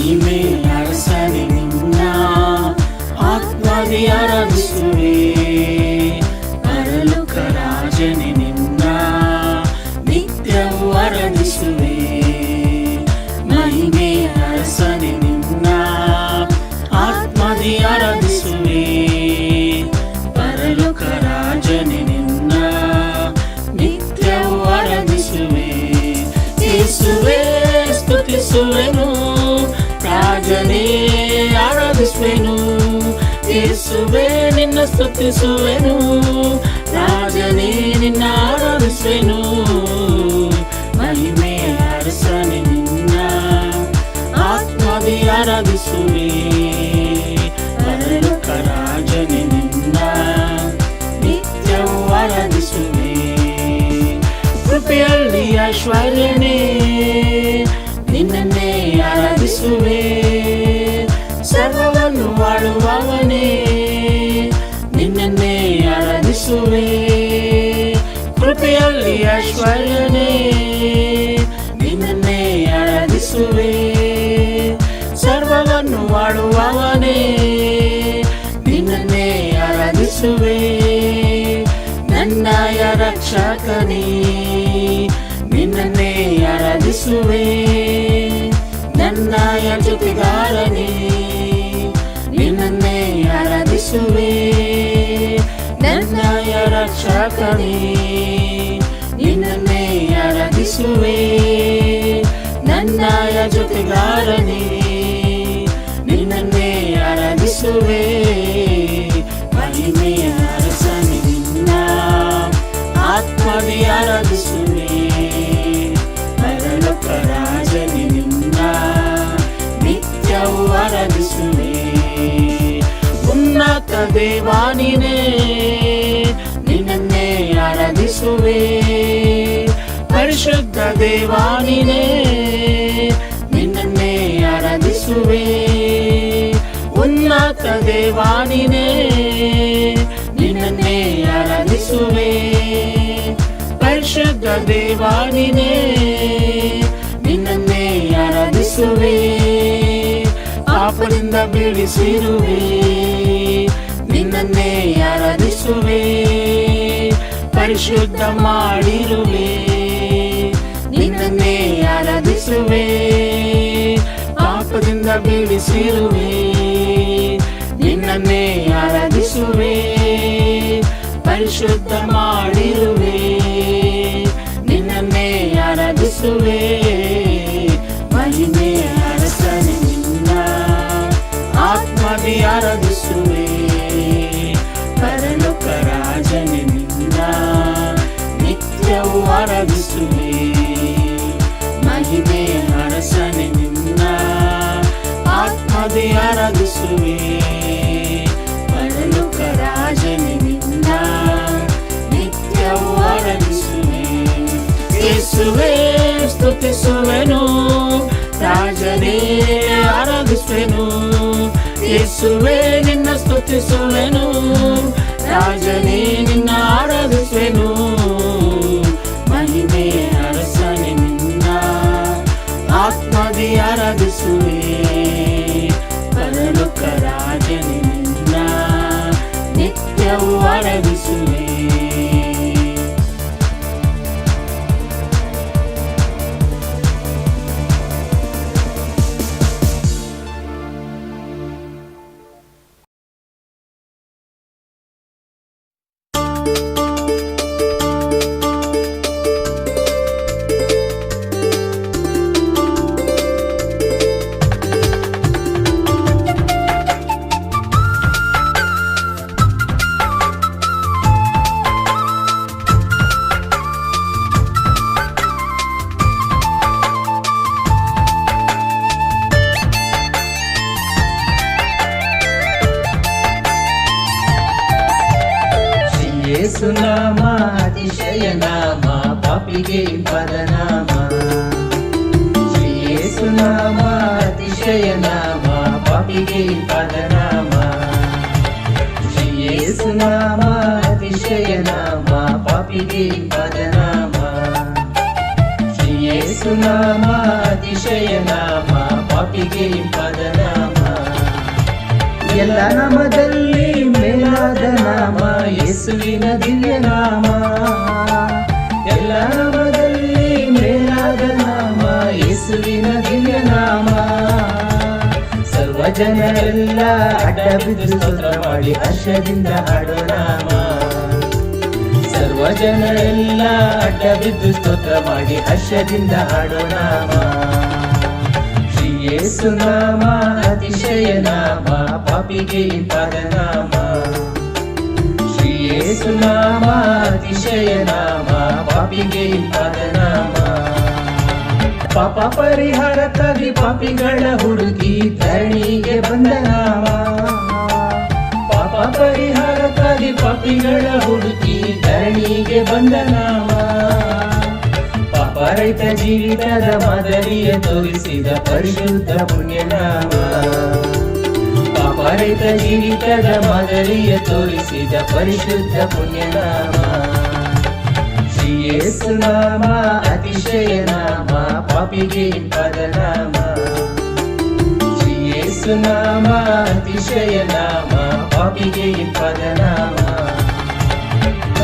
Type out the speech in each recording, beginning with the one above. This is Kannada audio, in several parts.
ಮಹಿಮೆ ಅರಸನೆ ನಿನ್ನ ಆತ್ಮದಿ ಆರಾಧಿಸುವೆ. ಪರಲೋಕ ರಾಜನೆ ನಿನ್ನ ನಿತ್ಯವೂ ಆರಾಧಿಸುವೆ. ಮಹಿಮೆ ಅರಸನೆ ನಿನ್ನ ಆತ್ಮದಿ ಆರಾಧಿಸುವೆ. ಪರಲೋಕ ರಾಜನೆ ನಿನ್ನ ನಿತ್ಯವೂ ಆರಾಧಿಸುವೆ. ಯೇಸುವೇ ಸ್ತುತಿಸುವೆನು, ರಾಜನೇ ಆರಾಧಿಸುವೆನು. ಯೇಸುವೇ ನಿನ್ನ ಸ್ತುತಿಸುವೆನು, ರಾಜನೇ ನಿನ್ನ ಆರಾಧಿಸುವೆನು. ಮಹಿಮೆ ಅರಸನೆ ನಿನ್ನ ಆತ್ಮದಿ ಆರಾಧಿಸುವೆ. ಪರಲೋಕ ರಾಜನೇ ನಿನ್ನ ನಿತ್ಯವೂ ಆರಾಧಿಸುವೆ. ಕೃಪೆಯಲ್ಲಿ ಐಶ್ವರ್ಯನೇ ನಿನ್ನನ್ನೇ ಆರಾಧಿಸುವೆ. ಸರ್ವವನ್ನು ಆಳುವವನೇ ನಿನ್ನನ್ನೇ ಆರಾಧಿಸುವೆ. ಕೃಪೆಯಲ್ಲಿ ಐಶ್ವರ್ಯನೇ ನಿನ್ನನ್ನೇ ಆರಾಧಿಸುವೆ. ಸರ್ವವನ್ನು ಆಳುವವನೇ ನಿನ್ನನ್ನೇ ಆರಾಧಿಸುವೆ. ನನ್ನಯ ರಕ್ಷಕನೇ ನಿನ್ನನ್ನೇ ಆರಾಧಿಸುವೆ. ನನ್ನಯ ಜೊತೆಗಾರನೇ ನಿನ್ನನ್ನೇ ಆರಾಧಿಸುವೆ. ನನ್ನಯ ರಕ್ಷಕನೇ ನಿನ್ನನ್ನೇ ಆರಾಧಿಸುವೆ. ನನ್ನಯ ಜೊತೆಗಾರನೇ ನಿನ್ನನ್ನೇ ಆರಾಧಿಸುವೆ. ಮಹಿಮೆಯ ಅರಸನೆ ನಿನ್ನ ಆತ್ಮದಿ ಆರಾಧಿಸುವೆ. ಪರಲೋಕ ರಾಜನೆ ನಿನ್ನ ನಿತ್ಯವೂ ಆರಾಧಿಸುವೆ. ಉನ್ನತ ದೇವಾನಿನೇ ನಿನ್ನನ್ನೇ ಆರಾಧಿಸುವೆ. ಪರಿಶುದ್ಧ ದೇವಾನಿನೇ ನಿನ್ನನ್ನೇ ಆರಾಧಿಸುವೆ. ಉನ್ನತ ದೇವಾನಿನೇ ನಿನ್ನನ್ನೇ ಆರಾಧಿಸುವೆ. ಪರಿಶುದ್ಧ ದೇವಾನಿನೇ ನಿನ್ನನ್ನೇ ಆರಾಧಿಸುವೆ. ಪಾಪದಿಂದ ಬಿಡಿಸಿರುವೆ ನಿನ್ನನ್ನೇ ಆರಾಧಿಸುವೆ. ಪರಿಶುದ್ಧ ಮಾಡಿರುವೆ ನಿನ್ನನ್ನೇ ಆರಾಧಿಸುವೆ. ಪಾಪದಿಂದ ಬಿಡಿಸಿರುವೆ ನಿನ್ನನ್ನೇ ಆರಾಧಿಸುವೆ. ಪರಿಶುದ್ಧ ಮಾಡಿರುವೆ ನಿನ್ನನ್ನೇ ಆರಾಧಿಸುವೆ. ಮಹಿಮೆ ಅರಸನೆ ನಿನ್ನ ಆತ್ಮದಿ ಆರಾಧಿಸುವೆ. ಪರಲೋಕ ರಾಜನೆ ನಿನ್ನ ನಿತ್ಯವೂ ಆರಾಧಿಸುವೆ. ಮಹಿಮೆ ಅರಸನೆ ನಿನ್ನ ಆತ್ಮದಿ ಆರಾಧಿಸುವೆ. ಪರಲೋಕ ರಾಜನೆ ನಿನ್ನ ನಿತ್ಯವೂ ಆರಾಧಿಸುವೆ. ಯೇಸುವೇ ಸ್ತುತಿಸುವೆನು, ರಾಜನೇ ಆರಾಧಿಸುವೆನು. ಯೇಸುವೇ ನಿನ್ನ ಸ್ತುತಿಸುವೆನು, ರಾಜನೇ ನಿನ್ನ ಆರಾಧಿಸುವೆನು. ಮಹಿಮೆ ಅರಸನೆ ನಿನ್ನ ಆತ್ಮದಿ ಆರಾಧಿಸುವೆ. ಪರಲೋಕ ರಾಜನೆ ನಿನ್ನ ನಿತ್ಯವೂ ಆರಾಧಿಸುವೆ. ಯೇಸುನಾಮ ಅತಿಶಯ ನಾಮ, ಪಾಪಿಗೆ ಪದನಾಮ. ಶ್ರೀ ಯೇಸುನಾಮ ಅತಿಶಯ ನಾಮ, ಪಾಪಿಗೆ ಪದನಾಮ. ಶ್ರೀ ಯೇಸುನಾಮ ಅತಿಶಯ ನಾಮ, ಪಾಪಿಗೆ ಪದನಾಮ. ಶ್ರೀ ಯೇಸುನಾಮ ಅತಿಶಯ ನಾಮ, ಪಾಪಿಗೆ ಇಂಪಾದ ನಾಮ. ಎಲ್ಲ ನಾಮದಲ್ಲಿ ಮೇಲಾದ ನಾಮ ಯೇಸುವಿನ ದಿವ್ಯ ನಾಮ. ಎಲ್ಲ ನಾಮದಲ್ಲಿ ಮೇಲಾದ ನಾಮ ಯೇಸುವಿನ ದಿವ್ಯ ನಾಮ. ಸರ್ವ ಜನರೆಲ್ಲ ಅಡ್ಡ ಬಿದ್ದು ಸ್ತೋತ್ರ ಮಾಡಿ ಹರ್ಷದಿಂದ ಹಾಡೋ ನಾಮ. ಸರ್ವ ಜನರೆಲ್ಲ ಅಡ್ಡ ಬಿದ್ದು ಸ್ತೋತ್ರ ಮಾಡಿ ಹರ್ಷದಿಂದ ಹಾಡೋ ನಾಮ. ಶ್ರೀ ಯೇಸು ನಾಮ ಅತಿಶಯ ನಾಮ, ಪಾಪಿಗೆ ಇಂಪಾದ ನಾಮ. ಶ್ರೀ ಯೇಸು ನಾಮ ಅತಿಶಯ ನಾಮ, ಪಾಪಿಗೆ ಇಂಪಾದ ನಾಮ. ಪಾಪ ಪರಿಹಾರಕ್ಕಾಗಿ ಪಾಪಿಗಳ ಹುಡುಗಿ ಧರಣಿಗೆ ಬಂದ ನಾಮ. ಪಾಪ ಪರಿಹಾರಕ್ಕಾಗಿ ಪಾಪಿಗಳ ಹುಡುಗಿ ಧರಣಿಗೆ ಬಂದ ನಾಮ. ಪಾಪ ರಹಿತ ಜೀವಿತದ ಮಾದರಿಯ ತೋರಿಸಿದ ಪರಿಶುದ್ಧ ಪುಣ್ಯನಾಮ. ಪಾಪ ರಹಿತ ಜೀವಿತದ ಮಾದರಿಯ ತೋರಿಸಿದ ಪರಿಶುದ್ಧ ಪುಣ್ಯನಾಮ. ಶ್ರೀ ಯೇಸು ನಾಮ ಅತಿಶಯ ನಾಮ, ಪಾಪಿಗೆ ಇಂಪಾದ ನಾಮ. ಶ್ರೀ ಯೇಸು ನಾಮ ಅತಿಶಯ ನಾಮ, ಪಾಪಿಗೆ ಇಂಪಾದ ನಾಮ.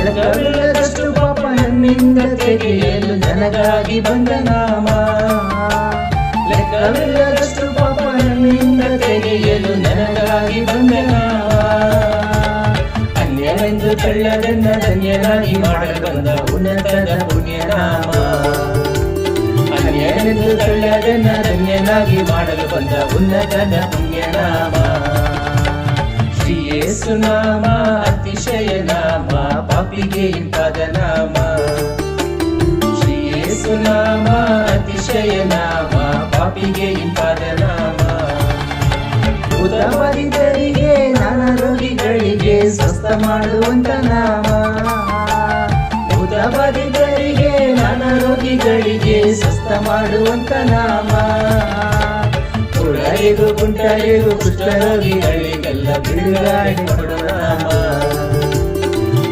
ಲೆಕ್ಕವಿಲ್ಲದಷ್ಟು ಪಾಪ ನನ್ನಿಂದ ತೆಗೆಯಲು ನನಗಾಗಿ ಬಂದ ನಾಮ. ಲೆಕ್ಕವಿಲ್ಲದಷ್ಟು ಪಾಪ ನನ್ನಿಂದ ತೆಗೆಯಲು ನನಗಾಗಿ ಬಂದ ನಾಮ. ಅನ್ಯವೆಂದು ತಳ್ಳದನ್ನ ಧನ್ಯನಾಗಿ ಮಾಡಲು ಬಂದ ಉನ್ನತದ ಪುಣ್ಯನಾಮ. ಅನ್ಯವೆಂದು ತಳ್ಳದನ್ನ ಧನ್ಯನಾಗಿ ಮಾಡಲು ಬಂದ ಉನ್ನತದ ಪುಣ್ಯನಾಮ. ಶ್ರೀ ಯೇಸು ನಾಮ ಅತಿಶಯ ನಾಮ, ಪಾಪಿಗೆ ಇಂಪಾದ ನಾಮ. ಶ್ರೀ ಯೇಸು ನಾಮ ಅತಿಶಯ ನಾಮ, ಪಾಪಿಗೆ ಇಂಪಾದ ನಾಮ. ಭೂತಬಾಧಿತರಿಗೆ ನಾನಾ ರೋಗಿಗಳಿಗೆ ಸ್ವಸ್ಥ ಮಾಡುವಂತ ನಾಮ. ಭೂತಬಾಧಿತರಿಗೆ ನಾನಾ ರೋಗಿಗಳಿಗೆ ಸ್ವಸ್ಥ ಮಾಡುವಂತ ನಾಮ. ಕುರುಡರಿಗೂ ಕುಂಟರಿಗೂ ಕುಷ್ಠರೋಗಿಗಳಿಗೆಲ್ಲ ಬಿಡುಗಡೆ ಕೊಡುವ ನಾಮ.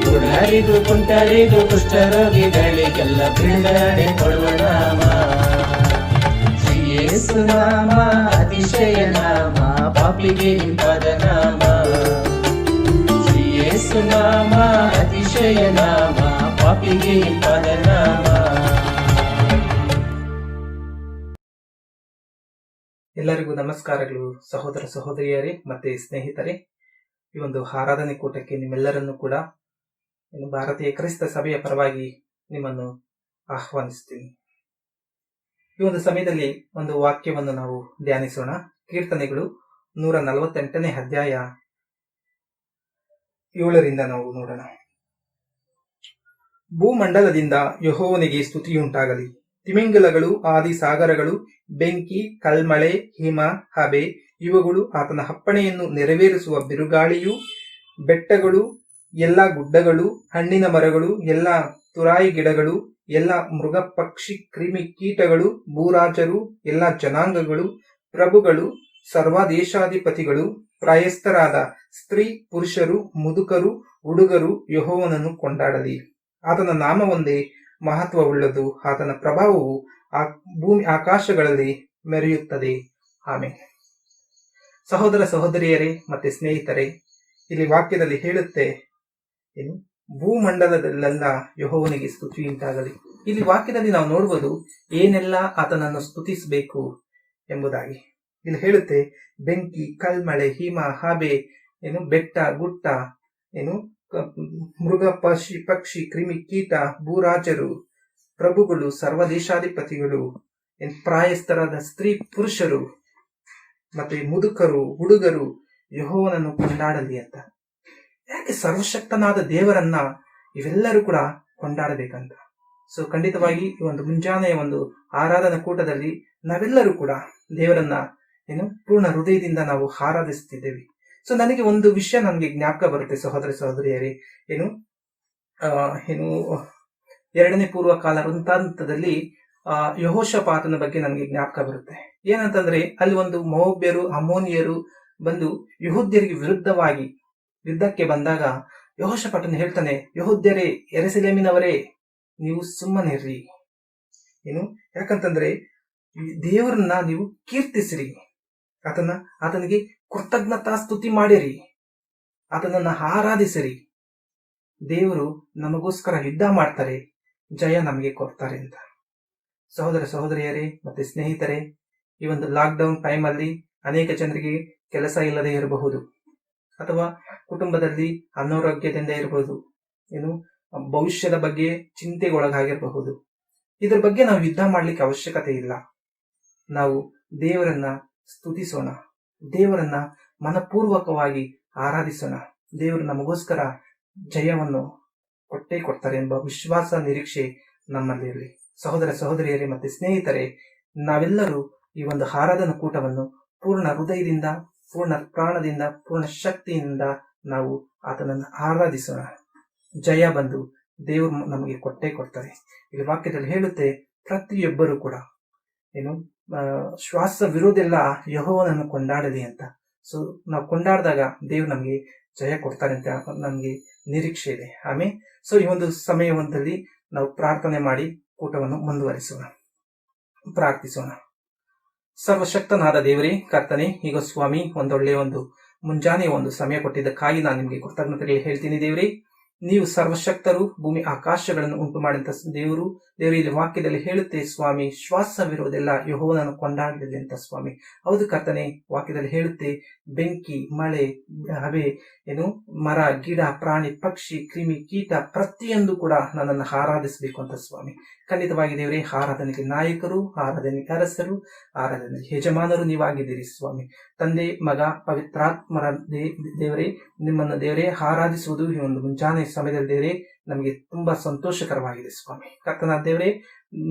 ಕುರುಡರಿಗೂ ಕುಂಟರಿಗೂ ಕುಷ್ಠರೋಗಿಗಳಿಗೆಲ್ಲ ಬಿಡುಗಡೆ ಕೊಡುವ ನಾಮ. ಶ್ರೀ ಯೇಸು ನಾಮ ಅತಿಶಯ ನಾಮ, ಪಾಪಿಗೆ ಇಂಪಾದ ನಾಮ. ಶ್ರೀ ಯೇಸು ನಾಮ ಅತಿಶಯ ನಾಮ, ಪಾಪಿಗೆ ಇಂಪಾದ ನಾಮ. ಎಲ್ಲರಿಗೂ ನಮಸ್ಕಾರಗಳು ಸಹೋದರ ಸಹೋದರಿಯರೇ ಮತ್ತೆ ಸ್ನೇಹಿತರೆ. ಈ ಒಂದು ಆರಾಧನೆ ಕೂಟಕ್ಕೆ ನಿಮ್ಮೆಲ್ಲರನ್ನು ಕೂಡ ಭಾರತೀಯ ಕ್ರೈಸ್ತ ಸಭೆಯ ಪರವಾಗಿ ನಿಮ್ಮನ್ನು ಆಹ್ವಾನಿಸ್ತೀನಿ. ಈ ಒಂದು ಸಮಯದಲ್ಲಿ ಒಂದು ವಾಕ್ಯವನ್ನು ನಾವು ಧ್ಯಾನಿಸೋಣ. ಕೀರ್ತನೆಗಳು 148ನೇ ಅಧ್ಯಾಯ 7ರಿಂದ ನಾವು ನೋಡೋಣ. ಭೂಮಂಡಲದಿಂದ ಯೆಹೋವನಿಗೆ ಸ್ತುತಿಯುಂಟಾಗಲಿ. ತಿಮಿಂಗಲಗಳು, ಆದಿ ಸಾಗರಗಳು, ಬೆಂಕಿ, ಕಲ್ಮಳೆ, ಹಿಮ, ಹಬೆ ಇವುಗಳು ಆತನ ಅಪ್ಪಣೆಯನ್ನು ನೆರವೇರಿಸುವ ಬಿರುಗಾಳಿಯು, ಬೆಟ್ಟಗಳು, ಎಲ್ಲ ಗುಡ್ಡಗಳು, ಹಣ್ಣಿನ ಮರಗಳು, ಎಲ್ಲ ತುರಾಯಿ ಗಿಡಗಳು, ಎಲ್ಲ ಮೃಗ ಪಕ್ಷಿ ಕ್ರಿಮಿ ಕೀಟಗಳು, ಭೂರಾಜರು, ಎಲ್ಲ ಜನಾಂಗಗಳು, ಪ್ರಭುಗಳು, ಸರ್ವದೇಶಾಧಿಪತಿಗಳು, ಪ್ರಾಯಸ್ಥರಾದ ಸ್ತ್ರೀ ಪುರುಷರು, ಮುದುಕರು, ಹುಡುಗರು ಯೆಹೋವನನ್ನು ಕೊಂಡಾಡಲಿ. ಆತನ ನಾಮವೊಂದೇ ಮಹತ್ವವುಳ್ಳದು. ಆತನ ಪ್ರಭಾವವು ಭೂಮಿ ಆಕಾಶಗಳಲ್ಲಿ ಮೆರೆಯುತ್ತದೆ. ಆಮೆನ್. ಸಹೋದರ ಸಹೋದರಿಯರೇ ಮತ್ತೆ ಸ್ನೇಹಿತರೆ, ಇಲ್ಲಿ ವಾಕ್ಯದಲ್ಲಿ ಹೇಳುತ್ತೆ ಏನು, ಭೂಮಂಡಲದಲ್ಲೆಲ್ಲ ಯೆಹೋವನಿಗೆ ಸ್ತುತಿಯುಂಟಾಗಲಿ. ಇಲ್ಲಿ ವಾಕ್ಯದಲ್ಲಿ ನಾವು ನೋಡ್ಬೋದು ಏನೆಲ್ಲ ಆತನನ್ನು ಸ್ತುತಿಸಬೇಕು ಎಂಬುದಾಗಿ. ಇಲ್ಲಿ ಹೇಳುತ್ತೆ ಬೆಂಕಿ, ಕಲ್ಮಳೆ, ಹಿಮ, ಹಬೆ, ಏನು ಬೆಟ್ಟ ಗುಟ್ಟ, ಏನು ಮೃಗ ಪಕ್ಷಿ ಕ್ರಿಮಿ ಕೀಟ, ಭೂರಾಜರು, ಪ್ರಭುಗಳು, ಸರ್ವದೇಶಾಧಿಪತಿಗಳು, ಪ್ರಾಯಸ್ಥರಾದ ಸ್ತ್ರೀ ಪುರುಷರು ಮತ್ತೆ ಮುದುಕರು, ಹುಡುಗರು ಯೆಹೋವನನ್ನು ಕೊಂಡಾಡಲಿ ಅಂತ. ಯಾಕೆ? ಸರ್ವಶಕ್ತನಾದ ದೇವರನ್ನ ಇವೆಲ್ಲರೂ ಕೂಡ ಕೊಂಡಾಡಬೇಕಂತ. ಸೊ ಖಂಡಿತವಾಗಿ ಈ ಒಂದು ಮುಂಜಾನೆಯ ಒಂದು ಆರಾಧನಾ ಕೂಟದಲ್ಲಿ ನಾವೆಲ್ಲರೂ ಕೂಡ ದೇವರನ್ನ ಪೂರ್ಣ ಹೃದಯದಿಂದ ನಾವು ಆರಾಧಿಸುತ್ತಿದ್ದೇವೆ. ಸೊ ನನಗೆ ಒಂದು ವಿಷಯ ನನಗೆ ಜ್ಞಾಪಕ ಬರುತ್ತೆ ಸಹೋದರ ಸಹೋದರಿಯರೇ. ಏನು 2ನೇ ಪೂರ್ವ ಕಾಲ ವೃತ್ತಾಂತದಲ್ಲಿ ಯೆಹೋಷಾಫಾತನ ಬಗ್ಗೆ ನನಗೆ ಜ್ಞಾಪಕ ಬರುತ್ತೆ. ಏನಂತಂದ್ರೆ ಅಲ್ಲಿ ಒಂದು ಮೋವಾಬ್ಯರು, ಅಮ್ಮೋನಿಯರು ಬಂದು ಯೆಹೂದ್ಯರಿಗೆ ವಿರುದ್ಧವಾಗಿ ಯುದ್ಧಕ್ಕೆ ಬಂದಾಗ ಯೆಹೋಷಾಫಾಟನು ಹೇಳ್ತಾನೆ, ಯೆಹೂದ್ಯರೇ, ಯೆರೂಸಲೇಮಿನವರೇ, ನೀವು ಸುಮ್ಮನಿರ್ರಿ. ಯಾಕಂತಂದ್ರೆ ದೇವರನ್ನ ನೀವು ಕೀರ್ತಿಸಿರಿ, ಆತನಿಗೆ ಕೃತಜ್ಞತಾ ಸ್ತುತಿ ಮಾಡಿರಿ, ಆತನನ್ನ ಆರಾಧಿಸಿರಿ. ದೇವರು ನಮಗೋಸ್ಕರ ಯುದ್ಧ ಮಾಡ್ತಾರೆ, ಜಯ ನಮಗೆ ಕೊಡ್ತಾರೆ ಅಂತ. ಸಹೋದರ ಸಹೋದರಿಯರೇ ಮತ್ತೆ ಸ್ನೇಹಿತರೆ, ಈ ಒಂದು ಲಾಕ್ಡೌನ್ ಟೈಮಲ್ಲಿ ಅನೇಕ ಜನರಿಗೆ ಕೆಲಸ ಇಲ್ಲದೆ ಇರಬಹುದು, ಅಥವಾ ಕುಟುಂಬದಲ್ಲಿ ಅನಾರೋಗ್ಯದಿಂದ ಇರಬಹುದು, ಭವಿಷ್ಯದ ಬಗ್ಗೆ ಚಿಂತೆಗೊಳಗಾಗಿರಬಹುದು. ಇದ್ರ ಬಗ್ಗೆ ನಾವು ಯುದ್ಧ ಮಾಡ್ಲಿಕ್ಕೆ ಅವಶ್ಯಕತೆ ಇಲ್ಲ. ನಾವು ದೇವರನ್ನ ಸ್ತುತಿಸೋಣ, ದೇವರನ್ನ ಮನಪೂರ್ವಕವಾಗಿ ಆರಾಧಿಸೋಣ. ದೇವರು ನಮಗೋಸ್ಕರ ಜಯವನ್ನು ಕೊಟ್ಟೇ ಕೊಡ್ತಾರೆ ಎಂಬ ವಿಶ್ವಾಸ, ನಿರೀಕ್ಷೆ ನಮ್ಮಲ್ಲಿರಲಿ. ಸಹೋದರ ಸಹೋದರಿಯರೇ ಮತ್ತೆ ಸ್ನೇಹಿತರೆ, ನಾವೆಲ್ಲರೂ ಈ ಒಂದು ಆರಾಧನಾ ಕೂಟವನ್ನು ಪೂರ್ಣ ಹೃದಯದಿಂದ, ಪೂರ್ಣ ಪ್ರಾಣದಿಂದ, ಪೂರ್ಣ ಶಕ್ತಿಯಿಂದ ನಾವು ಆತನನ್ನು ಆರಾಧಿಸೋಣ. ಜಯ ಬಂದು ದೇವರು ನಮಗೆ ಕೊಟ್ಟೇ ಕೊಡ್ತಾರೆ. ಇಲ್ಲಿ ವಾಕ್ಯದಲ್ಲಿ ಹೇಳುತ್ತೆ, ಪ್ರತಿಯೊಬ್ಬರು ಕೂಡ ಶ್ವಾಸ ವಿರೋಧೆಲ್ಲ ಯೆಹೋವನನ್ನು ಕೊಂಡಾಡಲಿ ಅಂತ. ಸೊ ನಾವು ಕೊಂಡಾಡಿದಾಗ ದೇವ್ರು ನಮಗೆ ಜಯ ಕೊಡ್ತಾರೆ ಅಂತ ನಮಗೆ ನಿರೀಕ್ಷೆ ಇದೆ. ಆಮೇಲೆ ಸೊ ಈ ಒಂದು ಸಮಯದಲ್ಲಿ ನಾವು ಪ್ರಾರ್ಥನೆ ಮಾಡಿ ಕೂಟವನ್ನು ಮುಂದುವರಿಸೋಣ, ಪ್ರಾರ್ಥಿಸೋಣ. ಸರ್ವಶಕ್ತನಾದ ದೇವರೇ, ಕರ್ತನೆ, ಈಗ ಸ್ವಾಮಿ ಒಂದೊಳ್ಳೆಯ ಮುಂಜಾನೆ ಸಮಯ ಕೊಟ್ಟಿದ್ದಕ್ಕಾಗಿ ನಾನು ನಿಮಗೆ ಕೃತಜ್ಞತೆಗಳು ಹೇಳ್ತೀನಿ. ದೇವರೇ, ನೀವು ಸರ್ವಶಕ್ತರು, ಭೂಮಿ ಆಕಾಶಗಳನ್ನು ಉಂಟು ಮಾಡಿದಂತ ದೇವರು. ಇಲ್ಲಿ ವಾಕ್ಯದಲ್ಲಿ ಹೇಳುತ್ತೆ ಸ್ವಾಮಿ, ಶ್ವಾಸವಿರುವುದೆಲ್ಲ ಯೆಹೋವನನ್ನು ಕೊಂಡಾಡಲಿ ಅಂತ ಸ್ವಾಮಿ. ಹೌದು ಕರ್ತನೆ, ವಾಕ್ಯದಲ್ಲಿ ಹೇಳುತ್ತೆ, ಬೆಂಕಿ, ಮಳೆ, ಹವೆ, ಮರ, ಗಿಡ, ಪ್ರಾಣಿ, ಪಕ್ಷಿ, ಕ್ರಿಮಿ, ಕೀಟ ಪ್ರತಿಯೊಂದು ಕೂಡ ನನ್ನನ್ನು ಆರಾಧಿಸಬೇಕು ಅಂತ ಸ್ವಾಮಿ. ಖಂಡಿತವಾಗಿ ದೇವರೇ, ಆರಾಧನೆಗೆ ನಾಯಕರು, ಆರಾಧನೆಗೆ ಅರಸರು, ಆರಾಧನೆಗೆ ಯಜಮಾನರು ನೀವಾಗಿದ್ದೀರಿ ಸ್ವಾಮಿ. ತಂದೆ, ಮಗ, ಪವಿತ್ರಾತ್ಮರ ದೇವರೇ, ನಿಮ್ಮನ್ನು ದೇವರೇ ಆರಾಧಿಸುವುದು ಈ ಒಂದು ಮುಂಜಾನೆ ಸಮಯದಲ್ಲಿ ದೇವರೇ ನಮಗೆ ತುಂಬಾ ಸಂತೋಷಕರವಾಗಿದೆ ಸ್ವಾಮಿ. ಕರ್ತನಾದ ದೇವರೇ,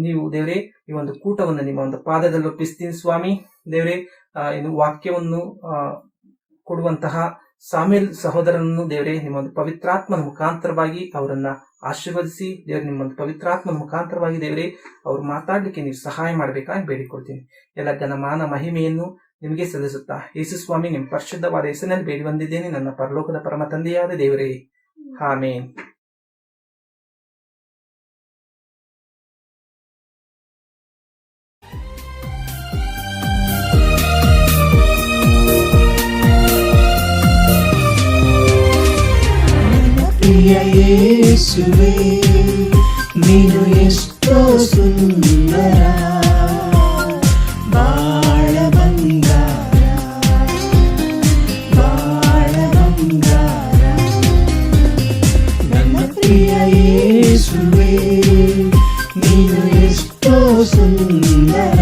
ನೀವು ದೇವರೇ ಈ ಒಂದು ಕೂಟವನ್ನು ನಿಮ್ಮ ಒಂದು ಪಾದದಲ್ಲಿ ಒಪ್ಪಿಸ್ತೀನಿ ಸ್ವಾಮಿ. ದೇವರೇ, ವಾಕ್ಯವನ್ನು ಕೊಡುವಂತಹ ಸಾಮೇಲ್ ಸಹೋದರನನ್ನು ದೇವರೇ ನಿಮ್ಮ ಒಂದು ಪವಿತ್ರಾತ್ಮನ ಮುಖಾಂತರವಾಗಿ ಅವರನ್ನ ಆಶೀರ್ವದಿಸಿ, ದೇವರೇ ನಿಮ್ಮ ಒಂದು ಪವಿತ್ರಾತ್ಮನ ಮುಖಾಂತರವಾಗಿ ದೇವರೇ ಅವರು ಮಾತಾಡ್ಲಿಕ್ಕೆ ನೀವು ಸಹಾಯ ಮಾಡಬೇಕಾಗಿ ಬೇಡಿಕೊಳ್ತೀನಿ. ಎಲ್ಲ ಘನಮಾನ ಮಹಿಮೆಯನ್ನು ನಿಮಗೆ ಸಲ್ಲಿಸುತ್ತಾ ಯೇಸು ಸ್ವಾಮಿ ನಿಮ್ಮ ಪರಿಶುದ್ಧವಾದ ಹೆಸರಿನಲ್ಲಿ ಬೇಡಿ ಬಂದಿದ್ದೇನೆ, ನನ್ನ ಪರಲೋಕದ ಪರಮ ತಂದೆಯಾದ ದೇವರೇ, ಆಮೇನ್. ಪ್ರಿಯ ಯೇಸುವೇ, ನೀನು ಎಷ್ಟೋ ಸುಂದರ, ಬಾಳ ಬಂಗಾರ, ಬಾಳ ಬಂಗಾರ. ನನ್ನ ಪ್ರಿಯ ಯೇಸುವೇ, ನೀನು ಎಷ್ಟೋ ಸುಂದರ,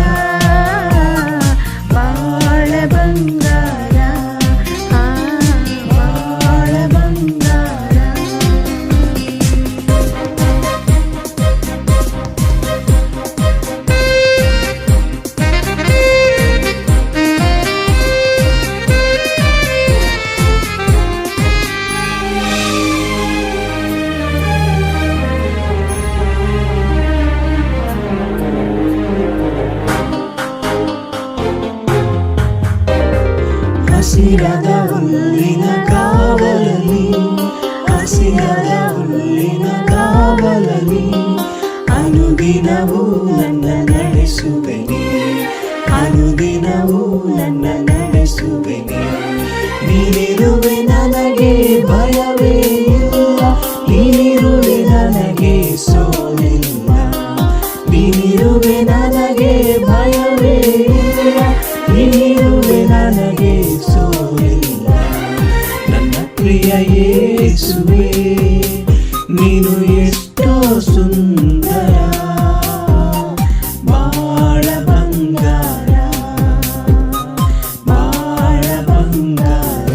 ಬಾಳ ಬಂಗಾರ, ಬಾಳ ಬಂಗಾರ. ಹಸಿರಾದ ಹುಲ್ಲಿನ ಕಾವಲಲ್ಲಿ, ಹಸಿರಾದ ಹುಲ್ಲಿನ ಕಾವಲಲ್ಲಿ ಅನುದಿನವೂ ನನ್ನ ನಡೆಸುವೆನೆ, ಅನುದಿನವೂ ನನ್ನ ನಡೆಸುವೆನೆ. ನೀನಿರುವೆ ನನಗೆ ಭಯವೇ ಇಲ್ಲ, ನೀನಿರುವೆ ನನಗೆ ಸೋಲಿಲ್ಲ, ನೀನಿರುವೆ ನನಗೆ ಭಯವೇ ಇಲ್ಲ, ನೀನಿರುವೆ ನನಗೆ ಸೋಲಿಲ್ಲ. ನನ್ನ ಪ್ರಿಯ ಯೇಸುವೇ, ನೀನು ಎಷ್ಟೋ ಸುಂದರ, ಬಾಳ ಬಂಗಾರ, ಬಾಳ ಬಂಗಾರ.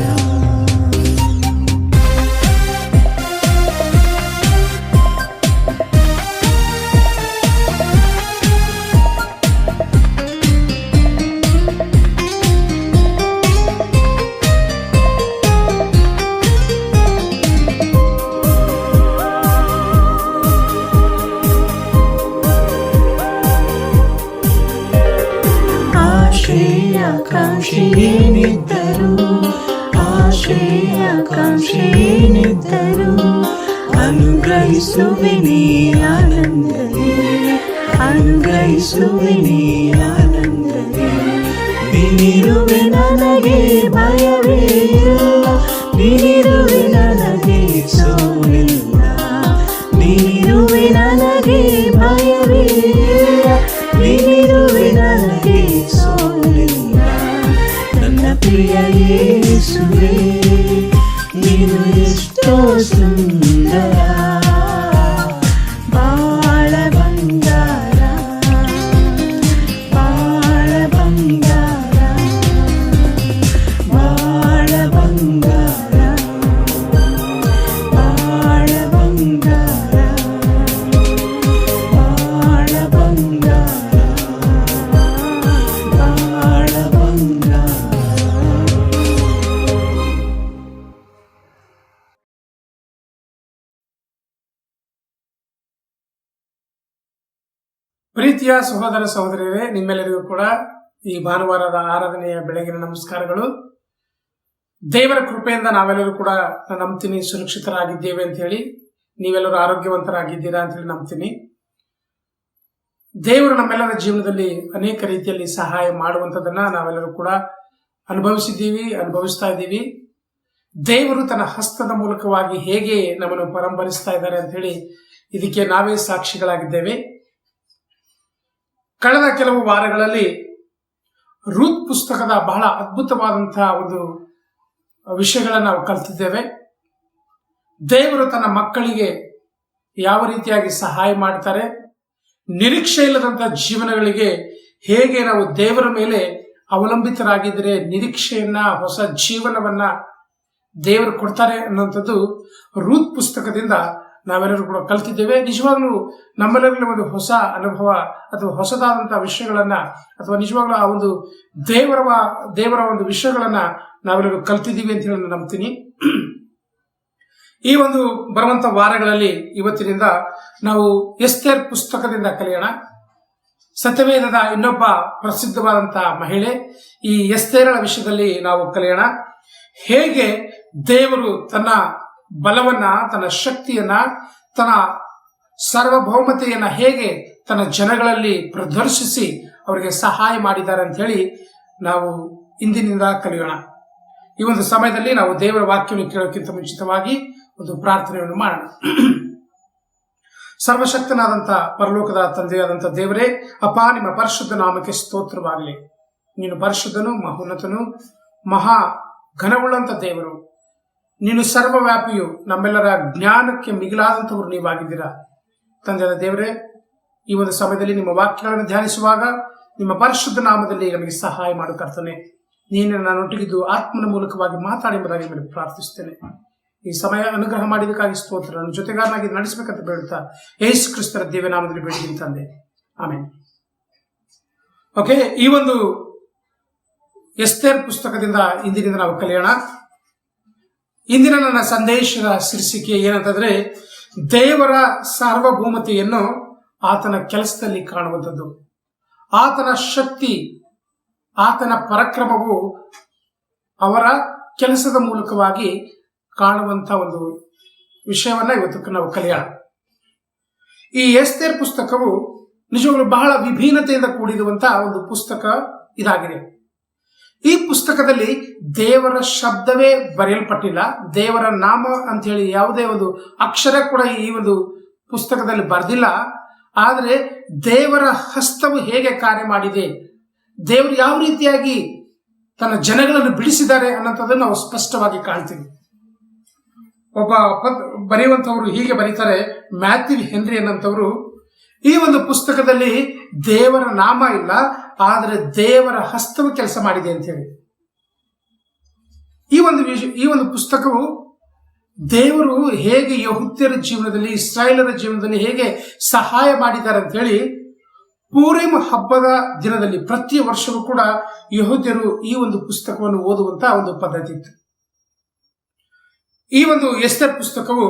ಆಕಾಂಕ್ಷೆಯೇನಿದ್ದರು, ಆಕಾಂಕ್ಷೆಯೇನಿದ್ದರು ಅನುಗ್ರಹಿಸುವೆ ನೀ ಆನಂದದಲ್ಲಿ, ಅನುಗ್ರಹಿಸುವೆ ನೀ ಆನಂದ. ಪ್ರಿಯ ಯೇಸುವೇ ನೀನು ಎಷ್ಟೋ ಸುಂದರ ಬಾಳ ಬಂಗಾರ ಬಾಳ ಬಂಗಾರ ಬಾಳ ಬಂಗಾರ ಬಾಳ ಬಂಗಾರ ಬಾಳ ಬಂಗಾರ ಬಾಳ ಬಂಗಾರ. ಪ್ರೀತಿಯ ಸಹೋದರ ಸಹೋದರಿಯರೇ, ನಿಮ್ಮೆಲ್ಲರಿಗೂ ಕೂಡ ಈ ಭಾನುವಾರದ ಆರಾಧನೆಯ ಬೆಳಗಿನ ನಮಸ್ಕಾರಗಳು. ದೇವರ ಕೃಪೆಯಿಂದ ನಾವೆಲ್ಲರೂ ಕೂಡ ನಾನು ನಂಬ್ತೀನಿ ಸುರಕ್ಷಿತರಾಗಿದ್ದೇವೆ ಅಂತ ಹೇಳಿ, ನೀವೆಲ್ಲರೂ ಆರೋಗ್ಯವಂತರಾಗಿದ್ದೀರಾ ಅಂತ ಹೇಳಿ ನಂಬ್ತೀನಿ. ದೇವರು ನಮ್ಮೆಲ್ಲರ ಜೀವನದಲ್ಲಿ ಅನೇಕ ರೀತಿಯಲ್ಲಿ ಸಹಾಯ ಮಾಡುವಂಥದ್ದನ್ನ ನಾವೆಲ್ಲರೂ ಕೂಡ ಅನುಭವಿಸ್ತಾ ಇದ್ದೀವಿ. ದೇವರು ತನ್ನ ಹಸ್ತದ ಮೂಲಕವಾಗಿ ಹೇಗೆ ನಮ್ಮನ್ನು ಪರಂಪರಿಸ್ತಾ ಇದ್ದಾರೆ ಅಂತ ಹೇಳಿ ಇದಕ್ಕೆ ನಾವೇ ಸಾಕ್ಷಿಗಳಾಗಿದ್ದೇವೆ. ಕಳೆದ ಕೆಲವು ವಾರಗಳಲ್ಲಿ ರೂತ್ ಪುಸ್ತಕದ ಬಹಳ ಅದ್ಭುತವಾದಂತಹ ಒಂದು ವಿಷಯಗಳನ್ನು ನಾವು ಕಲ್ತಿದ್ದೇವೆ. ದೇವರು ತನ್ನ ಮಕ್ಕಳಿಗೆ ಯಾವ ರೀತಿಯಾಗಿ ಸಹಾಯ ಮಾಡ್ತಾರೆ, ನಿರೀಕ್ಷೆ ಇಲ್ಲದಂತಹ ಜೀವನಗಳಿಗೆ ಹೇಗೆ ನಾವು ದೇವರ ಮೇಲೆ ಅವಲಂಬಿತರಾಗಿದ್ದರೆ ನಿರೀಕ್ಷೆಯನ್ನ, ಹೊಸ ಜೀವನವನ್ನ ದೇವರು ಕೊಡ್ತಾರೆ ಅನ್ನುವಂಥದ್ದು ರೂತ್ ಪುಸ್ತಕದಿಂದ ನಾವೆಲ್ಲರೂ ಕೂಡ ಕಲ್ತಿದ್ದೇವೆ. ನಿಜವಾಗ್ಲೂ ನಮ್ಮೆಲ್ಲರಲ್ಲಿ ಒಂದು ಹೊಸ ಅನುಭವ ಅಥವಾ ಹೊಸದಾದಂತಹ ವಿಷಯಗಳನ್ನ ಅಥವಾ ನಿಜವಾಗ್ಲೂ ಆ ಒಂದು ದೇವರ ಒಂದು ವಿಷಯಗಳನ್ನ ನಾವೆಲ್ಲರೂ ಕಲ್ತಿದ್ದೀವಿ ಅಂತ ಹೇಳಿ ನಂಬ್ತೀನಿ. ಈ ಒಂದು ಬರುವಂತ ವಾರಗಳಲ್ಲಿ ಇವತ್ತಿನಿಂದ ನಾವು ಎಸ್ತೇರ್ ಪುಸ್ತಕದಿಂದ ಕಲಿಯೋಣ. ಸತ್ಯವೇದದ ಇನ್ನೊಬ್ಬ ಪ್ರಸಿದ್ಧವಾದಂತಹ ಮಹಿಳೆ ಈ ಎಸ್ತೇರಳ ವಿಷಯದಲ್ಲಿ ನಾವು ಕಲಿಯೋಣ. ಹೇಗೆ ದೇವರು ತನ್ನ ಬಲವನ್ನ, ತನ್ನ ಶಕ್ತಿಯನ್ನ, ತನ್ನ ಸಾರ್ವಭೌಮತೆಯನ್ನ ಹೇಗೆ ತನ್ನ ಜನಗಳಲ್ಲಿ ಪ್ರದರ್ಶಿಸಿ ಅವರಿಗೆ ಸಹಾಯ ಮಾಡಿದ್ದಾರೆ ಅಂತ ಹೇಳಿ ನಾವು ಇಂದಿನಿಂದ ಕಲಿಯೋಣ. ಈ ಒಂದು ಸಮಯದಲ್ಲಿ ನಾವು ದೇವರ ವಾಕ್ಯವನ್ನು ಕೇಳೋಕ್ಕಿಂತ ಮುಂಚಿತವಾಗಿ ಒಂದು ಪ್ರಾರ್ಥನೆಯನ್ನು ಮಾಡೋಣ. ಸರ್ವಶಕ್ತನಾದಂಥ ಪರಲೋಕದ ತಂದೆಯಾದಂಥ ದೇವರೇ, ಅಪ್ಪ, ನಿಮ್ಮ ಪರಿಶುದ್ಧ ನಾಮಕ್ಕೆ ಸ್ತೋತ್ರವಾಗಲಿ. ನೀನು ಪರಿಶುದ್ಧನು, ಮಹೋನ್ನತನು, ಮಹಾ ಘನವುಳ್ಳಂತ ದೇವರು. ನೀನು ಸರ್ವವ್ಯಾಪಿಯು, ನಮ್ಮೆಲ್ಲರ ಜ್ಞಾನಕ್ಕೆ ಮಿಗಿಲಾದಂಥವ್ರು ನೀವಾಗಿದ್ದೀರಾ. ತಂದೆಯಾದ ದೇವರೇ, ಈ ಒಂದು ಸಮಯದಲ್ಲಿ ನಿಮ್ಮ ವಾಕ್ಯಗಳನ್ನು ಧ್ಯಾನಿಸುವಾಗ ನಿಮ್ಮ ಪರಿಶುದ್ಧ ನಾಮದಲ್ಲಿ ನಮಗೆ ಸಹಾಯ ಮಾಡು ಕರ್ತನೆ. ನೀನು ನನ್ನೊಟ್ಟಿಗಿದ್ದು ಆತ್ಮನ ಮೂಲಕವಾಗಿ ಮಾತಾಡಿ ಎಂಬುದಾಗಿ ಮೇಲೆ ಪ್ರಾರ್ಥಿಸ್ತೇನೆ. ಈ ಸಮಯ ಅನುಗ್ರಹ ಮಾಡಿದಕ್ಕಾಗಿ ಸ್ತೋತ್ರ. ನನ್ನ ಜೊತೆಗಾರನಾಗಿ ನಡೆಸಬೇಕಂತ ಬೇಡುತ್ತಾ ಯೇಸು ಕ್ರಿಸ್ತರ ದೇವ ನಾಮದಲ್ಲಿ ಬೇಡಿದ್ದೀನಿ ತಂದೆ, ಆಮೇಲೆ. ಓಕೆ, ಈ ಒಂದು ಎಸ್ತೇರ್ ಪುಸ್ತಕದಿಂದ ಇಂದಿನಿಂದ ನಾವು ಕಲಿಯೋಣ. ಇಂದಿನ ನನ್ನ ಸಂದೇಶದ ಶೀರ್ಷಿಕೆ ಏನಂತಂದ್ರೆ, ದೇವರ ಸಾರ್ವಭೌಮತೆಯನ್ನು ಆತನ ಕೆಲಸದಲ್ಲಿ ಕಾಣುವಂಥದ್ದು. ಆತನ ಶಕ್ತಿ, ಆತನ ಪರಾಕ್ರಮವು ಅವರ ಕೆಲಸದ ಮೂಲಕವಾಗಿ ಕಾಣುವಂತ ಒಂದು ವಿಷಯವನ್ನ ಇವತ್ತು ನಾವು ಕಲಿಯೋಣ. ಈ ಎಸ್ತೇರ್ ಪುಸ್ತಕವು ನಿಜವಾಗ್ಲೂ ಬಹಳ ವಿಭಿನ್ನತೆಯಿಂದ ಕೂಡಿರುವಂತಹ ಒಂದು ಪುಸ್ತಕ ಇದಾಗಿದೆ. ಈ ಪುಸ್ತಕದಲ್ಲಿ ದೇವರ ಶಬ್ದವೇ ಬರೆಯಲ್ಪಟ್ಟಿಲ್ಲ. ದೇವರ ನಾಮ ಅಂತ ಹೇಳಿ ಯಾವುದೇ ಒಂದು ಅಕ್ಷರ ಕೂಡ ಈ ಒಂದು ಪುಸ್ತಕದಲ್ಲಿ ಬರೆದಿಲ್ಲ. ಆದರೆ ದೇವರ ಹಸ್ತವು ಹೇಗೆ ಕಾರ್ಯ ಮಾಡಿದೆ, ದೇವರು ಯಾವ ರೀತಿಯಾಗಿ ತನ್ನ ಜನಗಳನ್ನು ಬಿಡಿಸಿದ್ದಾರೆ ಅನ್ನೋಂಥದ್ದನ್ನು ನಾವು ಸ್ಪಷ್ಟವಾಗಿ ಕಾಣ್ತೀವಿ. ಒಬ್ಬ ಬರೆಯುವಂಥವ್ರು ಹೀಗೆ ಬರೀತಾರೆ, ಮ್ಯಾಥ್ಯೂ ಹೆನ್ರಿ ಅನ್ನಂಥವ್ರು, ಈ ಒಂದು ಪುಸ್ತಕದಲ್ಲಿ ದೇವರ ನಾಮ ಇಲ್ಲ, ಆದರೆ ದೇವರ ಹಸ್ತವು ಕೆಲಸ ಮಾಡಿದೆ ಅಂತ ಹೇಳಿ. ಈ ಒಂದು ಪುಸ್ತಕವು ದೇವರು ಹೇಗೆ ಯೆಹೂದ್ಯರ ಜೀವನದಲ್ಲಿ, ಇಸ್ರಾಯೇಲರ ಜೀವನದಲ್ಲಿ ಹೇಗೆ ಸಹಾಯ ಮಾಡಿದ್ದಾರೆ ಅಂತ ಹೇಳಿ ಪೂರಿಮ್ ಹಬ್ಬದ ದಿನದಲ್ಲಿ ಪ್ರತಿ ವರ್ಷವೂ ಕೂಡ ಯೆಹೂದ್ಯರು ಈ ಒಂದು ಪುಸ್ತಕವನ್ನು ಓದುವಂತ ಒಂದು ಪದ್ಧತಿ ಇತ್ತು. ಈ ಒಂದು ಎಸ್ತೇರ್ ಪುಸ್ತಕವು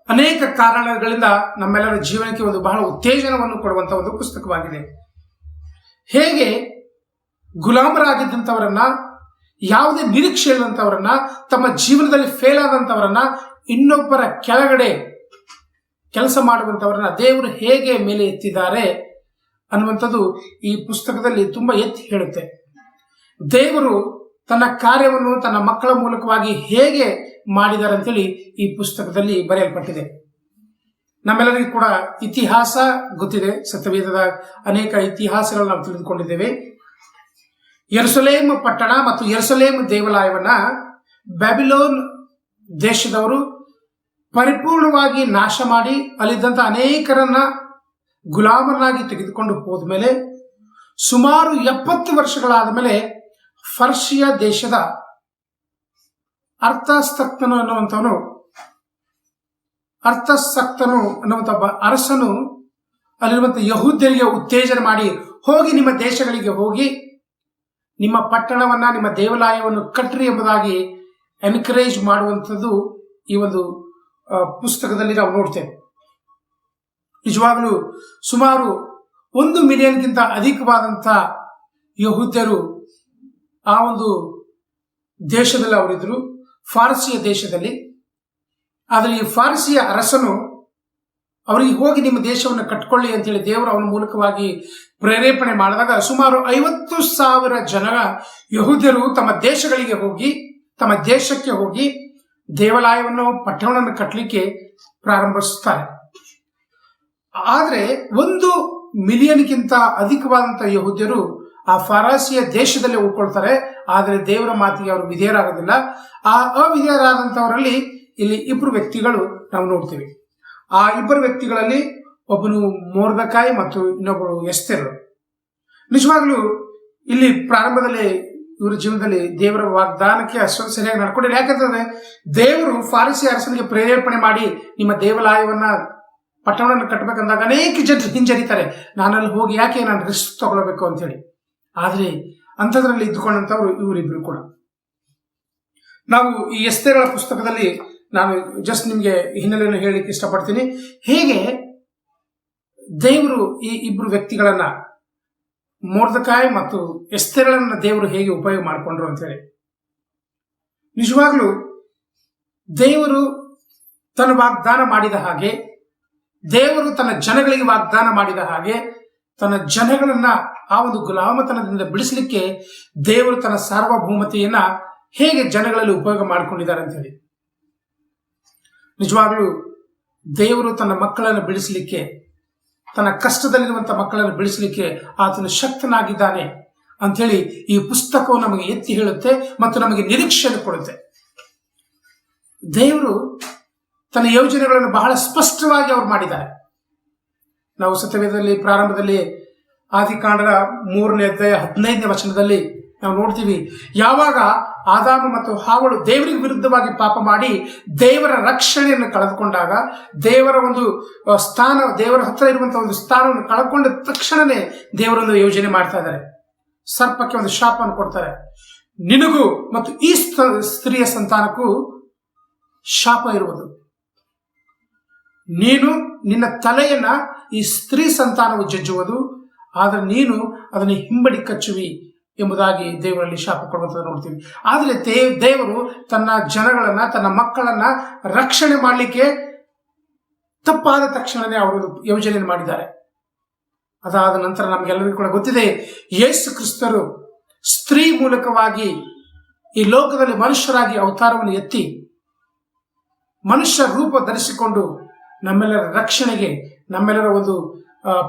ಅನೇಕ ಕಾರಣಗಳಿಂದ ನಮ್ಮೆಲ್ಲರ ಜೀವನಕ್ಕೆ ಒಂದು ಬಹಳ ಉತ್ತೇಜನವನ್ನು ಕೊಡುವಂತಹ ಒಂದು ಪುಸ್ತಕವಾಗಿದೆ. ಹೇಗೆ ಗುಲಾಮರಾಗಿದ್ದಂಥವರನ್ನ, ಯಾವುದೇ ನಿರೀಕ್ಷೆ ಇಲ್ಲದಂಥವರನ್ನ, ತಮ್ಮ ಜೀವನದಲ್ಲಿ ಫೇಲ್ ಆದಂಥವರನ್ನ, ಇನ್ನೊಬ್ಬರ ಕೆಳಗಡೆ ಕೆಲಸ ಮಾಡುವಂಥವರನ್ನ ದೇವರು ಹೇಗೆ ಮೇಲೆ ಎತ್ತಿದ್ದಾರೆ ಅನ್ನುವಂಥದ್ದು ಈ ಪುಸ್ತಕದಲ್ಲಿ ತುಂಬಾ ಎತ್ತಿ ಹೇಳುತ್ತೆ. ದೇವರು ತನ್ನ ಕಾರ್ಯವನ್ನು ತನ್ನ ಮಕ್ಕಳ ಮೂಲಕವಾಗಿ ಹೇಗೆ ಮಾಡಿದ್ದಾರೆ ಅಂತೇಳಿ ಈ ಪುಸ್ತಕದಲ್ಲಿ ಬರೆಯಲ್ಪಟ್ಟಿದೆ. ನಮ್ಮೆಲ್ಲರಿಗೂ ಕೂಡ ಇತಿಹಾಸ ಗೊತ್ತಿದೆ. ಸತ್ಯವೇದದ ಅನೇಕ ಇತಿಹಾಸಗಳನ್ನು ನಾವು ತಿಳಿದುಕೊಂಡಿದ್ದೇವೆ. ಯೆರೂಸಲೇಮ್ ಪಟ್ಟಣ ಮತ್ತು ಯೆರೂಸಲೇಮ್ ದೇವಾಲಯವನ್ನ ಬ್ಯಾಬಿಲೋನ್ ದೇಶದವರು ಪರಿಪೂರ್ಣವಾಗಿ ನಾಶ ಮಾಡಿ ಅಲ್ಲಿದ್ದಂಥ ಅನೇಕರನ್ನ ಗುಲಾಮರನ್ನಾಗಿ ತೆಗೆದುಕೊಂಡು ಹೋದ್ಮೇಲೆ ಸುಮಾರು 70 ವರ್ಷಗಳಾದ ಮೇಲೆ ಫರ್ಷಿಯ ದೇಶದ ಅರ್ಥಸಕ್ತನು ಅನ್ನುವಂಥ ಅರಸನು ಅಲ್ಲಿರುವಂಥ ಯಹೂದ್ಯರಿಗೆ ಉತ್ತೇಜನ ಮಾಡಿ, ಹೋಗಿ ನಿಮ್ಮ ದೇಶಗಳಿಗೆ ಹೋಗಿ ನಿಮ್ಮ ಪಟ್ಟಣವನ್ನ, ನಿಮ್ಮ ದೇವಾಲಯವನ್ನು ಕಟ್ಟ್ರಿ ಎಂಬುದಾಗಿ ಎನ್ಕರೇಜ್ ಮಾಡುವಂಥದ್ದು ಈ ಒಂದು ಪುಸ್ತಕದಲ್ಲಿ ನಾವು ನೋಡ್ತೇವೆ. ನಿಜವಾಗಲೂ ಸುಮಾರು 1 ಮಿಲಿಯನ್ಗಿಂತ ಅಧಿಕವಾದಂಥ ಯಹೂದ್ಯರು ಆ ಒಂದು ದೇಶದಲ್ಲಿ ಅವರಿದ್ರು, ಫಾರಸಿಯ ದೇಶದಲ್ಲಿ. ಆದರೆ ಈ ಫಾರಸಿಯ ಅರಸನು ಅವರಿಗೆ ಹೋಗಿ ನಿಮ್ಮ ದೇಶವನ್ನು ಕಟ್ಕೊಳ್ಳಿ ಅಂತೇಳಿ ದೇವರು ಅವನ ಮೂಲಕವಾಗಿ ಪ್ರೇರೇಪಣೆ ಮಾಡಿದಾಗ ಸುಮಾರು 50,000 ಜನ ಯಹೂದ್ಯರು ತಮ್ಮ ದೇಶಕ್ಕೆ ಹೋಗಿ ದೇವಾಲಯವನ್ನು, ಪಟ್ಟಣವನ್ನು ಕಟ್ಟಲಿಕ್ಕೆ ಪ್ರಾರಂಭಿಸುತ್ತಾರೆ. ಆದರೆ 1 ಮಿಲಿಯನ್ಗಿಂತ ಅಧಿಕವಾದಂಥ ಯಹೂದ್ಯರು ಆ ಫಾರಸಿಯ ದೇಶದಲ್ಲಿ ಉಳ್ಕೊಳ್ತಾರೆ. ಆದರೆ ದೇವರ ಮಾತಿಗೆ ಅವರು ವಿಧೇಯರಾಗೋದಿಲ್ಲ. ಆ ಅವಿಧೇಯರಾದಂಥವರಲ್ಲಿ ಇಲ್ಲಿ 2 ವ್ಯಕ್ತಿಗಳು ನಾವು ನೋಡ್ತೀವಿ. ಆ 2 ವ್ಯಕ್ತಿಗಳಲ್ಲಿ ಒಬ್ಬನು ಮೊರ್ದೆಕಾಯಿ ಮತ್ತು ಇನ್ನೊಬ್ಬರು ಎಸ್ತೇರಳು. ನಿಜವಾಗ್ಲೂ ಇಲ್ಲಿ ಪ್ರಾರಂಭದಲ್ಲಿ ಇವರ ಜೀವನದಲ್ಲಿ ದೇವರ ವಾಗ್ದಾನಕ್ಕೆ ಅಷ್ಟು ಸರಿಯಾಗಿ ನಡ್ಕೊಂಡಿಲ್ಲ. ಯಾಕಂತಂದ್ರೆ ದೇವರು ಫಾರಿಸಿ ಅರಸನಿಗೆ ಪ್ರೇರೇಪಣೆ ಮಾಡಿ ನಿಮ್ಮ ದೇವಾಲಯವನ್ನ, ಪಟ್ಟಣವನ್ನು ಕಟ್ಟಬೇಕಂದಾಗ ಅನೇಕ ಜನರು ಹಿಂಜರಿತಾರೆ, ನಾನಲ್ಲಿ ಹೋಗಿ ಯಾಕೆ ನಾನು ರಿಸ್ಕ್ ತಗೊಳ್ಬೇಕು ಅಂತೇಳಿ. ಆದರೆ ಅಂಥದ್ರಲ್ಲಿ ಇದ್ದುಕೊಂಡಂಥವ್ರು ಇವರಿಬ್ರು ಕೂಡ. ನಾವು ಈ ಎಸ್ತೇರಳ ಪುಸ್ತಕದಲ್ಲಿ ನಾನು ಜಸ್ಟ್ ನಿಮಗೆ ಹಿನ್ನೆಲೆಯನ್ನು ಹೇಳಲಿಕ್ಕೆ ಇಷ್ಟಪಡ್ತೀನಿ. ಹೇಗೆ ದೇವರು ಈ 2 ವ್ಯಕ್ತಿಗಳನ್ನ, ಮೊರ್ದೆಕಾಯಿ ಮತ್ತು ಎಸ್ತೇರಳನ್ನ ದೇವರು ಹೇಗೆ ಉಪಯೋಗ ಮಾಡಿಕೊಂಡ್ರು ಅಂತೇಳಿ. ನಿಜವಾಗ್ಲೂ ದೇವರು ತನ್ನ ವಾಗ್ದಾನ ಮಾಡಿದ ಹಾಗೆ, ದೇವರು ತನ್ನ ಜನಗಳಿಗೆ ವಾಗ್ದಾನ ಮಾಡಿದ ಹಾಗೆ, ತನ್ನ ಜನಗಳನ್ನ ಆ ಒಂದು ಗುಲಾಮತನದಿಂದ ಬಿಡಿಸಲಿಕ್ಕೆ ದೇವರು ತನ್ನ ಸಾರ್ವಭೌಮತೆಯನ್ನ ಹೇಗೆ ಜನಗಳಲ್ಲಿ ಉಪಯೋಗ ಮಾಡಿಕೊಂಡಿದ್ದಾರೆ ಅಂತ ಹೇಳಿ. ನಿಜವಾಗ್ಲೂ ದೇವರು ತನ್ನ ಮಕ್ಕಳನ್ನು ಬಿಡಿಸಲಿಕ್ಕೆ, ತನ್ನ ಕಷ್ಟದಲ್ಲಿರುವಂಥ ಮಕ್ಕಳನ್ನು ಬಿಡಿಸಲಿಕ್ಕೆ ಆತನು ಶಕ್ತನಾಗಿದ್ದಾನೆ ಅಂಥೇಳಿ ಈ ಪುಸ್ತಕವು ನಮಗೆ ಎತ್ತಿ ಹೇಳುತ್ತೆ ಮತ್ತು ನಮಗೆ ನಿರೀಕ್ಷೆಯನ್ನು ಕೊಡುತ್ತೆ. ದೇವರು ತನ್ನ ಯೋಜನೆಗಳನ್ನು ಬಹಳ ಸ್ಪಷ್ಟವಾಗಿ ಅವರು ಮಾಡಿದ್ದಾರೆ. ನಾವು ಸತ್ಯವೇದದಲ್ಲಿ ಪ್ರಾರಂಭದಲ್ಲಿ ಆದಿಕಾಂಡದ 3ನೇ ಅಧ್ಯಾಯ 15ನೇ ವಚನದಲ್ಲಿ ನಾವು ನೋಡ್ತೀವಿ, ಯಾವಾಗ ಆದಾಮ ಮತ್ತು ಹಾವಳು ದೇವರಿಗೆ ವಿರುದ್ಧವಾಗಿ ಪಾಪ ಮಾಡಿ ದೇವರ ರಕ್ಷಣೆಯನ್ನು ಕಳೆದುಕೊಂಡಾಗ, ದೇವರ ಒಂದು ಸ್ಥಾನ, ದೇವರ ಹತ್ರ ಇರುವಂತಹ ಒಂದು ಸ್ಥಾನವನ್ನು ಕಳ್ಕೊಂಡ ತಕ್ಷಣನೇ ದೇವರೊಂದು ಯೋಜನೆ ಮಾಡ್ತಾ ಇದ್ದಾರೆ. ಸರ್ಪಕ್ಕೆ ಒಂದು ಶಾಪವನ್ನು ಕೊಡ್ತಾರೆ, ನಿನಗೂ ಮತ್ತು ಈ ಸ್ತ್ರೀಯ ಸಂತಾನಕ್ಕೂ ಶಾಪ ಇರುವುದು, ನೀನು ನಿನ್ನ ತಲೆಯನ್ನ ಈ ಸ್ತ್ರೀ ಸಂತಾನವು ಜಜ್ಜುವುದು, ಆದರೆ ನೀನು ಅದನ್ನು ಹಿಂಬಡಿ ಕಚ್ಚುವಿ ಎಂಬುದಾಗಿ ದೇವರಲ್ಲಿ ಶಾಪ ಕೊಡುವಂಥದ್ದು ನೋಡ್ತೀವಿ. ಆದರೆ ದೇವರು ತನ್ನ ಜನಗಳನ್ನ, ತನ್ನ ಮಕ್ಕಳನ್ನ ರಕ್ಷಣೆ ಮಾಡಲಿಕ್ಕೆ ತಪ್ಪಾದ ತಕ್ಷಣನೇ ಅವರು ಯೋಜನೆಯನ್ನು ಮಾಡಿದ್ದಾರೆ. ಅದಾದ ನಂತರ ನಮಗೆಲ್ಲರಿಗೂ ಕೂಡ ಗೊತ್ತಿದೆ, ಯೇಸು ಕ್ರಿಸ್ತರು ಸ್ತ್ರೀ ಮೂಲಕವಾಗಿ ಈ ಲೋಕದಲ್ಲಿ ಮನುಷ್ಯರಾಗಿ ಅವತಾರವನ್ನು ಎತ್ತಿ ಮನುಷ್ಯ ರೂಪ ಧರಿಸಿಕೊಂಡು ನಮ್ಮೆಲ್ಲರ ರಕ್ಷಣೆಗೆ, ನಮ್ಮೆಲ್ಲರ ಒಂದು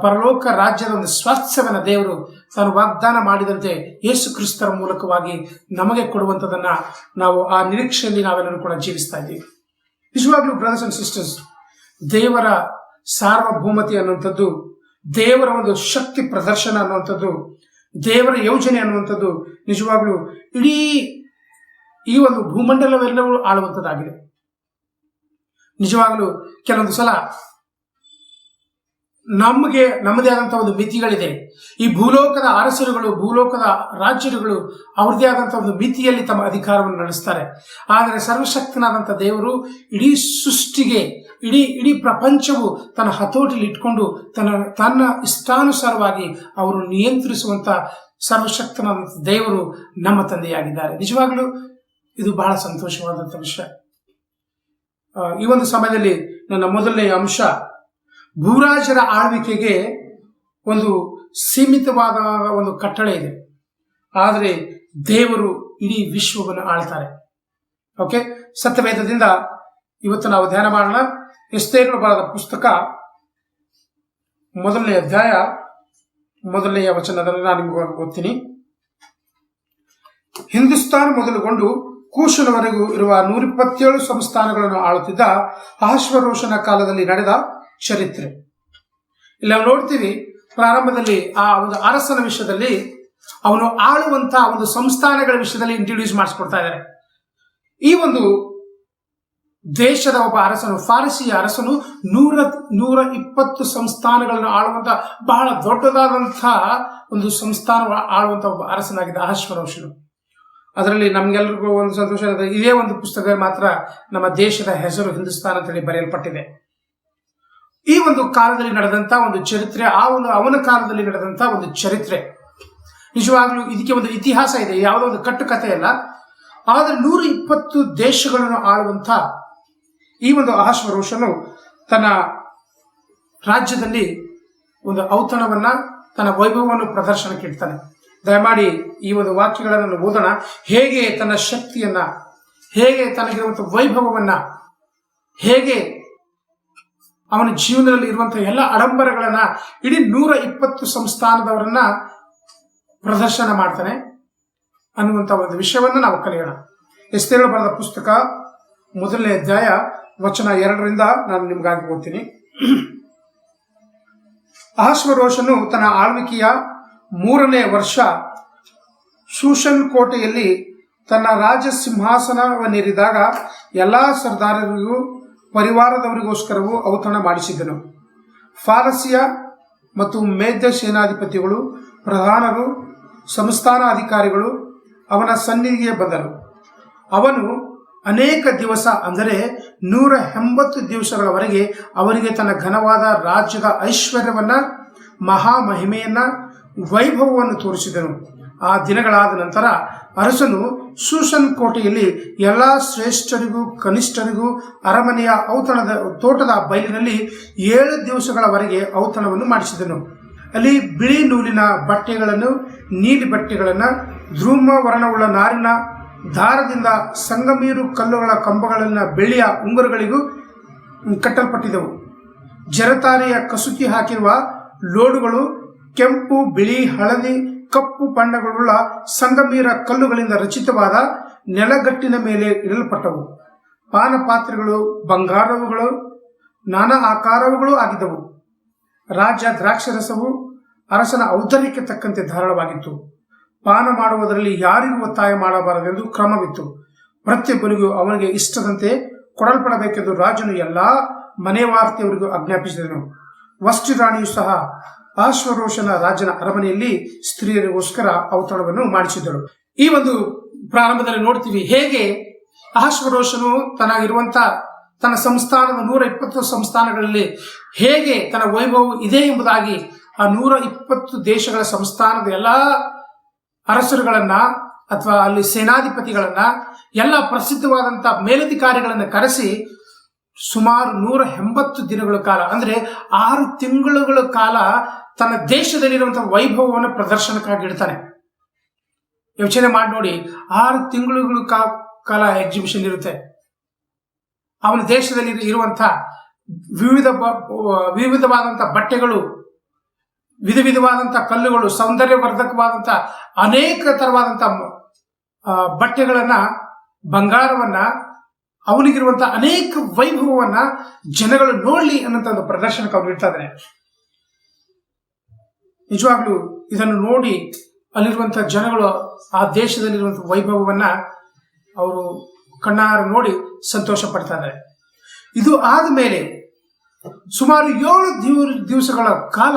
ಪರಲೋಕ ರಾಜ್ಯದ ಒಂದು ಸ್ವಾಸ್ಥ್ಯವನ್ನು ದೇವರು ತಾನು ವಾಗ್ದಾನ ಮಾಡಿದಂತೆ ಯೇಸು ಕ್ರಿಸ್ತರ ಮೂಲಕವಾಗಿ ನಮಗೆ ಕೊಡುವಂಥದ್ದನ್ನ ನಾವು ಆ ನಿರೀಕ್ಷೆಯಲ್ಲಿ ನಾವೆಲ್ಲರೂ ಕೂಡ ಜೀವಿಸ್ತಾ ಇದ್ದೀವಿ. ನಿಜವಾಗ್ಲೂ ಬ್ರದರ್ಸ್ ಅಂಡ್ ಸಿಸ್ಟರ್ಸ್, ದೇವರ ಸಾರ್ವಭೌಮತೆ ಅನ್ನುವಂಥದ್ದು, ದೇವರ ಒಂದು ಶಕ್ತಿ ಪ್ರದರ್ಶನ ಅನ್ನುವಂಥದ್ದು, ದೇವರ ಯೋಜನೆ ಅನ್ನುವಂಥದ್ದು ನಿಜವಾಗ್ಲೂ ಇಡೀ ಈ ಒಂದು ಭೂಮಂಡಲವೆಲ್ಲವೂ ಆಳುವಂಥದ್ದಾಗಿದೆ. ನಿಜವಾಗ್ಲೂ ಕೆಲವೊಂದು ಸಲ ನಮ್ಮದೇ ಆದಂತಹ ಒಂದು ಮಿತಿಗಳಿದೆ. ಈ ಭೂಲೋಕದ ಅರಸರುಗಳು, ಭೂಲೋಕದ ರಾಜ್ಯರುಗಳು ಅವ್ರದೇ ಆದಂತಹ ಒಂದು ಮಿತಿಯಲ್ಲಿ ತಮ್ಮ ಅಧಿಕಾರವನ್ನು ನಡೆಸ್ತಾರೆ. ಆದರೆ ಸರ್ವಶಕ್ತನಾದಂಥ ದೇವರು ಇಡೀ ಸೃಷ್ಟಿಗೆ, ಇಡೀ ಪ್ರಪಂಚವು ತನ್ನ ಹತೋಟಿಯಲ್ಲಿ ಇಟ್ಕೊಂಡು ತನ್ನ ಇಷ್ಟಾನುಸಾರವಾಗಿ ಅವರು ನಿಯಂತ್ರಿಸುವಂತ ಸರ್ವಶಕ್ತನಾದಂಥ ದೇವರು ನಮ್ಮ ತಂದೆಯಾಗಿದ್ದಾರೆ. ನಿಜವಾಗಲೂ ಇದು ಬಹಳ ಸಂತೋಷವಾದಂಥ ವಿಷಯ. ಈ ಒಂದು ಸಮಯದಲ್ಲಿ ನನ್ನ ಮೊದಲನೆಯ ಅಂಶ, ಭೂರಾಜರ ಆಳ್ವಿಕೆಗೆ ಒಂದು ಸೀಮಿತವಾದ ಒಂದು ಕಟ್ಟಳೆ ಇದೆ, ಆದರೆ ದೇವರು ಇಡೀ ವಿಶ್ವವನ್ನು ಆಳ್ತಾರೆ. ಓಕೆ, ಸತ್ಯವೇದದಿಂದ ಇವತ್ತು ನಾವು ಧ್ಯಾನ ಮಾಡೋಣ. ಎಸ್ತೇರಳು ಬರೆದ ಪುಸ್ತಕ 1ನೇ ಅಧ್ಯಾಯ 1ನೇ ವಚನದಲ್ಲಿ ನಾನು ನಿಮಗೆ ಓದ್ತೀನಿ. ಹಿಂದೂಸ್ತಾನ ಮೊದಲುಗೊಂಡು ಕೂಶನವರೆಗೂ ಇರುವ 127 ಸಂಸ್ಥಾನಗಳನ್ನು ಆಳುತ್ತಿದ್ದ ಅಹಷ್ವೇರೋಷನ ಕಾಲದಲ್ಲಿ ನಡೆದ ಚರಿತ್ರೆ. ಇಲ್ಲಿ ನಾವು ನೋಡ್ತೀವಿ, ಪ್ರಾರಂಭದಲ್ಲಿ ಆ ಒಂದು ಅರಸನ ವಿಷಯದಲ್ಲಿ ಅವನು ಆಳುವಂತಹ ಒಂದು ಸಂಸ್ಥಾನಗಳ ವಿಷಯದಲ್ಲಿ ಇಂಟ್ರೊಡ್ಯೂಸ್ ಮಾಡಿಸ್ಕೊಡ್ತಾ ಇದ್ದಾರೆ. ಈ ಒಂದು ದೇಶದ ಒಬ್ಬ ಅರಸನು, ಫಾರಸಿಯ ಅರಸನು 120 ಸಂಸ್ಥಾನಗಳನ್ನು ಆಳುವಂತಹ ಬಹಳ ದೊಡ್ಡದಾದಂತಹ ಒಂದು ಸಂಸ್ಥಾನ ಆಳುವಂತ ಒಬ್ಬ ಅರಸನಾಗಿದ್ದ ಅಹಷ್ವೇರೋಷನು. ಅದರಲ್ಲಿ ನಮ್ಗೆಲ್ರಿಗೂ ಒಂದು ಸಂತೋಷ, ಇದೇ ಒಂದು ಪುಸ್ತಕ ಮಾತ್ರ ನಮ್ಮ ದೇಶದ ಹೆಸರು ಹಿಂದೂಸ್ತಾನ ಅಂತೇಳಿ ಬರೆಯಲ್ಪಟ್ಟಿದೆ. ಈ ಒಂದು ಕಾಲದಲ್ಲಿ ನಡೆದಂತ ಒಂದು ಚರಿತ್ರೆ, ಅವನ ಕಾಲದಲ್ಲಿ ನಡೆದಂತ ಒಂದು ಚರಿತ್ರೆ, ನಿಜವಾಗ್ಲೂ ಇದಕ್ಕೆ ಒಂದು ಇತಿಹಾಸ ಇದೆ, ಯಾವುದೋ ಒಂದು ಕಟ್ಟುಕತೆ ಅಲ್ಲ. ಆದರೆ 120 ದೇಶಗಳನ್ನು ಆಳುವಂತ ಈ ಒಂದು ಅಹಷ್ವೇರೋಷನು ತನ್ನ ರಾಜ್ಯದಲ್ಲಿ ಒಂದು ಔತಣವನ್ನ, ತನ್ನ ವೈಭವವನ್ನು ಪ್ರದರ್ಶನಕ್ಕೆ ಇಡ್ತಾನೆ. ದಯಮಾಡಿ ಈ ಒಂದು ವಾಕ್ಯಗಳನ್ನು ಓದೋಣ. ಹೇಗೆ ತನ್ನ ಶಕ್ತಿಯನ್ನ, ಹೇಗೆ ತನಗಿರುವಂತಹ ವೈಭವವನ್ನ, ಹೇಗೆ ಅವನ ಜೀವನದಲ್ಲಿ ಇರುವಂತಹ ಎಲ್ಲ ಆಡಂಬರಗಳನ್ನ ಇಡೀ 120 ಸಂಸ್ಥಾನದವರನ್ನ ಪ್ರದರ್ಶನ ಮಾಡ್ತಾನೆ ಅನ್ನುವಂಥ ಒಂದು ವಿಷಯವನ್ನು ನಾವು ಕಲಿಯೋಣ. ಎಸ್ತೇರಳು ಬರೆದ ಪುಸ್ತಕ 1ನೇ ಅಧ್ಯಾಯ ವಚನ 2ರಿಂದ ನಾನು ನಿಮ್ಗಾಗಿ ಓದ್ತೀನಿ. ಅಹಷ್ವೇರೋಷನು ತನ್ನ ಆಳ್ವಿಕೆಯ 3ನೇ ವರ್ಷ ಶೂಷನ್ ಕೋಟೆಯಲ್ಲಿ ತನ್ನ ರಾಜ ಸಿಂಹಾಸನವನ್ನೇರಿದಾಗ ಎಲ್ಲಾ ಸರ್ದಾರರಿಗೂ ಪರಿವಾರದವರಿಗೋಸ್ಕರವೂ ಔತಣ ಮಾಡಿಸಿದ್ದನು. ಫಾರಸಿಯ ಮತ್ತು ಮೇದ್ಯ ಸೇನಾಧಿಪತಿಗಳು, ಪ್ರಧಾನರು, ಸಂಸ್ಥಾನ ಅಧಿಕಾರಿಗಳು ಅವನ ಸನ್ನಿಧಿಗೆ ಬಂದರು. ಅವನು ಅನೇಕ ದಿವಸ, ಅಂದರೆ 180 ದಿವಸಗಳವರೆಗೆ ಅವರಿಗೆ ತನ್ನ ಘನವಾದ ರಾಜ್ಯದ ಐಶ್ವರ್ಯವನ್ನ, ಮಹಾಮಹಿಮೆಯನ್ನ, ವೈಭವವನ್ನು ತೋರಿಸಿದನು. ಆ ದಿನಗಳಾದ ನಂತರ ಅರಸನು ಶೂಷನ್ ಕೋಟೆಯಲ್ಲಿ ಎಲ್ಲ ಶ್ರೇಷ್ಠರಿಗೂ ಕನಿಷ್ಠರಿಗೂ ಅರಮನೆಯ ತೋಟದ ಬಯಲಿನಲ್ಲಿ 7 ದಿವಸಗಳವರೆಗೆ ಔತಣವನ್ನು ಮಾಡಿಸಿದನು. ಅಲ್ಲಿ ಬಿಳಿ ನೂಲಿನ ಬಟ್ಟೆಗಳನ್ನು, ನೀಲಿ ಬಟ್ಟೆಗಳನ್ನು, ಧೂಮ ವರ್ಣವುಳ್ಳ ನಾರಿನ ದಾರದಿಂದ ಸಂಗಮೀರು ಕಲ್ಲುಗಳ ಕಂಬಗಳನ್ನು ಬೆಳ್ಳಿಯ ಉಂಗುರಗಳಿಗೂ ಕಟ್ಟಲ್ಪಟ್ಟಿದ್ದವು. ಜರತಾರಿಯ ಕಸೂತಿ ಹಾಕಿರುವ ಲೋಡುಗಳು ಕೆಂಪು, ಬಿಳಿ, ಹಳದಿ, ಕಪ್ಪು ಬಣ್ಣಗಳುಳ್ಳ ಸಂಗಮೀರ ಕಲ್ಲುಗಳಿಂದ ರಚಿತವಾದ ನೆಲಗಟ್ಟಿನ ಮೇಲೆ ಇಡಲ್ಪಟ್ಟವು. ಪಾನಪಾತ್ರೆಗಳು ಬಂಗಾರವುಗಳು, ನಾನಾ ಆಕಾರವುಗಳು ಆಗಿದ್ದವು. ರಾಜ್ಯ ದ್ರಾಕ್ಷರಸವು ಅರಸನ ಔದಾರ್ಯಕ್ಕೆ ತಕ್ಕಂತೆ ಧಾರಾಳವಾಗಿತ್ತು. ಪಾನ ಮಾಡುವುದರಲ್ಲಿ ಯಾರಿಗೂ ಒತ್ತಾಯ ಮಾಡಬಾರದೆಂದು ಕ್ರಮವಿತ್ತು. ಪ್ರತಿಯೊಬ್ಬನಿಗೂ ಅವನಿಗೆ ಇಷ್ಟದಂತೆ ಕೊಡಲ್ಪಡಬೇಕೆಂದು ರಾಜನು ಎಲ್ಲಾ ಮನೆವಾರ್ತೆಯವರಿಗೂ ಆಜ್ಞಾಪಿಸಿದನು. ವಷ್ಟಿ ರಾಣಿಯು ಸಹ ಅಹಷ್ವೇರೋಷನ ರಾಜನ ಅರಮನೆಯಲ್ಲಿ ಸ್ತ್ರೀಯರಿಗೋಸ್ಕರ ಔತಣವನ್ನು ಮಾಡಿಸಿದಳು. ಈ ಒಂದು ಪ್ರಾರಂಭದಲ್ಲಿ ನೋಡ್ತೀವಿ ಹೇಗೆ ಅಹಷ್ವೇರೋಷನು ತನ್ನ ಸಂಸ್ಥಾನದ 120 ಸಂಸ್ಥಾನಗಳಲ್ಲಿ ಹೇಗೆ ತನ್ನ ವೈಭವ ಇದೆ ಎಂಬುದಾಗಿ ಆ 120 ದೇಶಗಳ ಸಂಸ್ಥಾನದ ಎಲ್ಲ ಅರಸರುಗಳನ್ನ ಅಥವಾ ಅಲ್ಲಿ ಸೇನಾಧಿಪತಿಗಳನ್ನ, ಎಲ್ಲ ಪ್ರಸಿದ್ಧವಾದಂಥ ಮೇಲಧಿಕಾರಿಗಳನ್ನ ಕರೆಸಿ ಸುಮಾರು 180 ದಿನಗಳ ಕಾಲ, ಅಂದ್ರೆ 6 ತಿಂಗಳುಗಳ ಕಾಲ ತನ್ನ ದೇಶದಲ್ಲಿರುವಂತಹ ವೈಭವವನ್ನು ಪ್ರದರ್ಶನಕ್ಕಾಗಿ ಇಡ್ತಾನೆ. ಯೋಚನೆ ಮಾಡಿ ನೋಡಿ, 6 ತಿಂಗಳುಗಳ ಕಾಲ ಎಕ್ಸಿಬಿಷನ್ ಇರುತ್ತೆ. ಅವನ ದೇಶದಲ್ಲಿ ಇರುವಂತಹ ವಿವಿಧವಾದಂತಹ ಬಟ್ಟೆಗಳು, ವಿಧವಾದಂತಹ ಕಲ್ಲುಗಳು, ಸೌಂದರ್ಯವರ್ಧಕವಾದಂತಹ ಅನೇಕ ತರವಾದಂತಹ ಬಟ್ಟೆಗಳನ್ನ, ಬಂಗಾರವನ್ನ, ಅವನಿಗಿರುವಂತಹ ಅನೇಕ ವೈಭವವನ್ನ ಜನಗಳು ನೋಡ್ಲಿ ಅನ್ನೋಂಥ ಒಂದು ಪ್ರದರ್ಶನಕ್ಕೆ ಅವ್ರು ಇಡ್ತಾ ಇದ್ದಾರೆ. ನಿಜವಾಗ್ಲೂ ಇದನ್ನು ನೋಡಿ ಅಲ್ಲಿರುವಂತಹ ಜನಗಳು ಆ ದೇಶದಲ್ಲಿರುವಂತಹ ವೈಭವವನ್ನ ಅವರು ಕಣ್ಣಾರ ನೋಡಿ ಸಂತೋಷ ಪಡ್ತಾ ಇದ್ದಾರೆ. ಇದು ಆದ ಮೇಲೆ ಸುಮಾರು 7 ದಿವಸಗಳ ಕಾಲ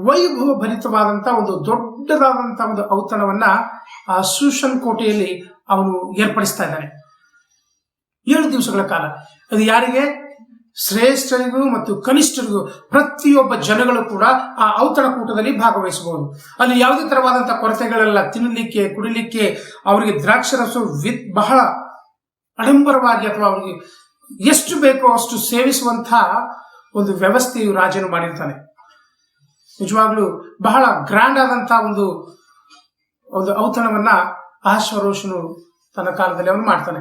ವೈಭವ ಭರಿತವಾದಂತಹ ಒಂದು ದೊಡ್ಡದಾದಂತಹ ಒಂದು ಔತಣವನ್ನ ಆ ಶೂಷನ್ ಕೋಟೆಯಲ್ಲಿ ಅವನು ಏರ್ಪಡಿಸ್ತಾ ಇದ್ದಾನೆ. 7 ದಿವಸಗಳ ಕಾಲ. ಅದು ಯಾರಿಗೆ? ಶ್ರೇಷ್ಠರಿಗೂ ಮತ್ತು ಕನಿಷ್ಠರಿಗೂ ಪ್ರತಿಯೊಬ್ಬ ಜನಗಳು ಕೂಡ ಆ ಔತಣ ಕೂಟದಲ್ಲಿ ಭಾಗವಹಿಸಬಹುದು. ಅಲ್ಲಿ ಯಾವುದೇ ತರವಾದಂತಹ ಕೊರತೆಗಳೆಲ್ಲ, ತಿನ್ನಲಿಕ್ಕೆ, ಕುಡಿಲಿಕ್ಕೆ, ಅವರಿಗೆ ದ್ರಾಕ್ಷರಸ ಬಹಳ ಆಡಂಬರವಾಗಿ ಅಥವಾ ಅವರಿಗೆ ಎಷ್ಟು ಬೇಕೋ ಅಷ್ಟು ಸೇವಿಸುವಂತಹ ಒಂದು ವ್ಯವಸ್ಥೆಯು ರಾಜನು ಮಾಡಿರ್ತಾನೆ. ನಿಜವಾಗ್ಲೂ ಬಹಳ ಗ್ರ್ಯಾಂಡ್ ಆದಂತಹ ಒಂದು ಔತಣವನ್ನ ಅಹಷ್ವೇರೋಷನು ತನ್ನ ಕಾಲದಲ್ಲಿ ಅವನು ಮಾಡ್ತಾನೆ.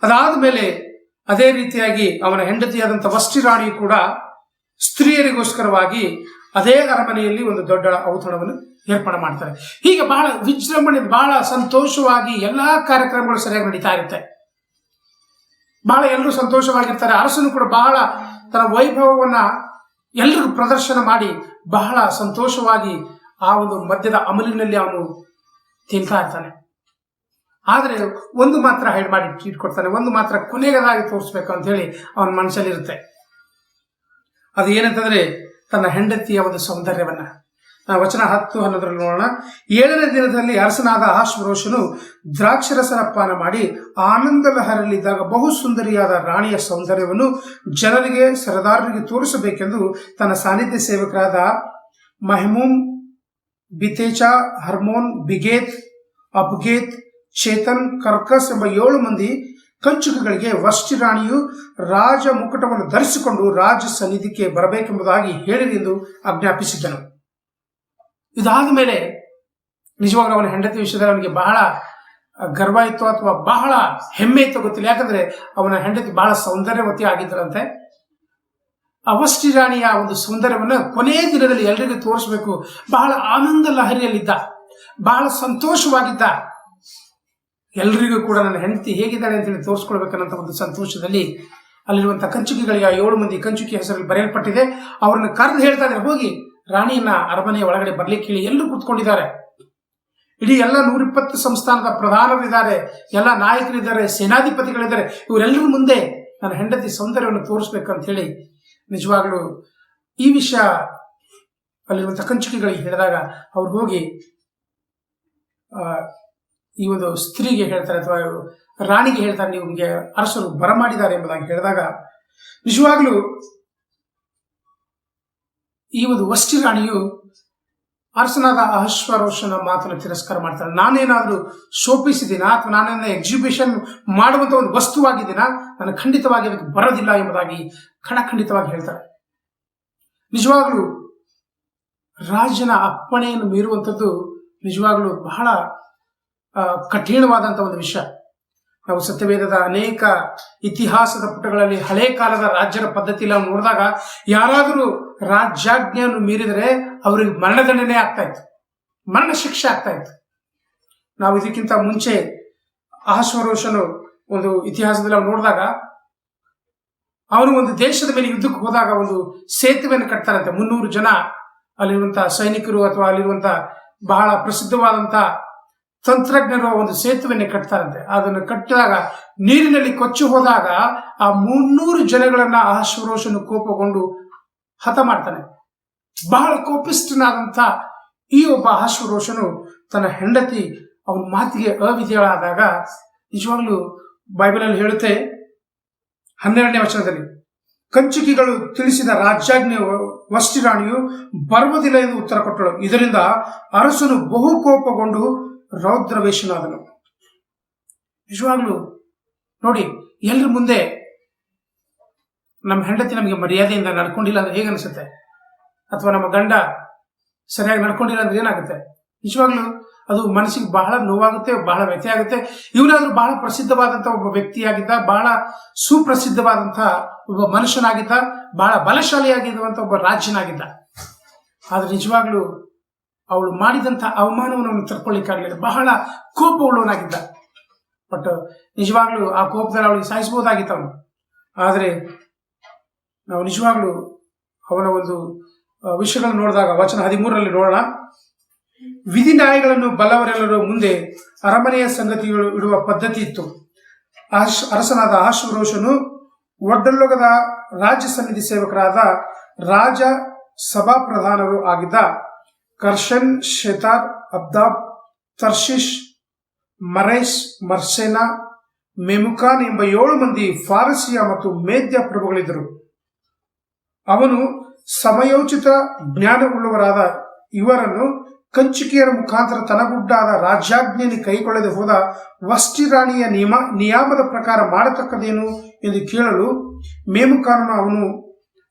ಅದಾದ ಮೇಲೆ ಅದೇ ರೀತಿಯಾಗಿ ಅವನ ಹೆಂಡತಿಯಾದಂಥ ವಷ್ಟಿ ರಾಣಿ ಕೂಡ ಸ್ತ್ರೀಯರಿಗೋಸ್ಕರವಾಗಿ ಅದೇ ಅರಮನೆಯಲ್ಲಿ ಒಂದು ದೊಡ್ಡ ಔತಣವನ್ನು ಏರ್ಪಾಡು ಮಾಡ್ತಾರೆ. ಹೀಗೆ ಬಹಳ ವಿಜೃಂಭಣೆ, ಬಹಳ ಸಂತೋಷವಾಗಿ ಎಲ್ಲಾ ಕಾರ್ಯಕ್ರಮಗಳು ಸರಿಯಾಗಿ ನಡೀತಾ ಇರುತ್ತೆ. ಬಹಳ ಎಲ್ಲರೂ ಸಂತೋಷವಾಗಿರ್ತಾರೆ. ಅರಸನು ಕೂಡ ಬಹಳ ತನ್ನ ವೈಭವವನ್ನ ಎಲ್ರಿಗೂ ಪ್ರದರ್ಶನ ಮಾಡಿ ಬಹಳ ಸಂತೋಷವಾಗಿ ಆ ಒಂದು ಮದ್ಯದ ಅಮಲಿನಲ್ಲಿ ಅವನು ತಿಂತಾ ಇರ್ತಾನೆ. ಆದರೆ ಒಂದು ಮಾತ್ರ ಹೈಡ್ ಮಾಡಿ ಇಟ್ಕೊಡ್ತಾನೆ, ಒಂದು ಮಾತ್ರ ಕೊನೆಗದಾಗಿ ತೋರಿಸ್ಬೇಕು ಅಂತ ಹೇಳಿ ಅವನ ಮನಸ್ಸಲ್ಲಿರುತ್ತೆ. ಅದು ಏನಂತಂದ್ರೆ ತನ್ನ ಹೆಂಡತಿಯ ಒಂದು ಸೌಂದರ್ಯವನ್ನ. ವಚನ 10-11 ನೋಡೋಣ. 7ನೇ ದಿನದಲ್ಲಿ ಅರಸನಾದ ಅಹಷ್ವೇರೋಷನು ದ್ರಾಕ್ಷರಸನ ಪಾನ ಮಾಡಿ ಆನಂದ ಲಹರಲ್ಲಿದ್ದಾಗ ಬಹು ಸುಂದರಿಯಾದ ರಾಣಿಯ ಸೌಂದರ್ಯವನ್ನು ಜನರಿಗೆ, ಸರದಾರರಿಗೆ ತೋರಿಸಬೇಕೆಂದು ತನ್ನ ಸಾನ್ನಿಧ್ಯ ಸೇವಕರಾದ ಮಹಮೂಮ್, ಬಿತೇಚಾ, ಹರ್ಮೋನ್, ಬಿಗೇತ್, ಅಬ್ಗೇತ್, ಚೇತನ್, ಕರ್ಕಸ್ ಎಂಬ 7 ಮಂದಿ ಕಂಚುಕಗಳಿಗೆ ವಷ್ಟಿ ರಾಣಿಯು ರಾಜ ಮುಕುಟವನ್ನು ಧರಿಸಿಕೊಂಡು ರಾಜ ಸನ್ನಿಧಿಗೆ ಬರಬೇಕೆಂಬುದಾಗಿ ಹೇಳಿರಿ ಎಂದು ಆಜ್ಞಾಪಿಸಿದ್ದನು. ಇದಾದ ಮೇಲೆ ನಿಜವಾಗ್ಲೂ ಅವನ ಹೆಂಡತಿ ವಿಷಯದಲ್ಲಿ ಅವನಿಗೆ ಬಹಳ ಗರ್ವ ಇತ್ತು ಅಥವಾ ಬಹಳ ಹೆಮ್ಮೆ ಇತ್ತು ಗೊತ್ತಿಲ್ಲ. ಯಾಕಂದ್ರೆ ಅವನ ಹೆಂಡತಿ ಬಹಳ ಸೌಂದರ್ಯವತಿ ಆಗಿದ್ದರಂತೆ. ವಷ್ಟಿ ರಾಣಿಯ ಒಂದು ಸೌಂದರ್ಯವನ್ನು ಕೊನೆಯ ದಿನದಲ್ಲಿ ಎಲ್ಲರಿಗೂ ತೋರಿಸಬೇಕು. ಬಹಳ ಆನಂದ ಲಹರಿಯಲ್ಲಿದ್ದ, ಬಹಳ ಸಂತೋಷವಾಗಿದ್ದ. ಎಲ್ರಿಗೂ ಕೂಡ ನನ್ನ ಹೆಂಡತಿ ಹೇಗಿದ್ದಾಳೆ ಅಂತೇಳಿ ತೋರಿಸ್ಕೊಳ್ಬೇಕನ್ನಂತ ಒಂದು ಸಂತೋಷದಲ್ಲಿ ಅಲ್ಲಿರುವಂತಹ ಕಂಚುಕಿಗಳಿಗೆ 7 ಮಂದಿ ಕಂಚುಕಿ ಹೆಸರಲ್ಲಿ ಬರೆಯಲ್ಪಟ್ಟಿದೆ. ಅವ್ರನ್ನ ಕರೆದು ಹೇಳ್ತಾ ಇದ್ದಾರೆ, ಹೋಗಿ ರಾಣಿಯನ್ನ ಅರಮನೆಯ ಒಳಗಡೆ ಬರ್ಲಿಕ್ಕೆ ಹೇಳಿ. ಎಲ್ಲರೂ ಕೂತ್ಕೊಂಡಿದ್ದಾರೆ. ಇಡೀ ಎಲ್ಲ 120 ಸಂಸ್ಥಾನದ ಪ್ರಧಾನರಿದ್ದಾರೆ, ಎಲ್ಲ ನಾಯಕರಿದ್ದಾರೆ, ಸೇನಾಧಿಪತಿಗಳಿದ್ದಾರೆ. ಇವರೆಲ್ಲರ ಮುಂದೆ ನನ್ನ ಹೆಂಡತಿ ಸೌಂದರ್ಯವನ್ನು ತೋರಿಸ್ಬೇಕಂತ ಹೇಳಿ ನಿಜವಾಗ್ಲೂ ಈ ವಿಷಯ ಅಲ್ಲಿರುವಂತಹ ಕಂಚುಕಿಗಳಿಗೆ ಹೇಳಿದಾಗ ಅವ್ರು ಹೋಗಿ ಈ ಒಂದು ಸ್ತ್ರೀಗೆ ಹೇಳ್ತಾರೆ ಅಥವಾ ರಾಣಿಗೆ ಹೇಳ್ತಾರೆ, ನಿಮಗೆ ಅರಸರು ಬರಮಾಡಿದ್ದಾರೆ ಎಂಬುದಾಗಿ ಹೇಳಿದಾಗ ನಿಜವಾಗ್ಲೂ ಈ ಒಂದು ವಷ್ಟಿ ರಾಣಿಯು ಅರಸನಾದ ಅಹಷ್ವೇರೋಷನ ಮಾತನ್ನು ತಿರಸ್ಕಾರ ಮಾಡ್ತಾಳೆ. ನಾನೇನಾದ್ರೂ ಶೋಪಿಸಿದ್ದೀನ ಅಥವಾ ನಾನೇನ ಎಕ್ಸಿಬಿಷನ್ ಮಾಡುವಂತ ಒಂದು ವಸ್ತುವಾಗಿದ್ದೀನ, ನಾನು ಖಂಡಿತವಾಗಿ ಅದಕ್ಕೆ ಬರೋದಿಲ್ಲ ಎಂಬುದಾಗಿ ಖಂಡಿತವಾಗಿ ಹೇಳ್ತಾರೆ. ನಿಜವಾಗ್ಲೂ ರಾಜನ ಅಪ್ಪಣೆಯನ್ನು ಮೀರುವಂಥದ್ದು ನಿಜವಾಗ್ಲೂ ಬಹಳ ಕಠಿಣವಾದಂತಹ ಒಂದು ವಿಷಯ. ನಾವು ಸತ್ಯವೇದದ ಅನೇಕ ಇತಿಹಾಸದ ಪುಟಗಳಲ್ಲಿ ಹಳೆ ಕಾಲದ ರಾಜ್ಯರ ಪದ್ಧತಿಯಲ್ಲಿ ನಾವು ನೋಡಿದಾಗ ಯಾರಾದರೂ ರಾಜ್ಯಾಜ್ಞೆಯನ್ನು ಮೀರಿದರೆ ಅವರಿಗೆ ಮರಣದಂಡನೆ ಆಗ್ತಾ ಇತ್ತು, ಮರಣ ಶಿಕ್ಷೆ ಆಗ್ತಾ ಇತ್ತು. ನಾವು ಇದಕ್ಕಿಂತ ಮುಂಚೆ ಅಹಷ್ವೇರೋಷನು ಒಂದು ಇತಿಹಾಸದಲ್ಲಿ ನಾವು ನೋಡಿದಾಗ ಅವನು ಒಂದು ದೇಶದ ಮೇಲೆ ಯುದ್ಧಕ್ಕೆ ಹೋದಾಗ ಒಂದು ಸೇತುವೆಯನ್ನು ಕಟ್ತಾರಂತೆ. 300 ಜನ ಅಲ್ಲಿರುವಂತಹ ಸೈನಿಕರು ಅಥವಾ ಅಲ್ಲಿರುವಂತಹ ಬಹಳ ಪ್ರಸಿದ್ಧವಾದಂತಹ ತಂತ್ರಜ್ಞರು ಒಂದು ಸೇತುವೆಯನ್ನು ಕಟ್ತಾರಂತೆ. ಅದನ್ನು ಕಟ್ಟಿದಾಗ ನೀರಿನಲ್ಲಿ ಕೊಚ್ಚಿ ಹೋದಾಗ ಆ 300 ಜನಗಳನ್ನ ಅಹಷ್ವೇರೋಷನು ಕೋಪಗೊಂಡು ಹತ ಮಾಡ್ತಾನೆ. ಬಹಳ ಕೋಪಿಷ್ಠನಾದಂಥ ಈ ಒಬ್ಬ ಅಹಷ್ವೇರೋಷನು ತನ್ನ ಹೆಂಡತಿ ಅವನ ಮಾತಿಗೆ ಅವಿಧೇಯಳಾದಾಗ ನಿಜವಾಗ್ಲೂ ಬೈಬಲಲ್ಲಿ ಹೇಳುತ್ತೆ 12ನೇ ವಚನದಲ್ಲಿ, ಕಂಚುಕಿಗಳು ತಿಳಿಸಿದ ರಾಜ್ಯಾಜ್ಞೆ ವಷ್ಟಿ ರಾಣಿಯು ಬರುವುದಿಲ್ಲ ಎಂದು ಉತ್ತರ ಕೊಟ್ಟಳು. ಇದರಿಂದ ಅರಸನು ಬಹು ಕೋಪಗೊಂಡು ರೌದ್ರವೇಷನಾದನು. ನಿಜವಾಗ್ಲೂ ನೋಡಿ, ಎಲ್ಲರ ಮುಂದೆ ನಮ್ಮ ಹೆಂಡತಿ ನಮಗೆ ಮರ್ಯಾದೆಯಿಂದ ನಡ್ಕೊಂಡಿಲ್ಲ ಅಂದ್ರೆ ಹೇಗೆ ಅನಿಸುತ್ತೆ? ಅಥವಾ ನಮ್ಮ ಗಂಡ ಸರಿಯಾಗಿ ನಡ್ಕೊಂಡಿಲ್ಲ ಅಂದ್ರೆ ಏನಾಗುತ್ತೆ? ನಿಜವಾಗ್ಲೂ ಅದು ಮನಸ್ಸಿಗೆ ಬಹಳ ನೋವಾಗುತ್ತೆ, ಬಹಳ ವ್ಯಥೆ ಆಗುತ್ತೆ. ಇವನಾದ್ರೂ ಬಹಳ ಪ್ರಸಿದ್ಧವಾದಂತಹ ಒಬ್ಬ ವ್ಯಕ್ತಿಯಾಗಿದ್ದ, ಬಹಳ ಸುಪ್ರಸಿದ್ಧವಾದಂತಹ ಒಬ್ಬ ಮನುಷ್ಯನಾಗಿದ್ದ, ಬಹಳ ಬಲಶಾಲಿಯಾಗಿರುವಂತಹ ಒಬ್ಬ ರಾಜ್ಯನಾಗಿದ್ದ. ಆದ್ರೆ ನಿಜವಾಗ್ಲೂ ಅವಳು ಮಾಡಿದಂಥ ಅವಮಾನವನ್ನು ಅವನು ತಡ್ಕೊಳ್ಳಿಕ್ಕಾಗಲಿಲ್ಲ. ಬಹಳ ಕೋಪ ಉಳ್ಳವನಾಗಿದ್ದ. ಬಟ್ ನಿಜವಾಗ್ಲೂ ಆ ಕೋಪದಲ್ಲಿ ಅವಳಿಗೆ ಸಾಯಿಸಬಹುದಾಗಿತ್ತು ಅವನು. ಆದರೆ ನಾವು ನಿಜವಾಗ್ಲೂ ಅವನ ಒಂದು ವಿಷಯಗಳನ್ನು ನೋಡಿದಾಗ ವಚನ 13ರಲ್ಲಿ ನೋಡೋಣ. ವಿಧಿ ನ್ಯಾಯಗಳನ್ನು ಬಲ್ಲವರೆಲ್ಲರೂ ಮುಂದೆ ಅರಮನೆಯ ಸಂಗತಿಗಳು ಇಡುವ ಪದ್ಧತಿ ಇತ್ತು. ಅರಸನಾದ ಅಹಷ್ವೇರೋಷನು ಒಡ್ಡಲ್ಲೊಗದ ರಾಜ್ಯ ಸನ್ನಿಧಿ ಸೇವಕರಾದ ರಾಜ ಸಭಾಪ್ರಧಾನರು ಆಗಿದ್ದ ಕರ್ಷನ್, ಶೇತಾರ್, ಅಬ್ದಾಬ್, ತರ್ಷಿಶ್, ಮರೇಶ್, ಮರ್ಸೇನಾ, ಮೆಮುಕಾನ್ ಎಂಬ 7 ಮಂದಿ ಫಾರಸಿಯ ಮತ್ತು ಮೇದ್ಯ ಪ್ರಭುಗಳಿದ್ದರು. ಅವನು ಸಮಯೋಚಿತ ಜ್ಞಾನವುಳ್ಳವರಾದ ಇವರನ್ನು ಕಂಚುಕಿಯರ ಮುಖಾಂತರ ತನಗುಡ್ಡಾದ ರಾಜ್ಯಾಜ್ಞೆಯನ್ನು ಕೈಗೊಳ್ಳದೆ ಹೋದ ವಷ್ಟಿ ರಾಣಿಯ ನಿಯಮದ ಪ್ರಕಾರ ಮಾಡತಕ್ಕದೇನು ಎಂದು ಕೇಳಲು ಮೆಮುಕಾನನು ಅವನು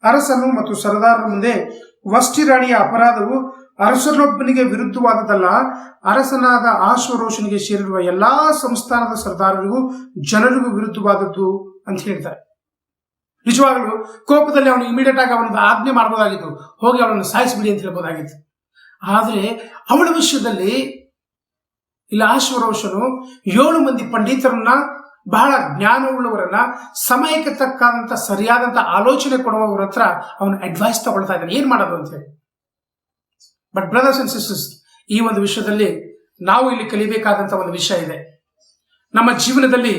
ಅರಸನು ಮತ್ತು ಸರದಾರರ ಮುಂದೆ, ವಷ್ಟಿ ರಾಣಿಯ ಅಪರಾಧವು ಅರಸನೊಬ್ಬನಿಗೆ ವಿರುದ್ಧವಾದದಲ್ಲ, ಅರಸನಾದ ಅಹಷ್ವೇರೋಷನಿಗೆ ಸೇರಿರುವ ಎಲ್ಲಾ ಸಂಸ್ಥಾನದ ಸರ್ದಾರರಿಗೂ ಜನರಿಗೂ ವಿರುದ್ಧವಾದದ್ದು ಅಂತ ಹೇಳ್ತಾರೆ. ನಿಜವಾಗ್ಲೂ ಕೋಪದಲ್ಲಿ ಅವನು ಇಮಿಡಿಯೇಟ್ ಆಗಿ ಅವನನ್ನು ಆಜ್ಞೆ ಮಾಡಬಹುದಾಗಿತ್ತು, ಹೋಗಿ ಅವಳನ್ನು ಸಾಯಿಸಿಬಿಡಿ ಅಂತ ಹೇಳ್ಬೋದಾಗಿತ್ತು. ಆದರೆ ಅವಳ ವಿಷಯದಲ್ಲಿ ಇಲ್ಲ ಆಶ್ವರೋಷನು 7 ಮಂದಿ ಪಂಡಿತರನ್ನ, ಬಹಳ ಜ್ಞಾನವುಳ್ಳವರನ್ನ, ಸಮಯಕ್ಕೆ ತಕ್ಕಂತ ಸರಿಯಾದಂತ ಆಲೋಚನೆ ಕೊಡುವವರ ಹತ್ರ ಅವನು ಅಡ್ವೈಸ್ ತಗೊಳ್ತಾ ಇದ್ದಾನೆ, ಏನ್ ಮಾಡೋದು ಅಂತ ಹೇಳಿ. ಬಟ್ ಬ್ರದರ್ಸ್ ಅಂಡ್ ಸಿಸ್ಟರ್ಸ್, ಈ ಒಂದು ವಿಷಯದಲ್ಲಿ ನಾವು ಇಲ್ಲಿ ಕಲಿಬೇಕಾದಂತ ಒಂದು ವಿಷಯ ಇದೆ. ನಮ್ಮ ಜೀವನದಲ್ಲಿ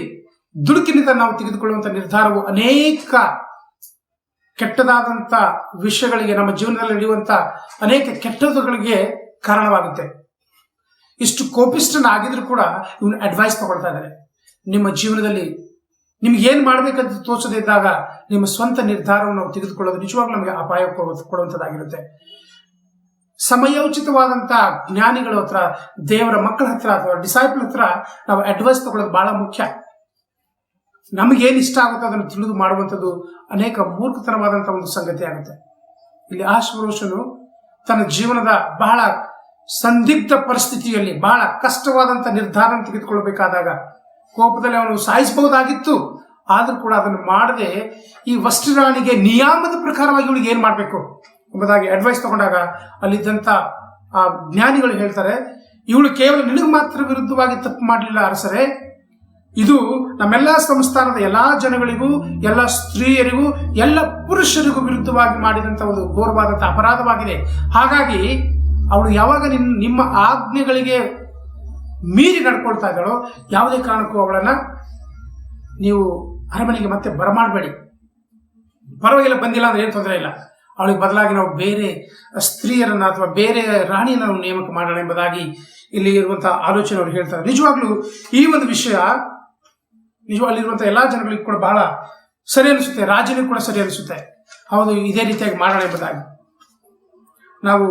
ದುಡುಕಿನಿಂದ ನಾವು ತೆಗೆದುಕೊಳ್ಳುವಂತ ನಿರ್ಧಾರವು ಅನೇಕ ಕೆಟ್ಟದಾದಂತ ವಿಷಯಗಳಿಗೆ, ನಮ್ಮ ಜೀವನದಲ್ಲಿ ನಡೆಯುವಂತ ಅನೇಕ ಕೆಟ್ಟದುಗಳಿಗೆ ಕಾರಣವಾಗುತ್ತೆ. ಇಷ್ಟು ಕೋಪಿಷ್ಟನಾಗಿದ್ರು ಕೂಡ ಇವನು ಅಡ್ವೈಸ್ ತಗೊಳ್ತಾ ಇದ್ದಾರೆ. ನಿಮ್ಮ ಜೀವನದಲ್ಲಿ ನಿಮ್ಗೆ ಏನ್ ಮಾಡ್ಬೇಕಂತ ತೋಚದೇ ಇದ್ದಾಗ ನಿಮ್ಮ ಸ್ವಂತ ನಿರ್ಧಾರವನ್ನು ನಾವು ತೆಗೆದುಕೊಳ್ಳೋದು ನಿಜವಾಗ್ಲೂ ನಮಗೆ ಅಪಾಯ ಕೊಡುವಂತದ್ದಾಗಿರುತ್ತೆ. ಸಮಯೋಚಿತವಾದಂತ ಜ್ಞಾನಿಗಳ ಹತ್ರ, ದೇವರ ಮಕ್ಕಳ ಹತ್ರ ಅಥವಾ ಡಿಸೈಪಲ್ ಹತ್ರ ನಾವು ಅಡ್ವೈಸ್ ತಗೊಳ್ಳೋದು ಬಹಳ ಮುಖ್ಯ. ನಮಗೇನು ಇಷ್ಟ ಆಗುತ್ತೋ ಅದನ್ನು ತಿಳಿದು ಮಾಡುವಂಥದ್ದು ಅನೇಕ ಮೂರ್ಖತನವಾದಂತಹ ಒಂದು ಸಂಗತಿ ಆಗುತ್ತೆ. ಇಲ್ಲಿ ಆಶ್ವರೋಷನು ತನ್ನ ಜೀವನದ ಬಹಳ ಸಂದಿಗ್ಧ ಪರಿಸ್ಥಿತಿಯಲ್ಲಿ ಬಹಳ ಕಷ್ಟವಾದಂತ ನಿರ್ಧಾರ ತೆಗೆದುಕೊಳ್ಳಬೇಕಾದಾಗ ಕೋಪದಲ್ಲಿ ಅವನು ಸಾಯಿಸಬಹುದಾಗಿತ್ತು, ಆದ್ರೂ ಕೂಡ ಅದನ್ನು ಮಾಡದೆ ಈ ವಷ್ಟಿ ರಾಣಿಗೆ ನಿಯಮದ ಪ್ರಕಾರವಾಗಿ ಇವಳಿಗೆ ಏನ್ ಮಾಡ್ಬೇಕು ಎಂಬುದಾಗಿ ಅಡ್ವೈಸ್ ತಗೊಂಡಾಗ ಅಲ್ಲಿದ್ದಂತ ಆ ಜ್ಞಾನಿಗಳು ಹೇಳ್ತಾರೆ, ಇವಳು ಕೇವಲ ನಿನಗೆ ಮಾತ್ರ ವಿರುದ್ಧವಾಗಿ ತಪ್ಪು ಮಾಡಲಿಲ್ಲ ಅರಸರೇ, ಇದು ನಮ್ಮೆಲ್ಲ ಸಂಸ್ಥಾನದ ಎಲ್ಲಾ ಜನಗಳಿಗೂ, ಎಲ್ಲ ಸ್ತ್ರೀಯರಿಗೂ, ಎಲ್ಲ ಪುರುಷರಿಗೂ ವಿರುದ್ಧವಾಗಿ ಮಾಡಿದಂತ ಒಂದು ಘೋರವಾದಂತ ಅಪರಾಧವಾಗಿದೆ. ಹಾಗಾಗಿ ಅವಳು ಯಾವಾಗ ನಿಮ್ಮ ಆಜ್ಞೆಗಳಿಗೆ ಮೀರಿ ನಡ್ಕೊಳ್ತಾ ಇದ್ದಾಳೋ ಯಾವುದೇ ಕಾರಣಕ್ಕೂ ಅವಳನ್ನ ನೀವು ಅರಮನೆಗೆ ಮತ್ತೆ ಬರಮಾಡಬೇಡಿ. ಪರವಾಗಿಲ್ಲ, ಬಂದಿಲ್ಲ ಅಂದ್ರೆ ಏನು ತೊಂದರೆ ಇಲ್ಲ, ಅವಳಿಗೆ ಬದಲಾಗಿ ನಾವು ಬೇರೆ ಸ್ತ್ರೀಯರನ್ನ ಅಥವಾ ಬೇರೆ ರಾಣಿಯನ್ನ ನಾವು ನೇಮಕ ಮಾಡೋಣ ಎಂಬುದಾಗಿ ಇಲ್ಲಿ ಇರುವಂತಹ ಆಲೋಚನೆ ಅವರು ಹೇಳ್ತಾರೆ. ನಿಜವಾಗ್ಲೂ ಈ ಒಂದು ವಿಷಯ ಅಲ್ಲಿರುವಂತಹ ಎಲ್ಲಾ ಜನಗಳಿಗೂ ಕೂಡ ಬಹಳ ಸರಿ ಅನಿಸುತ್ತೆ, ರಾಜನಿಗೂ ಕೂಡ ಸರಿ ಅನಿಸುತ್ತೆ. ಹೌದು, ಇದೇ ರೀತಿಯಾಗಿ ಮಾಡೋಣ ಎಂಬುದಾಗಿ ನಾವು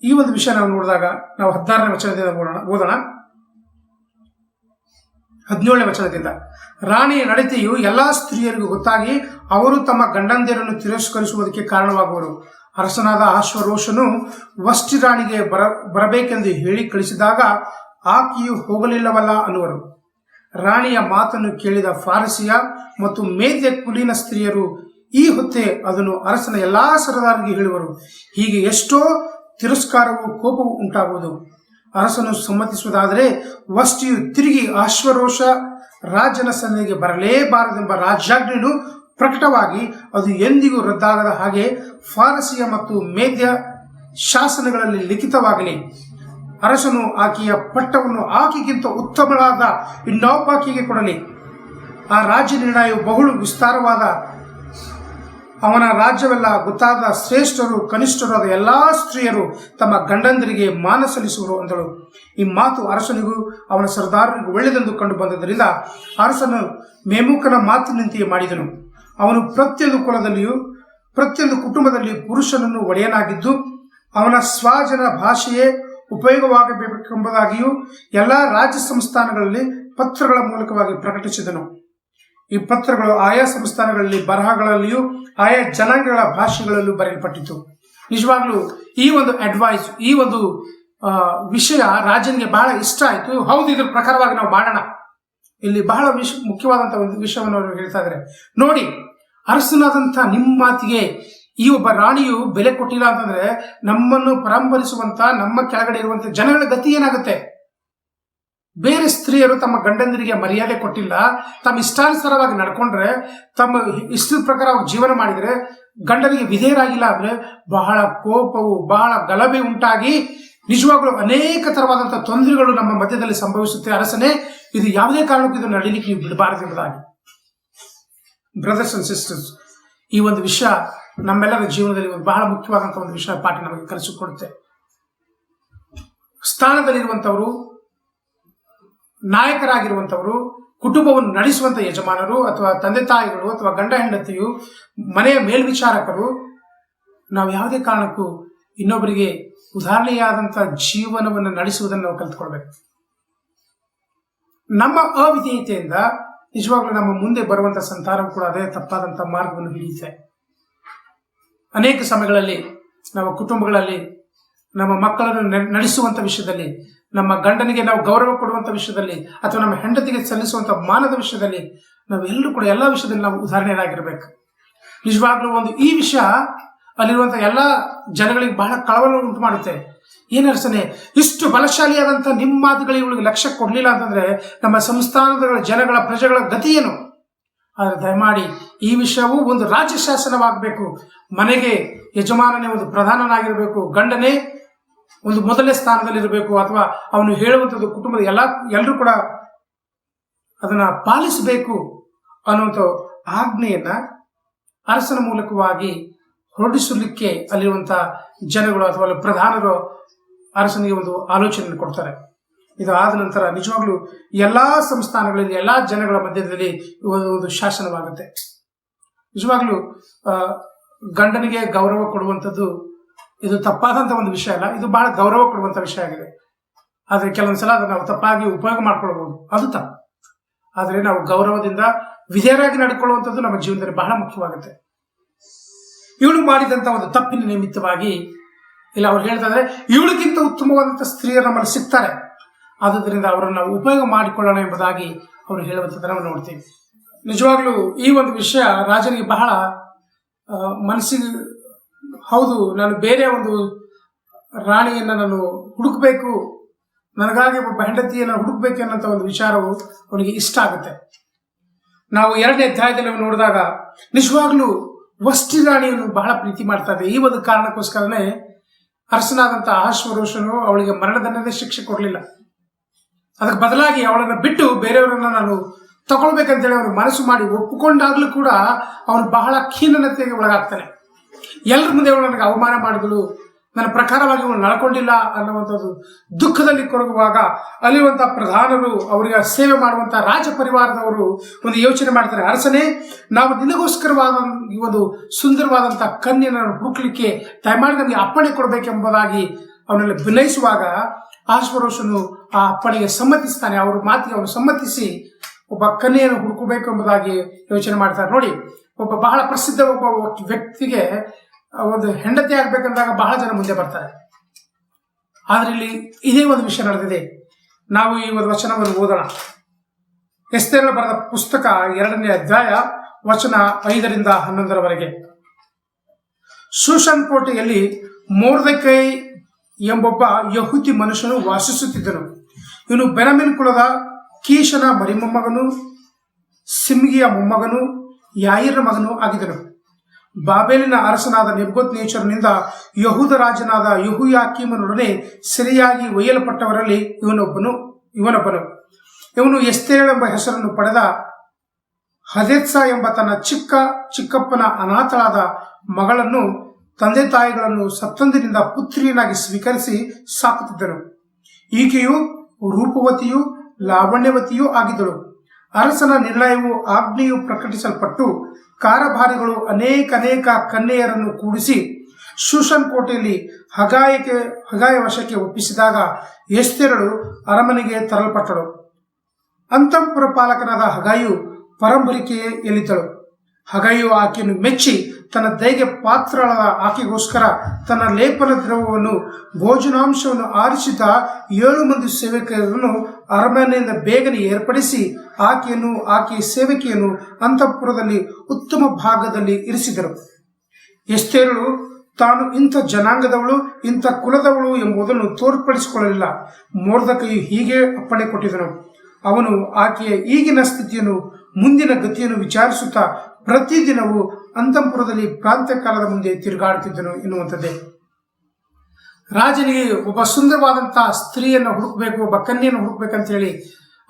ಈ ಒಂದು ವಿಷಯ ನಾವು ನೋಡಿದಾಗ ನಾವು 16ನೇ ವಚನದಿಂದ ಓದೋಣ. 17ನೇ ವಚನದಿಂದ, ರಾಣಿಯ ನಡತೆಯು ಎಲ್ಲಾ ಸ್ತ್ರೀಯರಿಗೂ ಗೊತ್ತಾಗಿ ಅವರು ತಮ್ಮ ಗಂಡಂದಿರನ್ನು ತಿರಸ್ಕರಿಸುವುದಕ್ಕೆ ಕಾರಣವಾಗುವರು. ಅರಸನಾದ ಆಶ್ವರೋಷನು ವಷ್ಟಿ ರಾಣಿಗೆ ಬರಬೇಕೆಂದು ಹೇಳಿ ಕಳಿಸಿದಾಗ ಆಕೆಯು ಹೋಗಲಿಲ್ಲವಲ್ಲ ಅನ್ನುವರು. ರಾಣಿಯ ಮಾತನ್ನು ಕೇಳಿದ ಫಾರಿಸಿಯ ಮತ್ತು ಮೇದ್ಯ ಕುಲೀನ ಸ್ತ್ರೀಯರು ಈ ಹೊತ್ತೆ ಅದನ್ನು ಅರಸನ ಎಲ್ಲಾ ಸರದಾರರಿಗೆ ಹೇಳುವರು. ಹೀಗೆ ಎಷ್ಟೋ ತಿರಸ್ಕಾರವೂ ಕೋಪವೂ ಉಂಟಾಗುವುದು. ಅರಸನು ಸಮ್ಮತಿಸುವುದಾದರೆ ವಷ್ಟಿಯು ತಿರುಗಿ ಆಶ್ವರೋಷ ರಾಜನ ಸನ್ನಿಧಿಗೆ ಬರಲೇಬಾರದೆಂಬ ರಾಜ್ಯಾಜ್ಞೆಯನ್ನು ಪ್ರಕಟವಾಗಿ ಅದು ಎಂದಿಗೂ ರದ್ದಾಗದ ಹಾಗೆ ಫಾರಸಿಯ ಮತ್ತು ಮೇದ್ಯ ಶಾಸನಗಳಲ್ಲಿ ಲಿಖಿತವಾಗಲಿ. ಅರಸನು ಆಕೆಯ ಪಟ್ಟವನ್ನು ಆಕೆಗಿಂತ ಉತ್ತಮಳಾದ ಇನ್ನೊಬ್ಬಾಕೆಗೆ ಕೊಡಲಿ. ಆ ರಾಜ್ಯ ನಿರ್ಣಯವು ಬಹುಳು ವಿಸ್ತಾರವಾದ, ಅವನ ರಾಜ್ಯವೆಲ್ಲ ಗೊತ್ತಾದ ಶ್ರೇಷ್ಠರು ಕನಿಷ್ಠರು ಆದ ಎಲ್ಲಾ ಸ್ತ್ರೀಯರು ತಮ್ಮ ಗಂಡಂದರಿಗೆ ಮಾನ ಸಲ್ಲಿಸುವರು ಅಂದಳು. ಈ ಮಾತು ಅರಸನಿಗೂ ಅವನ ಸರ್ದಾರರಿಗೂ ಒಳ್ಳೆಯದೆಂದು ಕಂಡು ಬಂದದ್ದರಿಂದ ಅರಸನು ಮೇಮುಕನ ಮಾತಿನಂತೆಯೇ ಮಾಡಿದನು. ಅವನು ಪ್ರತಿಯೊಂದು ಕುಲದಲ್ಲಿಯೂ ಪ್ರತಿಯೊಂದು ಕುಟುಂಬದಲ್ಲಿ ಪುರುಷನನ್ನು ಒಡೆಯನಾಗಿದ್ದು ಅವನ ಸ್ವಜನ ಭಾಷೆಯೇ ಉಪಯೋಗವಾಗಬೇಕೆಂಬುದಾಗಿಯೂ ಎಲ್ಲ ರಾಜ್ಯ ಸಂಸ್ಥಾನಗಳಲ್ಲಿ ಪತ್ರಗಳ ಮೂಲಕವಾಗಿ ಪ್ರಕಟಿಸಿದನು. ಈ ಪತ್ರಗಳು ಆಯಾ ಸಂಸ್ಥಾನಗಳಲ್ಲಿ ಬರಹಗಳಲ್ಲಿಯೂ ಆಯಾ ಜನಾಂಗಗಳ ಭಾಷೆಗಳಲ್ಲೂ ಬರೆಯಲ್ಪಟ್ಟಿತು. ನಿಜವಾಗ್ಲೂ ಈ ಒಂದು ಅಡ್ವೈಸ್, ಈ ಒಂದು ವಿಷಯ ರಾಜನಿಗೆ ಬಹಳ ಇಷ್ಟ ಆಯಿತು. ಹೌದು, ಇದ್ರ ಪ್ರಕಾರವಾಗಿ ನಾವು ಮಾಡೋಣ. ಇಲ್ಲಿ ಬಹಳ ಮುಖ್ಯವಾದಂತಹ ಒಂದು ವಿಷಯವನ್ನು ಅವರು ಹೇಳ್ತಾ ಇದ್ದಾರೆ. ನೋಡಿ, ಅರಸನಾದಂಥ ನಿಮ್ಮ ಮಾತಿಗೆ ಈ ಒಬ್ಬ ರಾಣಿಯು ಬೆಲೆ ಕೊಟ್ಟಿಲ್ಲ ಅಂತಂದ್ರೆ ನಮ್ಮನ್ನು ಪರಂಪರಿಸುವಂತ, ನಮ್ಮ ಕೆಳಗಡೆ ಇರುವಂತ ಜನಗಳ ಗತಿ ಏನಾಗುತ್ತೆ? ಬೇರೆ ಸ್ತ್ರೀಯರು ತಮ್ಮ ಗಂಡಂದರಿಗೆ ಮರ್ಯಾದೆ ಕೊಟ್ಟಿಲ್ಲ, ತಮ್ಮ ಇಷ್ಟಾನುಸಾರವಾಗಿ ನಡ್ಕೊಂಡ್ರೆ, ತಮ್ಮ ಇಷ್ಟದ ಪ್ರಕಾರ ಜೀವನ ಮಾಡಿದ್ರೆ, ಗಂಡನಿಗೆ ವಿಧೇಯರಾಗಿಲ್ಲ ಅಂದ್ರೆ ಬಹಳ ಕೋಪವು, ಬಹಳ ಗಲಭೆ ಉಂಟಾಗಿ ನಿಜವಾಗ್ಲೂ ಅನೇಕ ತರವಾದಂತಹ ತೊಂದರೆಗಳು ನಮ್ಮ ಮಧ್ಯದಲ್ಲಿ ಸಂಭವಿಸುತ್ತೆ. ಅರಸನೇ, ಇದು ಯಾವುದೇ ಕಾರಣಕ್ಕೂ ಇದನ್ನು ನಡೀಲಿಕ್ಕೆ ನೀವು ಬಿಡಬಾರದು ಎಂಬುದಾಗಿ. ಬ್ರದರ್ಸ್ ಅಂಡ್ ಸಿಸ್ಟರ್ಸ್, ಈ ಒಂದು ವಿಷಯ ನಮ್ಮೆಲ್ಲರ ಜೀವನದಲ್ಲಿ ಒಂದು ಬಹಳ ಮುಖ್ಯವಾದಂತಹ ಒಂದು ವಿಷಯ ಪಾಠ ನಮಗೆ ಕಲಿಸಿಕೊಡುತ್ತೆ. ಸ್ಥಾನದಲ್ಲಿರುವಂತವರು, ನಾಯಕರಾಗಿರುವಂತವರು, ಕುಟುಂಬವನ್ನು ನಡೆಸುವಂತ ಯಜಮಾನರು ಅಥವಾ ತಂದೆ ತಾಯಿಗಳು ಅಥವಾ ಗಂಡ ಹೆಂಡತಿಯು, ಮನೆಯ ಮೇಲ್ವಿಚಾರಕರು, ನಾವು ಯಾವುದೇ ಕಾರಣಕ್ಕೂ ಇನ್ನೊಬ್ಬರಿಗೆ ಉದಾಹರಣೆಯಾದಂತಹ ಜೀವನವನ್ನು ನಡೆಸುವುದನ್ನು ನಾವು ಕಲಿತುಕೊಳ್ಬೇಕು. ನಮ್ಮ ಅವಿಧೇಯತೆಯಿಂದ ನಿಜವಾಗ್ಲೂ ನಮ್ಮ ಮುಂದೆ ಬರುವಂತಹ ಸಂತಾನ ಕೂಡ ಅದೇ ತಪ್ಪಾದಂತಹ ಮಾರ್ಗವನ್ನು ಹಿಡಿಯುತ್ತೆ. ಅನೇಕ ಸಮಯಗಳಲ್ಲಿ ನಮ್ಮ ಕುಟುಂಬಗಳಲ್ಲಿ ನಮ್ಮ ಮಕ್ಕಳನ್ನು ನಡೆಸುವಂತ ವಿಷಯದಲ್ಲಿ, ನಮ್ಮ ಗಂಡನಿಗೆ ನಾವು ಗೌರವ ಕೊಡುವಂತ ವಿಷಯದಲ್ಲಿ ಅಥವಾ ನಮ್ಮ ಹೆಂಡತಿಗೆ ಸಲ್ಲಿಸುವಂತ ಮಾನದ ವಿಷಯದಲ್ಲಿ ನಾವೆಲ್ಲರೂ ಕೂಡ ಎಲ್ಲ ವಿಷಯದಲ್ಲಿ ನಾವು ಉದಾಹರಣೆಯಾಗಿರ್ಬೇಕು. ನಿಜವಾಗ್ಲೂ ಈ ವಿಷಯ ಅಲ್ಲಿರುವಂಥ ಎಲ್ಲ ಜನಗಳಿಗೆ ಬಹಳ ಕಳವಳ ಉಂಟು ಮಾಡುತ್ತೆ. ಏನರ್ಸನೆ, ಇಷ್ಟು ಬಲಶಾಲಿಯಾದಂಥ ನಿಮ್ಮ ಮಾತುಗಳಿಗೆ ಇವಳಿಗೆ ಲಕ್ಷ್ಯ ಕೊಡಲಿಲ್ಲ ಅಂತಂದ್ರೆ ನಮ್ಮ ಸಂಸ್ಥಾನದ ಜನಗಳ ಪ್ರಜೆಗಳ ಗತಿ ಏನು? ಆದರೆ ದಯಮಾಡಿ ಈ ವಿಷಯವು ಒಂದು ರಾಜ್ಯ ಶಾಸನವಾಗಬೇಕು. ಮನೆಗೆ ಯಜಮಾನನೇ ಒಂದು ಪ್ರಧಾನನಾಗಿರಬೇಕು, ಗಂಡನೇ ಒಂದು ಮೊದಲನೇ ಸ್ಥಾನದಲ್ಲಿರಬೇಕು, ಅಥವಾ ಅವನು ಹೇಳುವಂಥದ್ದು ಕುಟುಂಬದ ಎಲ್ಲರೂ ಕೂಡ ಅದನ್ನ ಪಾಲಿಸಬೇಕು ಅನ್ನುವಂಥ ಆಜ್ಞೆಯನ್ನ ಅರಸನ ಮೂಲಕವಾಗಿ ಹೊರಡಿಸಲಿಕ್ಕೆ ಅಲ್ಲಿರುವಂಥ ಜನಗಳು ಅಥವಾ ಪ್ರಧಾನರು ಅರಸನಿಗೆ ಒಂದು ಆಲೋಚನೆ ಕೊಡ್ತಾರೆ. ಇದು ಆದ ನಂತರ ನಿಜವಾಗ್ಲೂ ಎಲ್ಲಾ ಸಂಸ್ಥಾನಗಳಲ್ಲಿ ಎಲ್ಲಾ ಜನಗಳ ಮಧ್ಯದಲ್ಲಿ ಒಂದು ಶಾಸನವಾಗುತ್ತೆ. ನಿಜವಾಗ್ಲೂ ಗಂಡನಿಗೆ ಗೌರವ ಕೊಡುವಂಥದ್ದು ಇದು ತಪ್ಪಾದಂಥ ಒಂದು ವಿಷಯ ಅಲ್ಲ, ಇದು ಬಹಳ ಗೌರವ ಕೊಡುವಂಥ ವಿಷಯ ಆಗಿದೆ. ಆದರೆ ಕೆಲವೊಂದ್ಸಲ ಅದನ್ನು ನಾವು ತಪ್ಪಾಗಿ ಉಪಯೋಗ ಮಾಡ್ಕೊಳ್ಬಹುದು, ಅದು ತಪ್ಪು. ಆದರೆ ನಾವು ಗೌರವದಿಂದ ವಿಧೇಯರಾಗಿ ನಡ್ಕೊಳ್ಳುವಂಥದ್ದು ನಮ್ಮ ಜೀವನದಲ್ಲಿ ಬಹಳ ಮುಖ್ಯವಾಗುತ್ತೆ. ಇವಳು ಮಾಡಿದಂಥ ಒಂದು ತಪ್ಪಿನ ನಿಮಿತ್ತವಾಗಿ ಇಲ್ಲ ಅವ್ರು ಹೇಳ್ತಾರೆ ಇವಳಿಗಿಂತ ಉತ್ತಮವಾದಂಥ ಸ್ತ್ರೀಯರು ನಮ್ಮಲ್ಲಿ ಸಿಗ್ತಾರೆ, ಆದುದರಿಂದ ಅವರನ್ನು ನಾವು ಉಪಯೋಗ ಮಾಡಿಕೊಳ್ಳೋಣ ಎಂಬುದಾಗಿ ಅವರು ಹೇಳುವಂಥದ್ದು ನಾವು ನೋಡ್ತೀವಿ. ನಿಜವಾಗ್ಲೂ ಈ ಒಂದು ವಿಷಯ ರಾಜನಿಗೆ ಬಹಳ ಮನಸ್ಸಿಗೆ, ಹೌದು ನಾನು ಬೇರೆ ಒಂದು ರಾಣಿಯನ್ನು ನಾನು ಹುಡುಕಬೇಕು, ನನಗಾಗಿ ಒಬ್ಬ ಹೆಂಡತಿಯನ್ನು ಹುಡುಕ್ಬೇಕು ಅನ್ನೋಂಥ ಒಂದು ವಿಚಾರವು ಅವನಿಗೆ ಇಷ್ಟ ಆಗುತ್ತೆ. ನಾವು 2ನೇ ಅಧ್ಯಾಯದಲ್ಲಿ ನೋಡಿದಾಗ ನಿಜವಾಗ್ಲೂ ವಷ್ಟಿ ರಾಣಿಯನ್ನು ಬಹಳ ಪ್ರೀತಿ ಮಾಡ್ತಾ ಇದೆ. ಈ ಒಂದು ಕಾರಣಕ್ಕೋಸ್ಕರನೇ ಅರಸನಾದಂಥ ಅಹಷ್ವೇರೋಷನು ಅವಳಿಗೆ ಮರಣದಂಡನೆ ಶಿಕ್ಷೆ ಕೊಡಲಿಲ್ಲ. ಅದಕ್ಕೆ ಬದಲಾಗಿ ಅವಳನ್ನು ಬಿಟ್ಟು ಬೇರೆಯವರನ್ನ ನಾನು ತಗೊಳ್ಬೇಕಂತೇಳಿ ಅವನು ಮನಸ್ಸು ಮಾಡಿ ಒಪ್ಪಿಕೊಂಡಾಗ್ಲೂ ಕೂಡ ಅವನು ಬಹಳ ಖೀನತೆಗೆ ಒಳಗಾಗ್ತಾನೆ. ಎಲ್ಲರ ಮುಂದೆ ಅವಳು ನನಗೆ ಅವಮಾನ ಮಾಡಿದಳು, ನನ್ನ ಪ್ರಕಾರವಾಗಿ ಅವಳು ನಡ್ಕೊಂಡಿಲ್ಲ ಅನ್ನುವಂಥದ್ದು ದುಃಖದಲ್ಲಿ ಕೊರಗುವಾಗ ಅಲ್ಲಿರುವಂತಹ ಪ್ರಧಾನರು, ಅವರಿಗೆ ಸೇವೆ ಮಾಡುವಂತಹ ರಾಜ ಪರಿವಾರದವರು ಒಂದು ಯೋಚನೆ ಮಾಡ್ತಾರೆ, ಅರಸನೇ ನಾವು ನಿನಗೋಸ್ಕರವಾದ ಈ ಒಂದು ಸುಂದರವಾದಂತಹ ಕನ್ಯೆಯನ್ನು ಹುಡುಕ್ಲಿಕ್ಕೆ ದಯಮಾಡಿ ನಮಗೆ ಅಪ್ಪಣೆ ಕೊಡಬೇಕೆಂಬುದಾಗಿ ಅವನಲ್ಲಿ ವಿನಯಿಸುವಾಗ ಅಹಷ್ವೇರೋಷನು ಆ ಅಪ್ಪಣೆಗೆ ಸಮ್ಮತಿಸ್ತಾನೆ. ಅವ್ರ ಮಾತಿಗೆ ಅವನು ಸಮ್ಮತಿಸಿ ಒಬ್ಬ ಕನ್ಯೆಯನ್ನು ಹುಡುಕಬೇಕು ಎಂಬುದಾಗಿ ಯೋಚನೆ ಮಾಡ್ತಾರೆ. ನೋಡಿ, ಒಬ್ಬ ಬಹಳ ಪ್ರಸಿದ್ಧ ಒಬ್ಬ ವ್ಯಕ್ತಿಗೆ ಒಂದು ಹೆಂಡತಿ ಆಗ್ಬೇಕಂದಾಗ ಬಹಳ ಜನ ಮುಂದೆ ಬರ್ತಾರೆ. ಆದ್ರೆ ಇಲ್ಲಿ ಇದೇ ಒಂದು ವಿಷಯ ನಡೆದಿದೆ. ನಾವು ಈ ಒಂದು ವಚನವನ್ನು ಓದೋಣ. ಎಸ್ತೇರಳು ಬರೆದ ಪುಸ್ತಕ 2ನೇ ಅಧ್ಯಾಯ ವಚನ 5ರಿಂದ 11ರವರೆಗೆ. ಶೂಷನ್ ಕೋಟೆಯಲ್ಲಿ ಮೊರ್ದೆಕೈ ಎಂಬೊಬ್ಬ ಯಹೂದಿ ಮನುಷ್ಯನು ವಾಸಿಸುತ್ತಿದ್ದನು. ಇವನು ಬೆನಮಿನ್ ಕುಲದ ಕೀಷನ ಮರಿಮೊಮ್ಮಗನು, ಸಿಮ್ಗಿಯ ಮೊಮ್ಮಗನು, ಯಾಯಿರ ಮಗನು ಆಗಿದ್ದನು. ಬಾಬೇಲಿನ ಅರಸನಾದ ನೆಬೂಕದ್ನೆಚ್ಚರನಿಂದ ಯಹೂದ ರಾಜನಾದ ಯೆಹೋಯಾಕೀಮನೊಡನೆ ಸೆರೆಯಾಗಿ ಒಯ್ಯಲ್ಪಟ್ಟವರಲ್ಲಿ ಇವನೊಬ್ಬನು. ಇವನು ಎಸ್ತೇರಳು ಎಂಬ ಹೆಸರನ್ನು ಪಡೆದ ಹದೆತ್ಸ ಎಂಬ ತನ್ನ ಚಿಕ್ಕಪ್ಪನ ಅನಾಥಳಾದ ಮಗಳನ್ನು ತಂದೆ ತಾಯಿಗಳನ್ನು ಸತ್ತಂದಿನಿಂದ ಪುತ್ರಿಯನಾಗಿ ಸ್ವೀಕರಿಸಿ ಸಾಕುತ್ತಿದ್ದನು. ಈಕೆಯು ರೂಪವತಿಯೂ ಲಾವಣ್ಯವತಿಯೂ ಆಗಿದ್ದಳು. ಅರಸನ ನಿರ್ಣಯವು ಆಜ್ಞೆಯು ಪ್ರಕಟಿಸಲ್ಪಟ್ಟು ಕಾರಭಾರಿಗಳು ಅನೇಕ ಕನ್ಯೆಯರನ್ನು ಕೂಡಿಸಿ ಶೂಷನ್ ಕೋಟೆಯಲ್ಲಿ ಹಗಾಯ ವಶಕ್ಕೆ ಒಪ್ಪಿಸಿದಾಗ ಎಸ್ತೇರಳು ಅರಮನೆಗೆ ತರಲ್ಪಟ್ಟಳು. ಅಂತಃಪುರ ಪಾಲಕನಾದ ಹಗಾಯು ಪರಂಬರಿಕೆಯಲ್ಲಿದ್ದಳು. ಹಗಾಯು ಆಕೆಯನ್ನು ಮೆಚ್ಚಿ ತನ್ನ ದಯೆಗೆ ಪಾತ್ರಳಾದ ಆಕೆಗೋಸ್ಕರ ತನ್ನ ಲೇಪನ ದ್ರವವನ್ನು ಭೋಜನಾಂಶವನ್ನು ಆರಿಸಿದ 7 ಮಂದಿ ಸೇವಕರನ್ನು ಅರಮನೆಯಿಂದ ಬೇಗನೆ ಏರ್ಪಡಿಸಿ ಆಕೆಯ ಸೇವಕಿಯನ್ನು ಅಂತಃಪುರದಲ್ಲಿ ಉತ್ತಮ ಭಾಗದಲ್ಲಿ ಇರಿಸಿದರು. ಎಸ್ತೇರಳು ತಾನು ಇಂಥ ಜನಾಂಗದವಳು, ಇಂಥ ಕುಲದವಳು ಎಂಬುದನ್ನು ತೋರ್ಪಡಿಸಿಕೊಳ್ಳಲಿಲ್ಲ. ಮೊರ್ದೆಕೈಯು ಹೀಗೆ ಅಪ್ಪಣೆ ಕೊಟ್ಟಿದ್ದನು. ಅವನು ಆಕೆಯ ಈಗಿನ ಸ್ಥಿತಿಯನ್ನು ಮುಂದಿನ ಗತಿಯನ್ನು ವಿಚಾರಿಸುತ್ತಾ ಪ್ರತಿದಿನವೂ ಅಂತಃಪುರದಲ್ಲಿ ಪ್ರಾಂತ್ಯಕಾಲದ ಮುಂದೆ ತಿರುಗಾಡುತ್ತಿದ್ದನು ಎನ್ನುವಂಥದ್ದೇ. ರಾಜನಿಗೆ ಒಬ್ಬ ಸುಂದರವಾದಂತಹ ಸ್ತ್ರೀಯನ್ನು ಹುಡುಕಬೇಕು, ಒಬ್ಬ ಕನ್ಯೆಯನ್ನು ಹುಡುಕ್ಬೇಕಂತ ಹೇಳಿ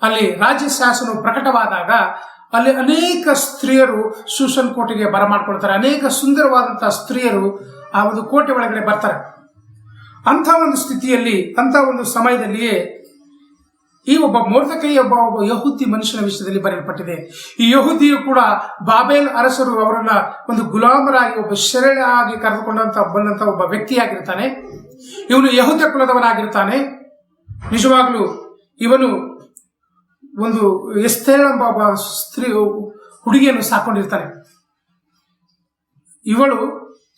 ಅಲ್ಲಿ ರಾಜ್ಯ ಶಾಸನವು ಪ್ರಕಟವಾದಾಗ ಅಲ್ಲಿ ಅನೇಕ ಸ್ತ್ರೀಯರು ಶೂಷನ್ ಕೋಟೆಗೆ ಬರಮಾಡ್ಕೊಳ್ತಾರೆ. ಅನೇಕ ಸುಂದರವಾದಂತಹ ಸ್ತ್ರೀಯರು ಆ ಒಂದು ಕೋಟೆ ಒಳಗಡೆ ಬರ್ತಾರೆ. ಅಂಥ ಒಂದು ಸ್ಥಿತಿಯಲ್ಲಿ, ಅಂಥ ಒಂದು ಸಮಯದಲ್ಲಿಯೇ ಈ ಒಬ್ಬ ಮೊರ್ದೆಕೈ ಒಬ್ಬ ಯಹೂದಿ ಮನುಷ್ಯನ ವಿಷಯದಲ್ಲಿ ಬರೆಯಲ್ಪಟ್ಟಿದೆ. ಈ ಯಹೂದಿಯು ಕೂಡ ಬಾಬೇಲ್ ಅರಸರು ಅವರನ್ನ ಒಂದು ಗುಲಾಮರಾಗಿ ಒಬ್ಬ ಶರಣಾಗಿ ಬಂದಂತ ಒಬ್ಬ ವ್ಯಕ್ತಿಯಾಗಿರ್ತಾನೆ. ಇವನು ಯಹೂದ ಕುಲದವನಾಗಿರ್ತಾನೆ. ನಿಜವಾಗ್ಲೂ ಇವನು ಒಂದು ಎಸ್ತೇರಳು ಎಂಬ ಒಬ್ಬ ಸ್ತ್ರೀ ಹುಡುಗಿಯನ್ನು ಸಾಕೊಂಡಿರ್ತಾನೆ.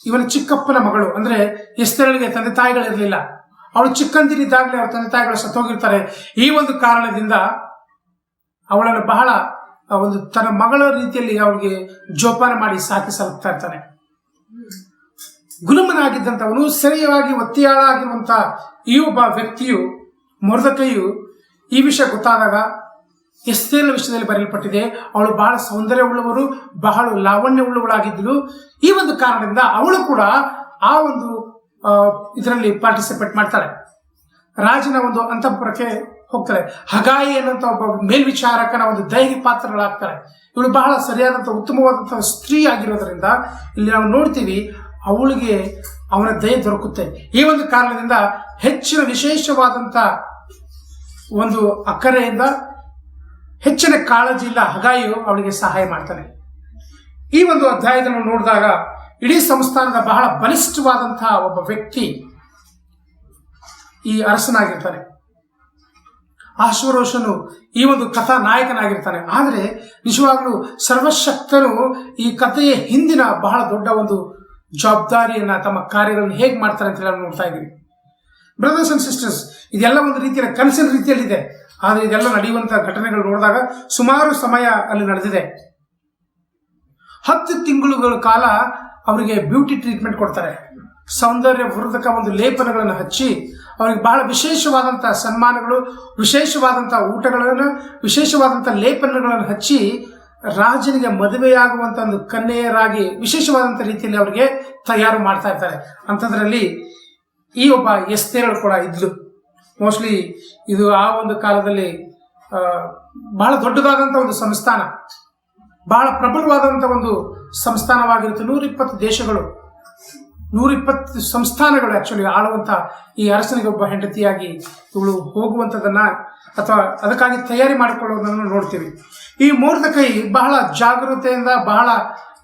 ಇವನ ಚಿಕ್ಕಪ್ಪನ ಮಗಳು. ಅಂದ್ರೆ ಎಸ್ತೇರಳಿಗೆ ತಂದೆ ತಾಯಿಗಳಿರಲಿಲ್ಲ. ಅವಳು ಚಿಕ್ಕಂದಿನಿದ್ದಾಗಲೇ ಅವಳ ತಂದೆ ತಾಯಿಗಳು ಸತ್ತೋಗಿರ್ತಾರೆ. ಈ ಒಂದು ಕಾರಣದಿಂದ ಅವಳನ್ನು ಬಹಳ ಒಂದು ತನ್ನ ಮಗಳ ರೀತಿಯಲ್ಲಿ ಅವಳಿಗೆ ಜೋಪಾನ ಮಾಡಿ ಸಾಕಿ ಸಲುತ್ತಾ ಇರ್ತಾನೆ. ಗುಲಾಮನಾಗಿದ್ದಂಥವನು ಸರಿಯಾಗಿ ಒತ್ತೆಯಾಳ ಆಗಿರುವಂಥ ಈ ಒಬ್ಬ ವ್ಯಕ್ತಿಯು ಮೊರ್ದಕೈಯು ಈ ವಿಷಯ ಗೊತ್ತಾದಾಗ ಎಸ್ತೇರಳ ವಿಷಯದಲ್ಲಿ ಬರೆಯಲ್ಪಟ್ಟಿದೆ, ಅವಳು ಬಹಳ ಸೌಂದರ್ಯವುಳ್ಳವರು, ಬಹಳ ಲಾವಣ್ಯವುಳ್ಳವಳಾಗಿದ್ದಳು. ಈ ಒಂದು ಕಾರಣದಿಂದ ಅವಳು ಕೂಡ ಆ ಒಂದು ಇದರಲ್ಲಿ ಪಾರ್ಟಿಸಿಪೇಟ್ ಮಾಡ್ತಾಳೆ. ರಾಜನ ಒಂದು ಅಂತಃಪುರಕ್ಕೆ ಹೋಗ್ತಾರೆ. ಹಗಾಯಿ ಅನ್ನುವಂಥ ಒಬ್ಬ ಮೇಲ್ವಿಚಾರಕನ ಒಂದು ದೈಹಿಕ ಪಾತ್ರಗಳಾಗ್ತಾರೆ. ಇವಳು ಬಹಳ ಸರಿಯಾದಂಥ ಉತ್ತಮವಾದಂಥ ಸ್ತ್ರೀ ಆಗಿರೋದ್ರಿಂದ ಇಲ್ಲಿ ನಾವು ನೋಡ್ತೀವಿ ಅವಳಿಗೆ ಅವನ ದಯೆ ದೊರಕುತ್ತೆ. ಈ ಒಂದು ಕಾರಣದಿಂದ ಹೆಚ್ಚಿನ ವಿಶೇಷವಾದಂಥ ಒಂದು ಅಕ್ಕರೆಯಿಂದ ಹೆಚ್ಚಿನ ಕಾಳಜಿಯಿಂದ ಹಗಾಯಿಯು ಅವಳಿಗೆ ಸಹಾಯ ಮಾಡ್ತಾನೆ. ಈ ಒಂದು ಅಧ್ಯಾಯದಲ್ಲಿ ನೋಡಿದಾಗ ಇಡೀ ಸಂಸ್ಥಾನದ ಬಹಳ ಬಲಿಷ್ಠವಾದಂತಹ ಒಬ್ಬ ವ್ಯಕ್ತಿ ಈ ಅರಸನಾಗಿರ್ತಾನೆ. ಆಶ್ವರೋಷನು ಈ ಒಂದು ಕಥಾ ನಾಯಕನಾಗಿರ್ತಾನೆ. ಆದರೆ ನಿಜವಾಗ್ಲೂ ಸರ್ವಶಕ್ತನು ಈ ಕಥೆಯ ಹಿಂದಿನ ಬಹಳ ದೊಡ್ಡ ಒಂದು ಜವಾಬ್ದಾರಿಯನ್ನ ತಮ್ಮ ಕಾರ್ಯಗಳನ್ನು ಹೇಗೆ ಮಾಡ್ತಾರೆ ಅಂತ ಹೇಳಿ ನೋಡ್ತಾ ಇದ್ದೀವಿ. ಬ್ರದರ್ಸ್ ಅಂಡ್ ಸಿಸ್ಟರ್ಸ್, ಇದೆಲ್ಲ ಒಂದು ರೀತಿಯ ಕನಸಿನ ರೀತಿಯಲ್ಲಿದೆ. ಆದರೆ ಇದೆಲ್ಲ ನಡೆಯುವಂಥ ಘಟನೆಗಳು ನೋಡಿದಾಗ ಸುಮಾರು ಸಮಯ ಅಲ್ಲಿ ನಡೆದಿದೆ. 10 ತಿಂಗಳುಗಳ ಕಾಲ ಅವರಿಗೆ ಬ್ಯೂಟಿ ಟ್ರೀಟ್ಮೆಂಟ್ ಕೊಡ್ತಾರೆ. ಸೌಂದರ್ಯ ವರ್ಧಕ ಒಂದು ಲೇಪನಗಳನ್ನು ಹಚ್ಚಿ ಅವರಿಗೆ ಬಹಳ ವಿಶೇಷವಾದಂಥ ಸನ್ಮಾನಗಳು, ವಿಶೇಷವಾದಂಥ ಊಟಗಳನ್ನು, ವಿಶೇಷವಾದಂಥ ಲೇಪನಗಳನ್ನು ಹಚ್ಚಿ ರಾಜನಿಗೆ ಮದುವೆಯಾಗುವಂಥ ಒಂದು ಕನ್ಯೆಯರಾಗಿ ವಿಶೇಷವಾದಂಥ ರೀತಿಯಲ್ಲಿ ಅವರಿಗೆ ತಯಾರು ಮಾಡ್ತಾ ಇರ್ತಾರೆ. ಅಂಥದ್ರಲ್ಲಿ ಈ ಒಬ್ಬ ಎಸ್ತೇರಳು ಕೂಡ ಇದ್ಲು. ಮೋಸ್ಟ್ಲಿ ಇದು ಆ ಒಂದು ಕಾಲದಲ್ಲಿ ಬಹಳ ದೊಡ್ಡದಾದಂಥ ಒಂದು ಸಂಸ್ಥಾನ, ಬಹಳ ಪ್ರಬಲವಾದಂಥ ಒಂದು ಸಂಸ್ಥಾನವಾಗಿರುತ್ತೆ. 120 ದೇಶಗಳು, 120 ಸಂಸ್ಥಾನಗಳು ಆಕ್ಚುಲಿ ಆಳುವಂಥ ಈ ಅರಸನಿಗೆ ಒಬ್ಬ ಹೆಂಡತಿಯಾಗಿ ಇವಳು ಹೋಗುವಂಥದ್ದನ್ನ ಅಥವಾ ಅದಕ್ಕಾಗಿ ತಯಾರಿ ಮಾಡಿಕೊಳ್ಳೋದನ್ನು ನೋಡ್ತೀವಿ. ಈ ಮೊರ್ದಕೈ ಬಹಳ ಜಾಗೃತೆಯಿಂದ ಬಹಳ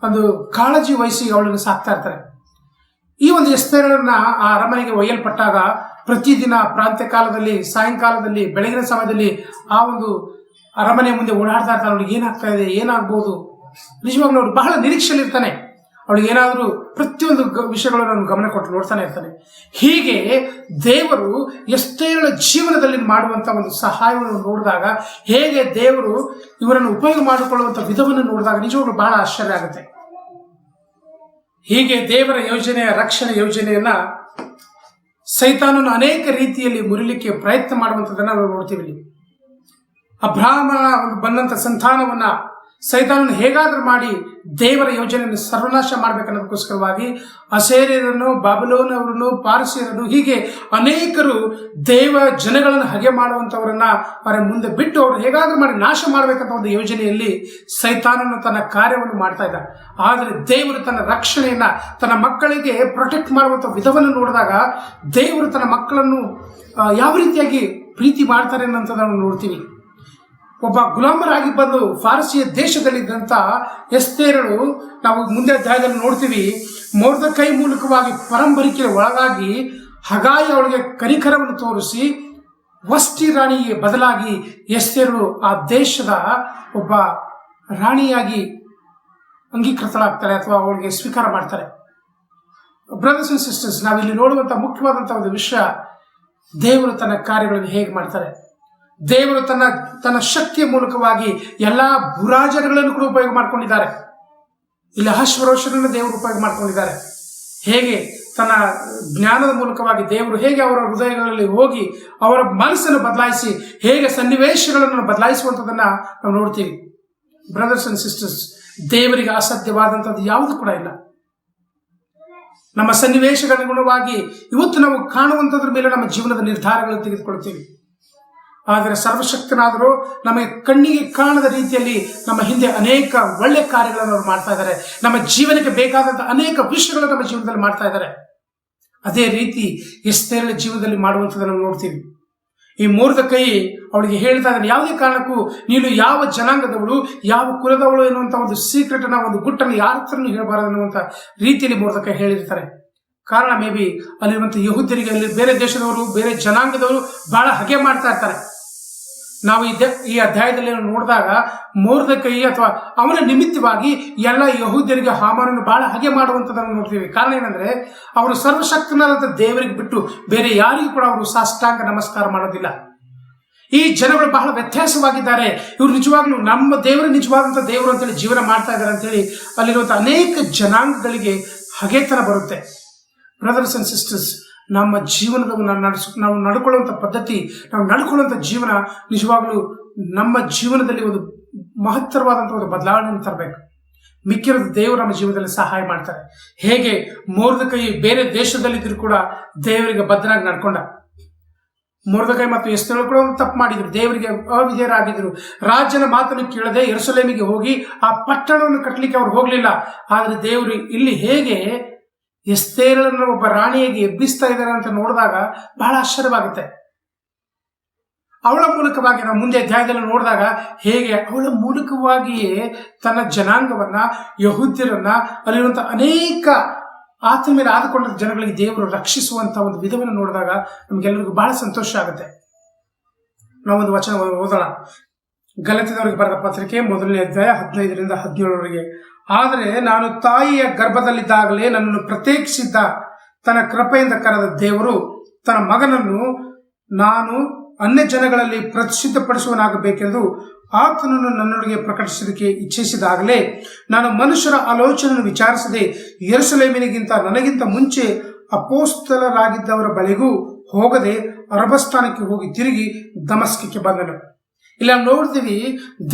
ಒಂದು ಕಾಳಜಿ ವಹಿಸಿ ಅವಳನ್ನು ಸಾಕ್ತಾ ಇರ್ತಾರೆ. ಈ ಒಂದು ಎಸ್ತೇರಳನ್ನ ಆ ಅರಮನೆಗೆ ಒಯ್ಯಲ್ಪಟ್ಟಾಗ ಪ್ರತಿದಿನ ಪ್ರಾಂತ್ಯ ಕಾಲದಲ್ಲಿ, ಸಾಯಂಕಾಲದಲ್ಲಿ, ಬೆಳಗಿನ ಸಮಯದಲ್ಲಿ ಆ ಒಂದು ಅರಮನೆ ಮುಂದೆ ಓಡಾಡ್ತಾ ಇರ್ತಾನೆ. ಅವಳಿಗೆ ಏನಾಗ್ತಾ ಇದೆ, ಏನಾಗ್ಬೋದು, ನಿಜವಾಗ್ಲೂ ಅವಳು ಬಹಳ ನಿರೀಕ್ಷೆಯಲ್ಲಿರ್ತಾನೆ. ಅವಳಿಗೆ ಏನಾದರೂ ಪ್ರತಿಯೊಂದು ವಿಷಯಗಳನ್ನು ಅವನು ಗಮನ ಕೊಟ್ಟು ನೋಡ್ತಾನೆ ಇರ್ತಾನೆ. ಹೀಗೆ ದೇವರು ಎಸ್ತೇರಳ ಜೀವನದಲ್ಲಿ ಮಾಡುವಂಥ ಒಂದು ಸಹಾಯವನ್ನು ನೋಡಿದಾಗ, ಹೇಗೆ ದೇವರು ಇವರನ್ನು ಉಪಯೋಗ ಮಾಡಿಕೊಳ್ಳುವಂಥ ವಿಧವನ್ನು ನೋಡಿದಾಗ ನಿಜವಾಗ್ಲೂ ಬಹಳ ಆಶ್ಚರ್ಯ ಆಗುತ್ತೆ. ಹೀಗೆ ದೇವರ ಯೋಜನೆಯ ರಕ್ಷಣೆ ಯೋಜನೆಯನ್ನ ಸೈತಾನನು ಅನೇಕ ರೀತಿಯಲ್ಲಿ ಮುರಿಲಿಕ್ಕೆ ಪ್ರಯತ್ನ ಮಾಡುವಂಥದ್ದನ್ನು ನಾವು ನೋಡ್ತೀವಿ. ಅಬ್ರಾಹ್ಮನ ಬಂದಂಥ ಸಂತಾನವನ್ನ ಸೈತಾನನು ಹೇಗಾದರೂ ಮಾಡಿ ದೇವರ ಯೋಜನೆಯನ್ನು ಸರ್ವನಾಶ ಮಾಡಬೇಕನ್ನೋದಕ್ಕೋಸ್ಕರವಾಗಿ ಅಸೇರ್ಯರನ್ನು, ಬಾಬಿಲೋನವರನ್ನು, ಪಾರಸಿಯರನ್ನು, ಹೀಗೆ ಅನೇಕರು ದೇವ ಜನಗಳನ್ನು ಹಗೆ ಮಾಡುವಂಥವರನ್ನ ಅವರ ಮುಂದೆ ಬಿಟ್ಟು ಅವರು ಹೇಗಾದರೂ ಮಾಡಿ ನಾಶ ಮಾಡಬೇಕಂತ ಒಂದು ಯೋಜನೆಯಲ್ಲಿ ಸೈತಾನನು ತನ್ನ ಕಾರ್ಯವನ್ನು ಮಾಡ್ತಾ ಇದ್ದ. ಆದರೆ ದೇವರು ತನ್ನ ರಕ್ಷಣೆಯನ್ನ ತನ್ನ ಮಕ್ಕಳಿಗೆ ಪ್ರೊಟೆಕ್ಟ್ ಮಾಡುವಂಥ ವಿಧವನ್ನು ನೋಡಿದಾಗ ದೇವರು ತನ್ನ ಮಕ್ಕಳನ್ನು ಯಾವ ರೀತಿಯಾಗಿ ಪ್ರೀತಿ ಮಾಡ್ತಾರೆ ಅನ್ನೋಂಥದ್ದನ್ನು ನೋಡ್ತೀವಿ. ಒಬ್ಬ ಗುಲಾಮರಾಗಿ ಬಂದು ಫಾರಸಿಯ ದೇಶದಲ್ಲಿದ್ದಂಥ ಎಸ್ತೇರಳು, ನಾವು ಮುಂದೆ ಅಧ್ಯಾಯದಲ್ಲಿ ನೋಡ್ತೀವಿ, ಮೊರ್ದಕೈ ಮೂಲಕವಾಗಿ ಪರಂಪರಿಕೆಯ ಒಳಗಾಗಿ ಹಗಾಯಿ ಅವಳಿಗೆ ಕನಿಕರವನ್ನು ತೋರಿಸಿ ವಸ್ತಿ ರಾಣಿಗೆ ಬದಲಾಗಿ ಎಸ್ತೇರಳು ಆ ದೇಶದ ಒಬ್ಬ ರಾಣಿಯಾಗಿ ಅಂಗೀಕೃತಳಾಗ್ತಾರೆ ಅಥವಾ ಅವಳಿಗೆ ಸ್ವೀಕಾರ ಮಾಡ್ತಾರೆ. ಬ್ರದರ್ಸ್ ಅಂಡ್ ಸಿಸ್ಟರ್ಸ್, ನಾವಿಲ್ಲಿ ನೋಡುವಂಥ ಮುಖ್ಯವಾದಂಥ ಒಂದು ವಿಷಯ, ದೇವರು ತನ್ನ ಕಾರ್ಯಗಳನ್ನು ಹೇಗೆ ಮಾಡ್ತಾರೆ. ದೇವರು ತನ್ನ ಶಕ್ತಿಯ ಮೂಲಕವಾಗಿ ಎಲ್ಲ ಭೂರಾಜರುಗಳನ್ನು ಕೂಡ ಉಪಯೋಗ ಮಾಡ್ಕೊಂಡಿದ್ದಾರೆ. ಇಲ್ಲಿ ಅಹಷ್ವೇರೋಷನನ್ನು ದೇವರು ಉಪಯೋಗ ಮಾಡ್ಕೊಂಡಿದ್ದಾರೆ. ಹೇಗೆ ತನ್ನ ಜ್ಞಾನದ ಮೂಲಕವಾಗಿ ದೇವರು ಹೇಗೆ ಅವರ ಹೃದಯಗಳಲ್ಲಿ ಹೋಗಿ ಅವರ ಮನಸ್ಸನ್ನು ಬದಲಾಯಿಸಿ ಹೇಗೆ ಸನ್ನಿವೇಶಗಳನ್ನು ಬದಲಾಯಿಸುವಂಥದ್ದನ್ನು ನಾವು ನೋಡ್ತೀವಿ. ಬ್ರದರ್ಸ್ ಅಂಡ್ ಸಿಸ್ಟರ್ಸ್, ದೇವರಿಗೆ ಅಸಾಧ್ಯವಾದಂಥದ್ದು ಯಾವುದು ಕೂಡ ಇಲ್ಲ. ನಮ್ಮ ಸನ್ನಿವೇಶಗನುಗುಣವಾಗಿ ಇವತ್ತು ನಾವು ಕಾಣುವಂಥದ್ರ ಮೇಲೆ ನಮ್ಮ ಜೀವನದ ನಿರ್ಧಾರಗಳನ್ನು ತೆಗೆದುಕೊಳ್ತೀವಿ. ಆದರೆ ಸರ್ವಶಕ್ತನಾದರೂ ನಮಗೆ ಕಣ್ಣಿಗೆ ಕಾಣದ ರೀತಿಯಲ್ಲಿ ನಮ್ಮ ಹಿಂದೆ ಅನೇಕ ಒಳ್ಳೆಯ ಕಾರ್ಯಗಳನ್ನು ಅವರು ಮಾಡ್ತಾ ಇದ್ದಾರೆ. ನಮ್ಮ ಜೀವನಕ್ಕೆ ಬೇಕಾದಂಥ ಅನೇಕ ವಿಷಯಗಳನ್ನು ನಮ್ಮ ಜೀವನದಲ್ಲಿ ಮಾಡ್ತಾ ಇದ್ದಾರೆ. ಅದೇ ರೀತಿ ಎಸ್ತೇರಳ ಜೀವನದಲ್ಲಿ ಮಾಡುವಂಥದ್ದನ್ನು ನಾವು ನೋಡ್ತೀವಿ. ಈ ಮೊರ್ದಕೈ ಅವಳಿಗೆ ಹೇಳ್ತಾ ಇದ್ದಾನೆ, ಯಾವುದೇ ಕಾರಣಕ್ಕೂ ನೀನು ಯಾವ ಜನಾಂಗದವಳು, ಯಾವ ಕುಲದವಳು ಎನ್ನುವಂಥ ಒಂದು ಸೀಕ್ರೆಟ್ ಅನ್ನ, ಒಂದು ಗುಟ್ಟನ್ನು ಯಾರ ಹತ್ರನೂ ಹೇಳಬಾರದು ಅನ್ನುವಂಥ ರೀತಿಯಲ್ಲಿ ಮೊರ್ದಕೈ ಹೇಳಿರ್ತಾರೆ. ಕಾರಣ ಮೇ ಬಿ ಅಲ್ಲಿರುವಂಥ ಯಹೂದ್ಯರಿಗೆ, ಅಲ್ಲಿ ಬೇರೆ ದೇಶದವರು, ಬೇರೆ ಜನಾಂಗದವರು ಬಹಳ ಹಗೆ ಮಾಡ್ತಾ ಇರ್ತಾರೆ. ನಾವು ಈ ಅಧ್ಯಾಯದಲ್ಲಿ ನೋಡಿದಾಗ ಮೊರ್ದಕೈ ಅಥವಾ ಅವನ ನಿಮಿತ್ತವಾಗಿ ಎಲ್ಲ ಯಹೂದ್ಯರಿಗೆ ಹಾಮಾನನ್ನು ಬಹಳ ಹಗೆ ಮಾಡುವಂಥದ್ದನ್ನು ನೋಡ್ತೀವಿ. ಕಾರಣ ಏನಂದ್ರೆ, ಅವರು ಸರ್ವಶಕ್ತನಾದ ದೇವರಿಗೆ ಬಿಟ್ಟು ಬೇರೆ ಯಾರಿಗೂ ಕೂಡ ಅವರು ಸಾಷ್ಟಾಂಗ ನಮಸ್ಕಾರ ಮಾಡೋದಿಲ್ಲ. ಈ ಜನಗಳು ಬಹಳ ವ್ಯತ್ಯಾಸವಾಗಿದ್ದಾರೆ, ಇವರು ನಿಜವಾಗ್ಲೂ ನಮ್ಮ ದೇವರು ನಿಜವಾದಂಥ ದೇವರು ಅಂತೇಳಿ ಜೀವನ ಮಾಡ್ತಾ ಇದ್ದಾರೆ ಅಂತೇಳಿ ಅಲ್ಲಿರುವಂಥ ಅನೇಕ ಜನಾಂಗಗಳಿಗೆ ಹಗೆತನ ಬರುತ್ತೆ. ಬ್ರದರ್ಸ್ ಅಂಡ್ ಸಿಸ್ಟರ್ಸ್, ನಮ್ಮ ಜೀವನದ ನಾವು ನಡ್ಕೊಳ್ಳುವಂಥ ಪದ್ಧತಿ, ನಾವು ನಡ್ಕೊಳ್ಳುವಂಥ ಜೀವನ ನಿಜವಾಗ್ಲೂ ನಮ್ಮ ಜೀವನದಲ್ಲಿ ಒಂದು ಮಹತ್ತರವಾದಂಥ ಒಂದು ಬದಲಾವಣೆಯನ್ನು ತರಬೇಕು. ಮಿಕ್ಕಿರೋದು ದೇವರು ನಮ್ಮ ಜೀವನದಲ್ಲಿ ಸಹಾಯ ಮಾಡ್ತಾರೆ. ಹೇಗೆ ಮೊರ್ದೆಕೈ ಬೇರೆ ದೇಶದಲ್ಲಿದ್ದರೂ ಕೂಡ ದೇವರಿಗೆ ಬದ್ಧನಾಗಿ ನಡ್ಕೊಂಡ. ಮೊರ್ದೆಕೈ ಮತ್ತು ಎಸ್ತೇರಳು ಕೂಡ ಒಂದು ತಪ್ಪು ಮಾಡಿದ್ರು, ದೇವರಿಗೆ ಅವಿಧೇಯರಾಗಿದ್ರು. ರಾಜನ ಮಾತನ್ನು ಕೇಳದೆ ಯೆರೂಸಲೇಮಿಗೆ ಹೋಗಿ ಆ ಪಟ್ಟಣವನ್ನು ಕಟ್ಟಲಿಕ್ಕೆ ಅವ್ರು ಹೋಗಲಿಲ್ಲ. ಆದರೆ ದೇವರು ಇಲ್ಲಿ ಹೇಗೆ ಎಸ್ತೇರಳನ್ನು ಒಬ್ಬ ರಾಣಿಯಾಗಿ ಎಬ್ಬಿಸ್ತಾ ಇದ್ದಾರೆ ಅಂತ ನೋಡಿದಾಗ ಬಹಳ ಆಶ್ಚರ್ಯವಾಗುತ್ತೆ. ಅವಳ ಮೂಲಕವಾಗಿ ನಾವು ಮುಂದೆ ಅಧ್ಯಾಯದಲ್ಲಿ ನೋಡಿದಾಗ ಹೇಗೆ ಅವಳ ಮೂಲಕವಾಗಿಯೇ ತನ್ನ ಜನಾಂಗವನ್ನ, ಯಹೂದ್ಯರನ್ನ, ಅಲ್ಲಿರುವಂತಹ ಅನೇಕ ಆತನ ಮೇಲೆ ಆದುಕೊಂಡ ಜನಗಳಿಗೆ ದೇವರು ರಕ್ಷಿಸುವಂತ ಒಂದು ವಿಧವನ್ನು ನೋಡಿದಾಗ ನಮಗೆಲ್ಲರಿಗೂ ಬಹಳ ಸಂತೋಷ ಆಗುತ್ತೆ. ನಾವೊಂದು ವಚನ ಓದೋಣ. ಗಲಾತ್ಯದವರಿಗೆ ಬರೆದ ಪತ್ರಿಕೆ 1ನೇ ಅಧ್ಯಾಯ 15ರಿಂದ 17 ಆದರೆ ನಾನು ತಾಯಿಯ ಗರ್ಭದಲ್ಲಿದ್ದಾಗಲೇ ನನ್ನನ್ನು ಪ್ರತ್ಯೇಕಿಸಿದ್ದ ತನ್ನ ಕೃಪೆಯಿಂದ ಕರೆದ ದೇವರು ತನ್ನ ಮಗನನ್ನು ನಾನು ಅನ್ಯ ಜನಗಳಲ್ಲಿ ಪ್ರಸಿದ್ಧಪಡಿಸುವನಾಗಬೇಕೆಂದು ಆತನನ್ನು ನನ್ನೊಳಗೆ ಪ್ರಕಟಿಸಲಿಕ್ಕೆ ಇಚ್ಛಿಸಿದಾಗಲೇ ನಾನು ಮನುಷ್ಯರ ಆಲೋಚನೆಯನ್ನು ವಿಚಾರಿಸದೆ ಯೆರೂಸಲೇಮಿನಿಗಿಂತ ನನಗಿಂತ ಮುಂಚೆ ಅಪೋಸ್ತಲರಾಗಿದ್ದವರ ಬಳಿಗೂ ಹೋಗದೆ ಅರಬಸ್ಥಾನಕ್ಕೆ ಹೋಗಿ ತಿರುಗಿ ದಮಸ್ಕಕ್ಕೆ ಬಂದನು. ಇಲ್ಲಿ ನಾವು ನೋಡ್ತೀವಿ,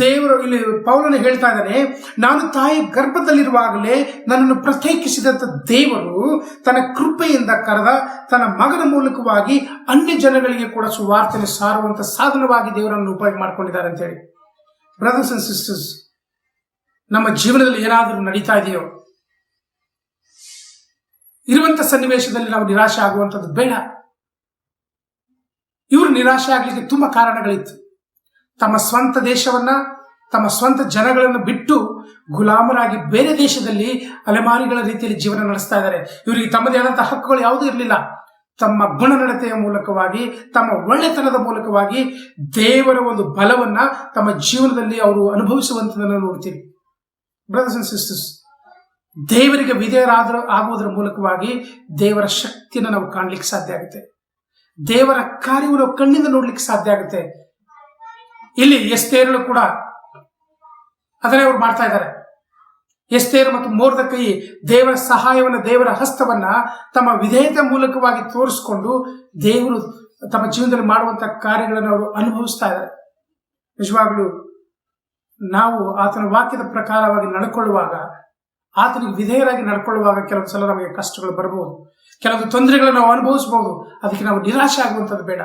ದೇವರು ಇಲ್ಲಿ ಪೌಲನು ಹೇಳ್ತಾ ಇದ್ದಾನೆ, ನಾನು ತಾಯಿ ಗರ್ಭದಲ್ಲಿರುವಾಗಲೇ ನನ್ನನ್ನು ಪ್ರತ್ಯೇಕಿಸಿದಂಥ ದೇವರು ತನ್ನ ಕೃಪೆಯಿಂದ ಕರೆದ ತನ್ನ ಮಗನ ಮೂಲಕವಾಗಿ ಅನ್ಯ ಜನಗಳಿಗೆ ಕೂಡ ಸುವಾರ್ತೆಯನ್ನು ಸಾರುವಂಥ ಸಾಧನವಾಗಿ ದೇವರನ್ನು ಉಪಯೋಗ ಮಾಡ್ಕೊಂಡಿದ್ದಾರೆ ಅಂತೇಳಿ. ಬ್ರದರ್ಸ್ ಅಂಡ್ ಸಿಸ್ಟರ್ಸ್, ನಮ್ಮ ಜೀವನದಲ್ಲಿ ಏನಾದರೂ ನಡೀತಾ ಇದೆಯೋ, ಇರುವಂಥ ಸನ್ನಿವೇಶದಲ್ಲಿ ನಾವು ನಿರಾಶೆ ಆಗುವಂಥದ್ದು ಬೇಡ. ಇವರು ನಿರಾಶೆ ಆಗಲಿಕ್ಕೆ ತುಂಬಾ ಕಾರಣಗಳಿತ್ತು. ತಮ್ಮ ಸ್ವಂತ ದೇಶವನ್ನ, ತಮ್ಮ ಸ್ವಂತ ಜನಗಳನ್ನು ಬಿಟ್ಟು ಗುಲಾಮರಾಗಿ ಬೇರೆ ದೇಶದಲ್ಲಿ ಅಲೆಮಾರಿಗಳ ರೀತಿಯಲ್ಲಿ ಜೀವನ ನಡೆಸ್ತಾ ಇದ್ದಾರೆ. ಇವರಿಗೆ ತಮ್ಮದೇ ಆದಂತಹ ಹಕ್ಕುಗಳು ಯಾವುದೂ ಇರಲಿಲ್ಲ. ತಮ್ಮ ಗುಣನಡತೆಯ ಮೂಲಕವಾಗಿ, ತಮ್ಮ ಒಳ್ಳೆತನದ ಮೂಲಕವಾಗಿ ದೇವರ ಒಂದು ಬಲವನ್ನ ತಮ್ಮ ಜೀವನದಲ್ಲಿ ಅವರು ಅನುಭವಿಸುವಂಥದ್ದನ್ನು ನೋಡ್ತೀವಿ. ಬ್ರದರ್ಸ್ ಅಂಡ್ ಸಿಸ್ಟರ್ಸ್, ದೇವರಿಗೆ ಆಗುವುದರ ಮೂಲಕವಾಗಿ ದೇವರ ಶಕ್ತಿಯನ್ನು ನಾವು ಕಾಣಲಿಕ್ಕೆ ಸಾಧ್ಯ ಆಗುತ್ತೆ. ದೇವರ ಕಾರ್ಯವನ್ನು ನಾವು ಕಣ್ಣಿಂದ ನೋಡ್ಲಿಕ್ಕೆ ಸಾಧ್ಯ ಆಗುತ್ತೆ. ಇಲ್ಲಿ ಎಸ್ತೇರಳು ಕೂಡ ಅದನ್ನೇ ಅವ್ರು ಮಾಡ್ತಾ ಇದ್ದಾರೆ. ಎಸ್ತೇರ್ ಮತ್ತು ಮೊರ್ದೆಕೈ ದೇವರ ಸಹಾಯವನ್ನು, ದೇವರ ಹಸ್ತವನ್ನ ತಮ್ಮ ವಿಧೇಯತೆ ಮೂಲಕವಾಗಿ ತೋರಿಸಿಕೊಂಡು ದೇವರು ತಮ್ಮ ಜೀವನದಲ್ಲಿ ಮಾಡುವಂತಹ ಕಾರ್ಯಗಳನ್ನು ಅವರು ಅನುಭವಿಸ್ತಾ ಇದ್ದಾರೆ. ನಿಜವಾಗ್ಲೂ ನಾವು ಆತನ ವಾಕ್ಯದ ಪ್ರಕಾರವಾಗಿ ನಡ್ಕೊಳ್ಳುವಾಗ, ಆತನಿಗೆ ವಿಧೇಯರಾಗಿ ನಡ್ಕೊಳ್ಳುವಾಗ ಕೆಲವೊಂದು ಸಲ ನಮಗೆ ಕಷ್ಟಗಳು ಬರಬಹುದು, ಕೆಲವೊಂದು ತೊಂದರೆಗಳನ್ನು ನಾವು ಅನುಭವಿಸಬಹುದು. ಅದಕ್ಕೆ ನಾವು ನಿರಾಶೆ ಆಗುವಂಥದ್ದು ಬೇಡ.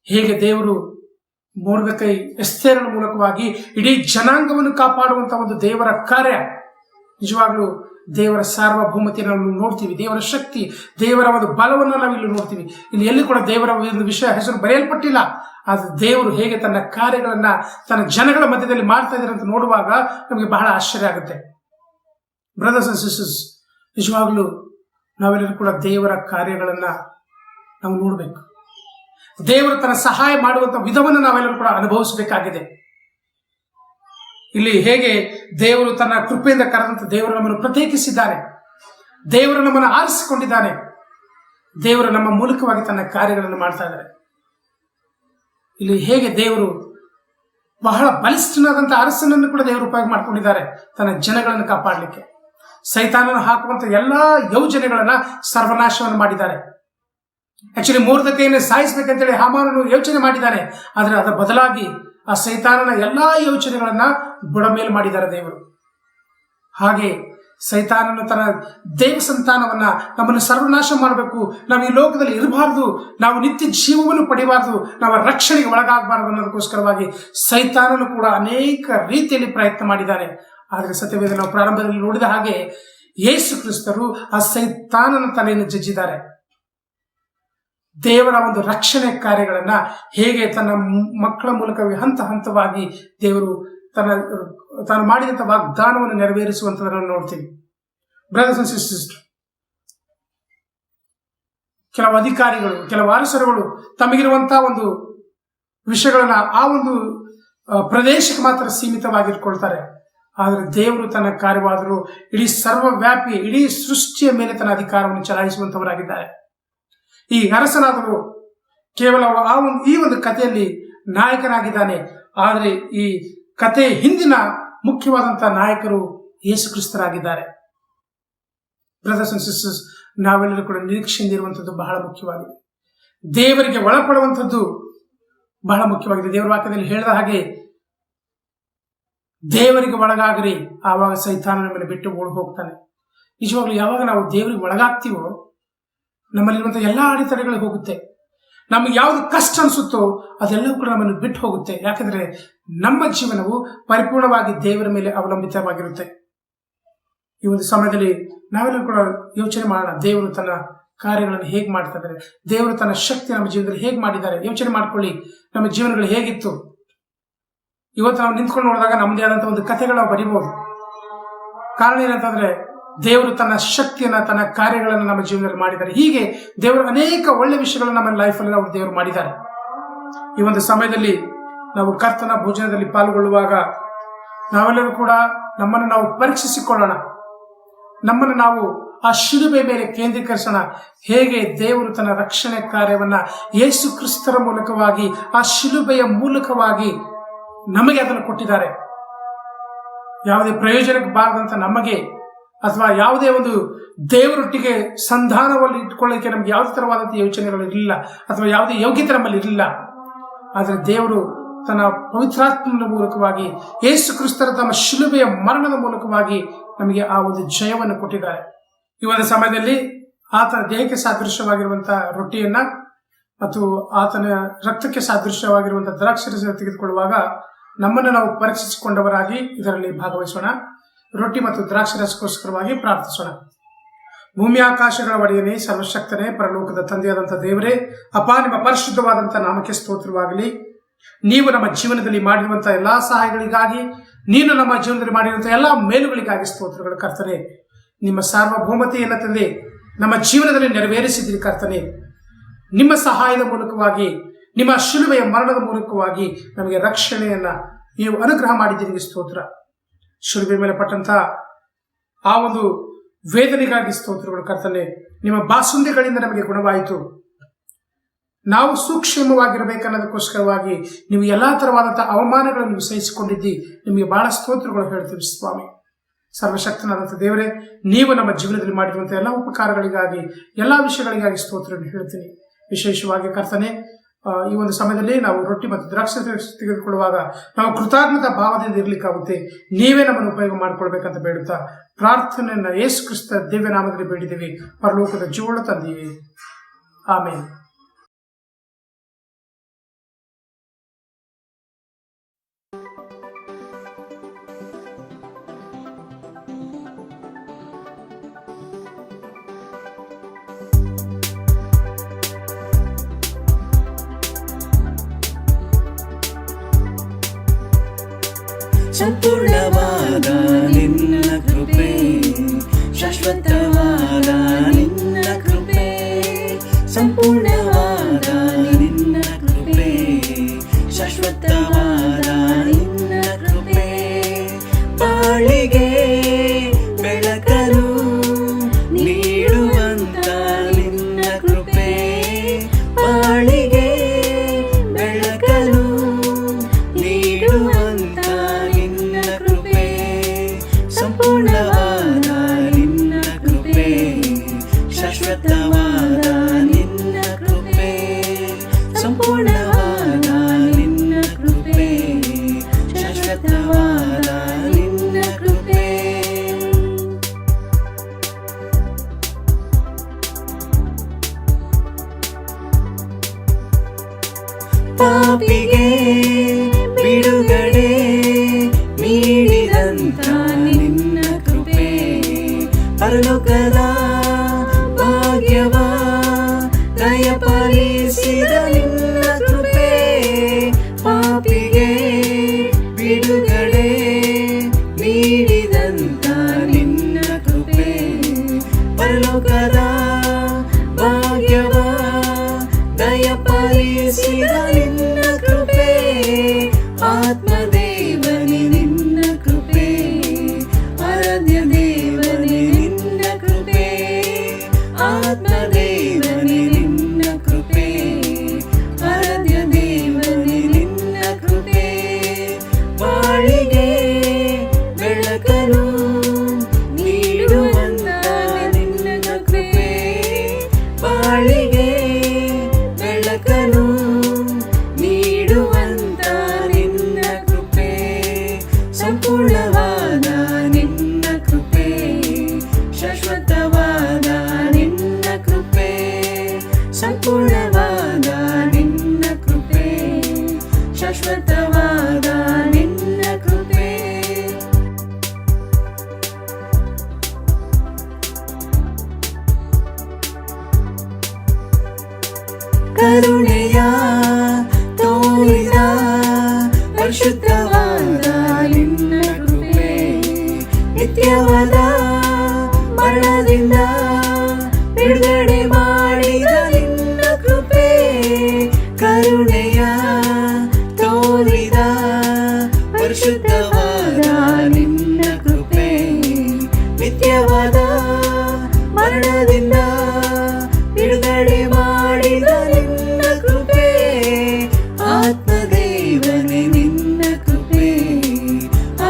ಹೇಗೆ ದೇವರು ಮೊರ್ದೆಕೈ ಎಸ್ತೇರನ ಮೂಲಕವಾಗಿ ಇಡೀ ಜನಾಂಗವನ್ನು ಕಾಪಾಡುವಂತಹ ಒಂದು ದೇವರ ಕಾರ್ಯ, ನಿಜವಾಗ್ಲೂ ದೇವರ ಸಾರ್ವಭೌಮತೆಯನ್ನು ನಾವು ನೋಡ್ತೀವಿ. ದೇವರ ಶಕ್ತಿ, ದೇವರ ಒಂದು ಬಲವನ್ನು ನಾವು ಇಲ್ಲಿ ನೋಡ್ತೀವಿ. ಇಲ್ಲಿ ಎಲ್ಲಿ ಕೂಡ ದೇವರ ಒಂದು ವಿಷಯ ಹೆಸರು ಬರೆಯಲ್ಪಟ್ಟಿಲ್ಲ. ಆದರೆ ದೇವರು ಹೇಗೆ ತನ್ನ ಕಾರ್ಯಗಳನ್ನ ತನ್ನ ಜನಗಳ ಮಧ್ಯದಲ್ಲಿ ಮಾಡ್ತಾ ಇದ್ದಾರೆ ಅಂತ ನೋಡುವಾಗ ನಮಗೆ ಬಹಳ ಆಶ್ಚರ್ಯ ಆಗುತ್ತೆ. ಬ್ರದರ್ಸ್ ಅಂಡ್ ಸಿಸ್ಟರ್ಸ್, ನಿಜವಾಗ್ಲೂ ನಾವೆಲ್ಲರೂ ಕೂಡ ದೇವರ ಕಾರ್ಯಗಳನ್ನ ನಾವು ನೋಡಬೇಕು. ದೇವರು ತನ್ನ ಸಹಾಯ ಮಾಡುವಂತ ವಿಧವನ್ನು ನಾವೆಲ್ಲರೂ ಕೂಡ ಅನುಭವಿಸಬೇಕಾಗಿದೆ. ಇಲ್ಲಿ ಹೇಗೆ ದೇವರು ತನ್ನ ಕೃಪೆಯಿಂದ ಕರೆದಂತ ದೇವರು ನಮ್ಮನ್ನು ಪ್ರತ್ಯೇಕಿಸಿದ್ದಾನೆ, ದೇವರು ನಮ್ಮನ್ನು ಆರಿಸಿಕೊಂಡಿದ್ದಾನೆ, ದೇವರು ನಮ್ಮ ಮೂಲಕವಾಗಿ ತನ್ನ ಕಾರ್ಯಗಳನ್ನು ಮಾಡ್ತಾ ಇದ್ದಾರೆ. ಇಲ್ಲಿ ಹೇಗೆ ದೇವರು ಬಹಳ ಬಲಿಷ್ಠನಾದಂಥ ಅರಸನನ್ನು ಕೂಡ ದೇವರು ಉಪಯೋಗ ಮಾಡ್ಕೊಂಡಿದ್ದಾರೆ ತನ್ನ ಜನಗಳನ್ನು ಕಾಪಾಡಲಿಕ್ಕೆ. ಸೈತಾನನ್ನು ಹಾಕುವಂತ ಎಲ್ಲಾ ಯೋಜನೆಗಳನ್ನ ಸರ್ವನಾಶವನ್ನು ಮಾಡಿದ್ದಾರೆ. ಆಕ್ಚುಲಿ ಮೊರ್ದೆಕೈಯನ್ನು ಸಾಯಿಸಬೇಕಂತೇಳಿ ಹಾಮಾನನು ಯೋಚನೆ ಮಾಡಿದ್ದಾನೆ. ಆದರೆ ಅದರ ಬದಲಾಗಿ ಆ ಸೈತಾನನ ಎಲ್ಲಾ ಯೋಚನೆಗಳನ್ನ ಬುಡಮೇಲು ಮಾಡಿದ್ದಾರೆ ದೇವರು. ಹಾಗೆ ಸೈತಾನನು ತನ್ನ ದೇವ ಸಂತಾನವನ್ನ, ನಮ್ಮನ್ನು ಸರ್ವನಾಶ ಮಾಡಬೇಕು, ನಾವು ಈ ಲೋಕದಲ್ಲಿ ಇರಬಾರ್ದು, ನಾವು ನಿತ್ಯ ಜೀವವನ್ನು ಪಡೆಯಬಾರ್ದು, ನಾವು ರಕ್ಷಣೆಗೆ ಒಳಗಾಗಬಾರದು ಅನ್ನೋದಕ್ಕೋಸ್ಕರವಾಗಿ ಸೈತಾನನು ಕೂಡ ಅನೇಕ ರೀತಿಯಲ್ಲಿ ಪ್ರಯತ್ನ ಮಾಡಿದ್ದಾನೆ. ಆದರೆ ಸತ್ಯವೇದ ನಾವು ಪ್ರಾರಂಭದಲ್ಲಿ ನೋಡಿದ ಹಾಗೆ ಯೇಸು ಕ್ರಿಸ್ತರು ಆ ಸೈತಾನನ ತಲೆಯನ್ನು ಜಜ್ಜಿದ್ದಾರೆ. ದೇವರ ಒಂದು ರಕ್ಷಣೆ ಕಾರ್ಯಗಳನ್ನ ಹೇಗೆ ತನ್ನ ಮಕ್ಕಳ ಮೂಲಕ ಹಂತ ಹಂತವಾಗಿ ದೇವರು ತಾನು ಮಾಡಿದಂಥ ವಾಗ್ದಾನವನ್ನು ನೆರವೇರಿಸುವಂತದನ್ನು ನೋಡ್ತೀವಿ. ಬ್ರದರ್ಸ್ ಅಂಡ್ ಸಿಸ್ಟರ್ಸ್, ಕೆಲವು ಅಧಿಕಾರಿಗಳು, ಕೆಲವು ಅರಸರುಗಳು ತಮಗಿರುವಂತಹ ಒಂದು ವಿಷಯಗಳನ್ನ ಆ ಒಂದು ಪ್ರದೇಶಕ್ಕೆ ಮಾತ್ರ ಸೀಮಿತವಾಗಿಟ್ಕೊಳ್ತಾರೆ. ಆದರೆ ದೇವರು ತನ್ನ ಕಾರ್ಯವಾದರೂ ಇಡೀ ಸರ್ವವ್ಯಾಪಿ, ಇಡೀ ಸೃಷ್ಟಿಯ ಮೇಲೆ ತನ್ನ ಅಧಿಕಾರವನ್ನು ಚಲಾಯಿಸುವಂತವರಾಗಿದ್ದಾರೆ. ಈ ಅರಸನಾದರೂ ಕೇವಲ ಈ ಒಂದು ಕಥೆಯಲ್ಲಿ ನಾಯಕನಾಗಿದ್ದಾನೆ. ಆದರೆ ಈ ಕಥೆ ಹಿಂದಿನ ಮುಖ್ಯವಾದಂತಹ ನಾಯಕರು ಯೇಸು ಕ್ರಿಸ್ತರಾಗಿದ್ದಾರೆ. ಬ್ರದರ್ಸ್ ಅಂಡ್ ಸಿಸ್ಟರ್ಸ್, ನಾವೆಲ್ಲರೂ ಕೂಡ ನಿರೀಕ್ಷೆಯಿಂದ ಇರುವಂಥದ್ದು ಬಹಳ ಮುಖ್ಯವಾಗಿದೆ. ದೇವರಿಗೆ ಒಳಪಡುವಂಥದ್ದು ಬಹಳ ಮುಖ್ಯವಾಗಿದೆ. ದೇವರ ವಾಕ್ಯದಲ್ಲಿ ಹೇಳಿದ ಹಾಗೆ ದೇವರಿಗೆ ಒಳಗಾಗ್ರಿ, ಆವಾಗ ಸೈತಾನ ನಮ್ಮನ್ನು ಬಿಟ್ಟು ಓಡಿ ಹೋಗ್ತಾನೆ. ನಿಜವಾಗ್ಲೂ ಯಾವಾಗ ನಾವು ದೇವರಿಗೆ ಒಳಗಾಗ್ತೀವೋ ನಮ್ಮಲ್ಲಿರುವಂತಹ ಎಲ್ಲಾ ಅಡೆತಡೆಗಳು ಹೋಗುತ್ತೆ. ನಮಗೆ ಯಾವುದು ಕಷ್ಟ ಅನಿಸುತ್ತೋ ಅದೆಲ್ಲವೂ ಕೂಡ ನಮ್ಮನ್ನು ಬಿಟ್ಟು ಹೋಗುತ್ತೆ. ಯಾಕಂದ್ರೆ ನಮ್ಮ ಜೀವನವು ಪರಿಪೂರ್ಣವಾಗಿ ದೇವರ ಮೇಲೆ ಅವಲಂಬಿತವಾಗಿರುತ್ತೆ. ಈ ಒಂದು ಸಮಯದಲ್ಲಿ ನಾವೆಲ್ಲರೂ ಕೂಡ ಯೋಚನೆ ಮಾಡೋಣ, ದೇವರು ತನ್ನ ಕಾರ್ಯಗಳನ್ನು ಹೇಗೆ ಮಾಡ್ತಾ ಇದ್ದಾರೆ, ದೇವರು ತನ್ನ ಶಕ್ತಿ ನಮ್ಮ ಜೀವನದಲ್ಲಿ ಹೇಗೆ ಮಾಡಿದ್ದಾರೆ. ಯೋಚನೆ ಮಾಡ್ಕೊಳ್ಳಿ, ನಮ್ಮ ಜೀವನಗಳು ಹೇಗಿತ್ತು. ಇವತ್ತು ನಾವು ನಿಂತ್ಕೊಂಡು ನೋಡಿದಾಗ ನಮ್ಮದೇ ಆದಂತಹ ಒಂದು ಕಥೆಗಳು ನಾವು ಬರೀಬಹುದು. ಕಾರಣ ಏನಂತಂದ್ರೆ ದೇವರು ತನ್ನ ಶಕ್ತಿಯನ್ನ, ತನ್ನ ಕಾರ್ಯಗಳನ್ನು ನಮ್ಮ ಜೀವನದಲ್ಲಿ ಮಾಡಿದ್ದಾರೆ. ಹೀಗೆ ದೇವರು ಅನೇಕ ಒಳ್ಳೆ ವಿಷಯಗಳನ್ನು ನಮ್ಮ ಲೈಫಲ್ಲಿ ನಾವು ದೇವರು ಮಾಡಿದ್ದಾರೆ. ಈ ಒಂದು ಸಮಯದಲ್ಲಿ ನಾವು ಕರ್ತನ ಭೋಜನದಲ್ಲಿ ಪಾಲ್ಗೊಳ್ಳುವಾಗ ನಾವೆಲ್ಲರೂ ಕೂಡ ನಮ್ಮನ್ನು ನಾವು ಪರೀಕ್ಷಿಸಿಕೊಳ್ಳೋಣ. ನಮ್ಮನ್ನು ನಾವು ಆ ಶಿಲುಬೆ ಮೇಲೆ ಕೇಂದ್ರೀಕರಿಸೋಣ. ಹೇಗೆ ದೇವರು ತನ್ನ ರಕ್ಷಣೆ ಕಾರ್ಯವನ್ನ ಯೇಸು ಕ್ರಿಸ್ತರ ಮೂಲಕವಾಗಿ, ಆ ಶಿಲುಬೆಯ ಮೂಲಕವಾಗಿ ನಮಗೆ ಅದನ್ನು ಕೊಟ್ಟಿದ್ದಾರೆ. ಯಾವುದೇ ಪ್ರಯೋಜನಕ್ಕೆ ಬಾರದಂತ ನಮಗೆ, ಅಥವಾ ಯಾವುದೇ ಒಂದು ದೇವರೊಟ್ಟಿಗೆ ಸಂಧಾನವನ್ನು ಇಟ್ಕೊಳ್ಳಿಕ್ಕೆ ನಮ್ಗೆ ಯಾವುದೇ ತರವಾದಂಥ ಯೋಚನೆಗಳು ಇರಲಿಲ್ಲ, ಅಥವಾ ಯಾವುದೇ ಯೋಗ್ಯತೆ ನಮ್ಮಲ್ಲಿ ಇರಲಿಲ್ಲ. ಆದರೆ ದೇವರು ತನ್ನ ಪವಿತ್ರಾತ್ಮನ ಮೂಲಕವಾಗಿ, ಯೇಸು ಕ್ರಿಸ್ತರ ತಮ್ಮ ಶಿಲುಬೆಯ ಮರಣದ ಮೂಲಕವಾಗಿ ನಮಗೆ ಆ ಒಂದು ಜಯವನ್ನು ಕೊಟ್ಟಿದ್ದಾರೆ. ಈ ಒಂದು ಸಮಯದಲ್ಲಿ ಆತನ ದೇಹಕ್ಕೆ ಸಾದೃಶ್ಯವಾಗಿರುವಂತಹ ರೊಟ್ಟಿಯನ್ನ ಮತ್ತು ಆತನ ರಕ್ತಕ್ಕೆ ಸಾದೃಶ್ಯವಾಗಿರುವಂತಹ ದ್ರಾಕ್ಷಾರಸ ತೆಗೆದುಕೊಳ್ಳುವಾಗ ನಮ್ಮನ್ನು ನಾವು ಪರೀಕ್ಷಿಸಿಕೊಂಡವರಾಗಿ ಇದರಲ್ಲಿ ಭಾಗವಹಿಸೋಣ. ರೊಟ್ಟಿ ಮತ್ತು ದ್ರಾಕ್ಷಾರಸಕ್ಕೋಸ್ಕರವಾಗಿ ಪ್ರಾರ್ಥಿಸೋಣ. ಭೂಮಿ ಆಕಾಶಗಳ ಒಡೆಯನೇ, ಸರ್ವಶಕ್ತನೇ, ಪರಲೋಕದ ತಂದೆಯಾದಂಥ ದೇವರೇ, ಅಪ್ಪ, ನಿಮ್ಮ ಪರಿಶುದ್ಧವಾದಂಥ ನಾಮಕ್ಕೆ ಸ್ತೋತ್ರವಾಗಲಿ. ನೀವು ನಮ್ಮ ಜೀವನದಲ್ಲಿ ಮಾಡಿರುವಂತಹ ಎಲ್ಲಾ ಸಹಾಯಗಳಿಗಾಗಿ, ನೀನು ನಮ್ಮ ಜೀವನದಲ್ಲಿ ಮಾಡಿರುವಂತಹ ಎಲ್ಲಾ ಮೇಲುಗಳಿಗಾಗಿ ಸ್ತೋತ್ರಗಳು ಕರ್ತನೆ. ನಿಮ್ಮ ಸಾರ್ವಭೌಮತೆಯನ್ನ ತಂದೆ ನಮ್ಮ ಜೀವನದಲ್ಲಿ ನೆರವೇರಿಸಿದ್ರಿ ಕರ್ತನೆ. ನಿಮ್ಮ ಸಹಾಯದ ಮೂಲಕವಾಗಿ, ನಿಮ್ಮ ಶಿಲುಬೆಯ ಮರಣದ ಮೂಲಕವಾಗಿ ನಮಗೆ ರಕ್ಷಣೆಯನ್ನ ನೀವು ಅನುಗ್ರಹ ಮಾಡಿದ್ದೀರಿ. ಸ್ತೋತ್ರ. ಶಿಲುಬೆ ಮೇಲೆ ಪಟ್ಟಂತ ಆ ಒಂದು ವೇದನೆಗಾಗಿ ಸ್ತೋತ್ರಗಳು ಕರ್ತನೆ. ನಿಮ್ಮ ಬಾಸುಂದಿಗಳಿಂದ ನಮಗೆ ಗುಣವಾಯಿತು. ನಾವು ಸೂಕ್ಷ್ಮವಾಗಿರಬೇಕನ್ನೋದಕ್ಕೋಸ್ಕರವಾಗಿ ನೀವು ಎಲ್ಲಾ ತರವಾದಂತಹ ಅವಮಾನಗಳನ್ನು ನೀವು ಸಹಿಸಿಕೊಂಡಿದ್ದಿ. ನಿಮಗೆ ಬಹಳ ಸ್ತೋತ್ರಗಳು ಹೇಳ್ತೀವಿ ಸ್ವಾಮಿ. ಸರ್ವಶಕ್ತನಾದಂಥ ದೇವರೇ, ನೀವು ನಮ್ಮ ಜೀವನದಲ್ಲಿ ಮಾಡಿರುವಂತಹ ಎಲ್ಲ ಉಪಕಾರಗಳಿಗಾಗಿ, ಎಲ್ಲ ವಿಷಯಗಳಿಗಾಗಿ ಸ್ತೋತ್ರವನ್ನು ಹೇಳ್ತೀನಿ. ವಿಶೇಷವಾಗಿ ಕರ್ತನೆ, ಈ ಒಂದು ಸಮಯದಲ್ಲಿ ನಾವು ರೊಟ್ಟಿ ಮತ್ತು ದ್ರಾಕ್ಷಿ ತೆಗೆದುಕೊಳ್ಳುವಾಗ ನಾವು ಕೃತಜ್ಞತಾ ಭಾವದಿಂದ ಇರಲಿಕ್ಕಾಗುತ್ತೆ. ನೀವೇ ನಮ್ಮನ್ನು ಉಪಯೋಗ ಮಾಡಿಕೊಳ್ಬೇಕಂತ ಬೇಡುತ್ತಾ ಪ್ರಾರ್ಥನೆಯನ್ನ ಯೇಸು ಕ್ರಿಸ್ತ ದಿವ್ಯ ನಾಮದಲ್ಲಿ ಬೇಡಿದ್ದೀವಿ, ಪರಲೋಕದ ಜೀವನ ತಂದೆಯೇ, ಆಮೇಲೆ. ಸಂಪೂರ್ಣವಾದ ನಿನ್ನ ಕೃಪೆ, ಶಾಶ್ವತವಾದ ನಿನ್ನ ಕೃಪೆ, ಸಂಪೂರ್ಣವಾದ ನಿನ್ನ ಕೃಪೆ, ಶಾಶ್ವತವಾದ ನಿನ್ನ ಕೃಪೆ, ಬಾಳಿಗೆ ಬೆಳಕನ್ನು ನೀಡುವಂತ ನಿನ್ನ ಕೃಪೆ, ಬಾಳಿಗೆ ಬೆಳಕನ್ನು ನೀಡುವಂತ ಸಂಪೂರ್ಣವಾದ ನಿನ್ನ ಕೃಪೆ, ಶಾಶ್ವತವಾದ ನಿನ್ನ ಕೃಪೆ, ಸಂಪೂರ್ಣವಾದ ನಿನ್ನ ಕೃಪೆ, ಶಾಶ್ವತವಾದ ನಿನ್ನ ಕೃಪೆ. ಪಾಪಿಗೆ ಬಿಡುಗಡೆ ನೀಡಿದಂತ ನಿನ್ನ ಕೃಪೆ, ಪರಲೋಕದ ಭಾಗ್ಯವ ದಯಪಾಲಿಸಿದ ನಿನ್ನ ಕೃಪೆ, ಪಾಪಿಗೆ ಬಿಡುಗಡೆ ನೀಡಿದಂತ ನಿನ್ನ ಕೃಪೆ, ಪರಲೋಕದ ಭಾಗ್ಯವ ದಯಪಾಲಿಸಿದ ನಿನ್ನ ಕೃಪೆ, ಆತ್ಮದೇವನೇ ನಿನ್ನ ಕೃಪೆ, ಆರಾಧ್ಯ ದೇವನೇ ನಿನ್ನ ಕೃಪೆ, ಆತ್ಮದೇವನೇ ನಿನ್ನ ಕೃಪೆ, ಪರಿಶುದ್ಧವಾದ ನಿನ್ನ ಕೃಪೆ, ನಿತ್ಯವಾದ ಮರಣದಿಂದ ಬಿಡುಗಡೆ ಮಾಡಿದ ನಿನ್ನ ಕೃಪೆ, ಆತ್ಮದೇವನೇ ನಿನ್ನ ಕೃಪೆ,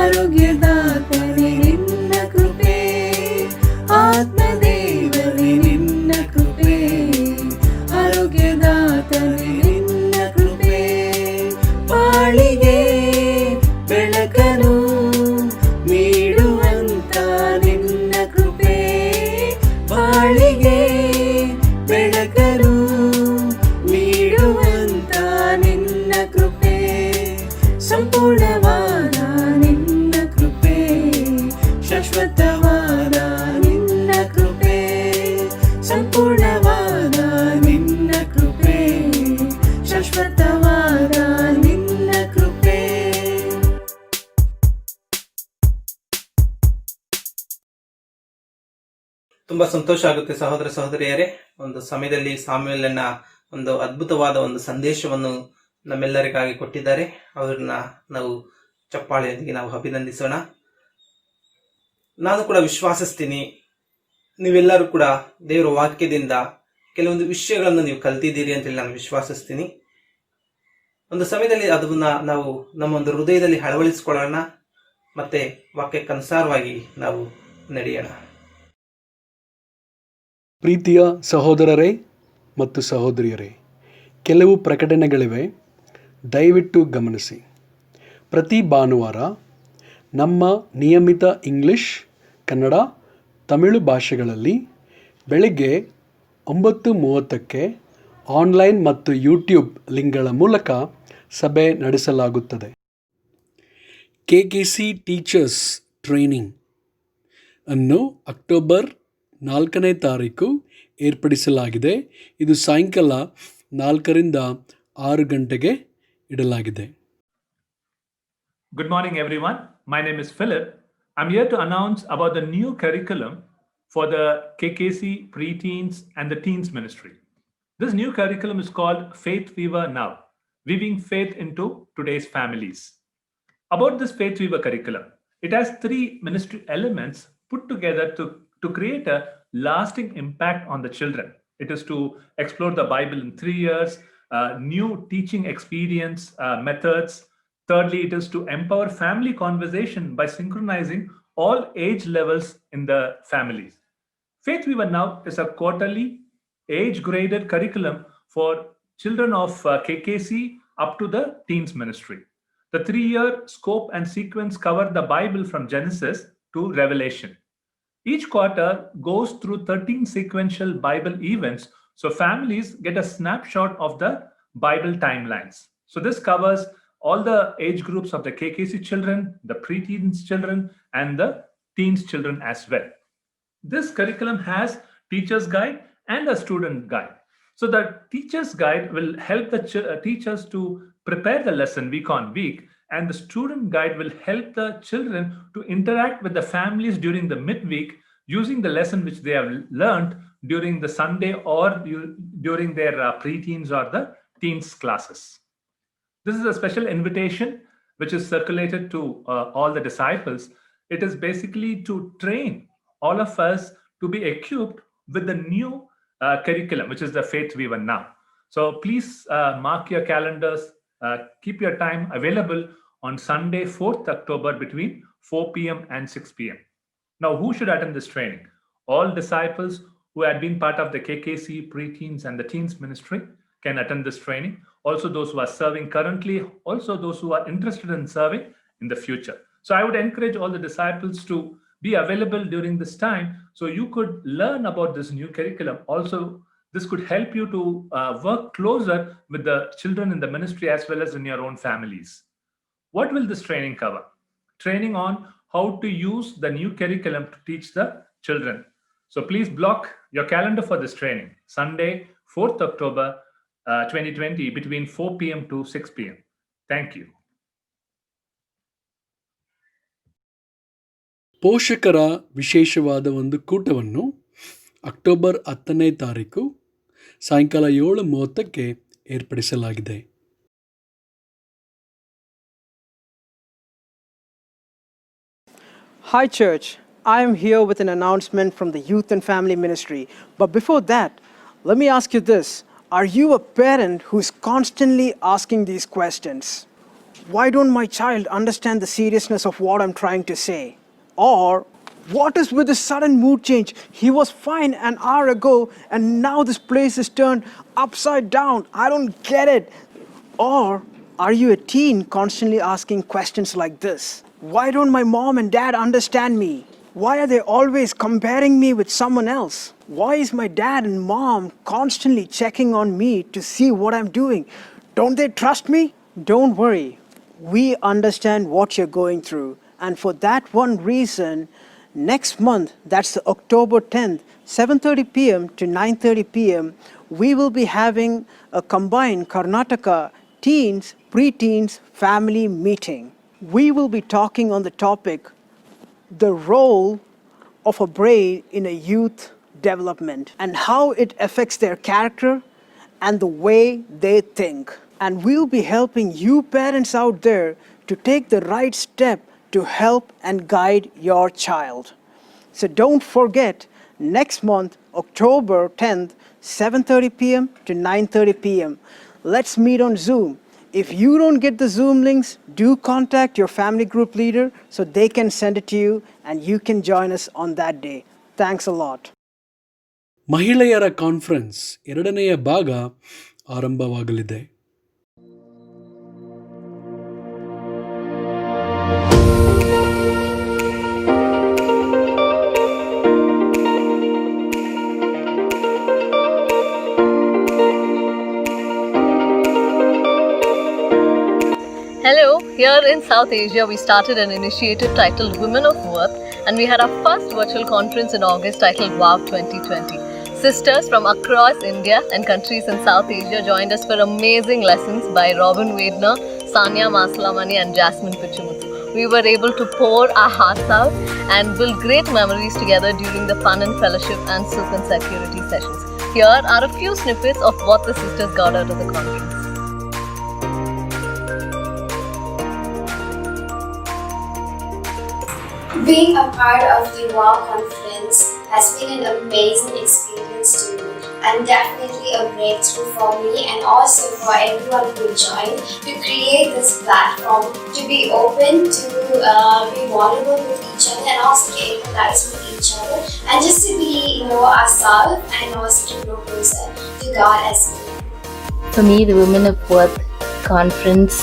ಆರೋಗ್ಯದಾತನೇ ನಿನ್ನ ಕೃಪೆ, ಆತ್ಮದೇವನೇ ನಿನ್ನ ಕೃಪೆ, ಆರೋಗ್ಯದಾತನೇ ನಿನ್ನ ಕೃಪೆ, ಬಾಳಿಗೆ ಬೆಳಕನು ನೀಡುವಂತ ನಿನ್ನ ಕೃಪೆ, ಬಾಳಿಗೆ ಬೆಳಕನು ನೀಡುವಂತ ನಿನ್ನ ಕೃಪೆ, ಸಂಪೂರ್ಣವಾದ ನಿನ್ನ ಕೃಪೆ, ಶಾಶ್ವತವಾದ ನಿನ್ನ ಕೃಪೆ, ಸಂಪೂರ್ಣವಾದ ನಿನ್ನ ಕೃಪೆ, ಶಾಶ್ವತವಾದ ನಿನ್ನ ಕೃಪೆ. ತುಂಬಾ ಸಂತೋಷ ಆಗುತ್ತೆ ಸಹೋದರ ಸಹೋದರಿಯರೇ. ಒಂದು ಸಮಯದಲ್ಲಿ ಸಾಮ್ಯುಯೇಲನ ಒಂದು ಅದ್ಭುತವಾದ ಒಂದು ಸಂದೇಶವನ್ನು ನಮ್ಮೆಲ್ಲರಿಗಾಗಿ ಕೊಟ್ಟಿದ್ದಾರೆ. ಅವ್ರನ್ನ ನಾವು ಚಪ್ಪಾಳೆಯೊಂದಿಗೆ ನಾವು ಅಭಿನಂದಿಸೋಣ. ನಾನು ಕೂಡ ವಿಶ್ವಾಸಿಸ್ತೀನಿ, ನೀವೆಲ್ಲರೂ ಕೂಡ ದೇವರ ವಾಕ್ಯದಿಂದ ಕೆಲವೊಂದು ವಿಷಯಗಳನ್ನು ನೀವು ಕಲ್ತಿದ್ದೀರಿ ಅಂತೇಳಿ ನಾನು ವಿಶ್ವಾಸಿಸ್ತೀನಿ. ಒಂದು ಸಮಯದಲ್ಲಿ ಅದನ್ನ ನಾವು ನಮ್ಮ ಒಂದು ಹೃದಯದಲ್ಲಿ ಅಳವಡಿಸಿಕೊಳ್ಳೋಣ, ಮತ್ತೆ ವಾಕ್ಯಕ್ಕನುಸಾರವಾಗಿ ನಾವು ನಡೆಯೋಣ. ಪ್ರೀತಿಯ ಸಹೋದರರೇ ಮತ್ತು ಸಹೋದರಿಯರೇ, ಕೆಲವು ಪ್ರಕಟಣೆಗಳಿವೆ, ದಯವಿಟ್ಟು ಗಮನಿಸಿ. ಪ್ರತಿ ಭಾನುವಾರ ನಮ್ಮ ನಿಯಮಿತ ಇಂಗ್ಲಿಷ್, ಕನ್ನಡ, ತಮಿಳು ಭಾಷೆಗಳಲ್ಲಿ ಬೆಳಗ್ಗೆ 9:30ಕ್ಕೆ ಆನ್ಲೈನ್ ಮತ್ತು ಯೂಟ್ಯೂಬ್ ಲಿಂಕ್ಗಳ ಮೂಲಕ ಸಭೆ ನಡೆಸಲಾಗುತ್ತದೆ. KKC ಟೀಚರ್ಸ್ ಟ್ರೈನಿಂಗ್ ಅನ್ನು ಅಕ್ಟೋಬರ್ 4ನೇ ತಾರೀಕು ಏರ್ಪಡಿಸಲಾಗಿದೆ. ಇದು ಸಾಯಂಕಾಲ 4ರಿಂದ 6 ಗಂಟೆಗೆ ಇಡಲಾಗಿದೆ. Good morning, everyone. My name is Philip. I'm here to announce about the new curriculum for the KKC Preteens and the Teens Ministry. This new curriculum is called Faith Weaver Now, Weaving Faith into Today's Families. About this Faith Weaver curriculum, it has 3 ministry elements put together to create a lasting impact on the children. It is to explore the Bible in 3 years, new teaching experience methods. Thirdly, it is to empower family conversation by synchronizing all age levels in the families. Faith Weaver Now is a quarterly age-graded curriculum for children of KKC up to the teens ministry. The 3-year scope and sequence cover the Bible from Genesis to Revelation. Each quarter goes through 13 sequential Bible events, so families get a snapshot of the Bible timelines. So this covers all the age groups of the KKC children, the preteens children, and the teens children as well. This curriculum has teacher's guide and a student guide. So the teacher's guide will help the teachers to prepare the lesson week on week, and the student guide will help the children to interact with the families during the midweek using the lesson which they have learned during the Sunday or during their preteens or the teens classes. This is a special invitation which is circulated to all the disciples. It is basically to train all of us to be equipped with the new curriculum, which is the Faith Weaver Now. So please mark your calendars, keep your time available on Sunday, 4th October between 4 p.m. and 6 p.m. Now, who should attend this training? All disciples who had been part of the KKC, preteens, and the teens ministry can attend this training. Also, those who are serving currently, also those who are interested in serving in the future. So I would encourage all the disciples to be available during this time so you could learn about this new curriculum. Also, this could help you to work closer with the children in the ministry as well as in your own families. What will this training cover? Training on how to use the new curriculum to teach the children. So please block your calendar for this training. Sunday, 4th October 2020 between 4 p.m. to 6 p.m. Thank you. ಪೋಷಕರ ವಿಶೇಷವಾದ ಒಂದು ಕೂಟವನ್ನು ಅಕ್ಟೋಬರ್ 10ನೇ ತಾರೀಕು ಸಾಯಂಕಾಲ 7:30ಕ್ಕೆ ಏರ್ಪಡಿಸಲಾಗಿದೆ. Hi, church. I am here with an announcement from the Youth and Family Ministry. But before that, let me ask you this. Are you a parent who's constantly asking these questions? Why don't my child understand the seriousness of what I'm trying to say? Or, what is with this sudden mood change? He was fine an hour ago, and now this place is turned upside down. I don't get it. Or, are you a teen constantly asking questions like this? Why don't my mom and dad understand me? Why are they always comparing me with someone else? Why is my dad and mom constantly checking on me to see what I'm doing? Don't they trust me? Don't worry. We understand what you're going through. And for that one reason, next month, that's the October 10th, 7:30 p.m. to 9:30 p.m., we will be having a combined Karnataka teens, preteens family meeting. We will be talking on the topic, the role of a brain in a youth development and how it affects their character and the way they think. And we'll be helping you parents out there to take the right step to help and guide your child. So don't forget, next month, October 10th, 7:30 p.m. to 9:30 p.m. Let's meet on Zoom. If you don't get the Zoom links, do contact your family group leader so they can send it to you and you can join us on that day. Thanks a lot. ಮಹಿಳೆಯರ ಕಾನ್ಫರೆನ್ಸ್ 2ನೆಯ ಭಾಗ ಆರಂಭವಾಗಲಿದೆ. Hello, here in South Asia we started an initiative titled Women of Worth, and we had our first virtual conference in August titled WOW 2020. Sisters from across India and countries in South Asia joined us for amazing lessons by Robin Wedner, Sanya Masalamani and Jasmine Pichumuthu. We were able to pour our hearts out and build great memories together during the fun and fellowship and soup and security sessions. Here are a few snippets of what the sisters got out of the conference. Being a part of the WOW conference has been an amazing experience to me and definitely a breakthrough for me and also for everyone who joined to create this platform to be open, to be vulnerable with each other and also to empathize with each other and just to be ourselves and also to grow closer to God as well. For me, the Women of Worth conference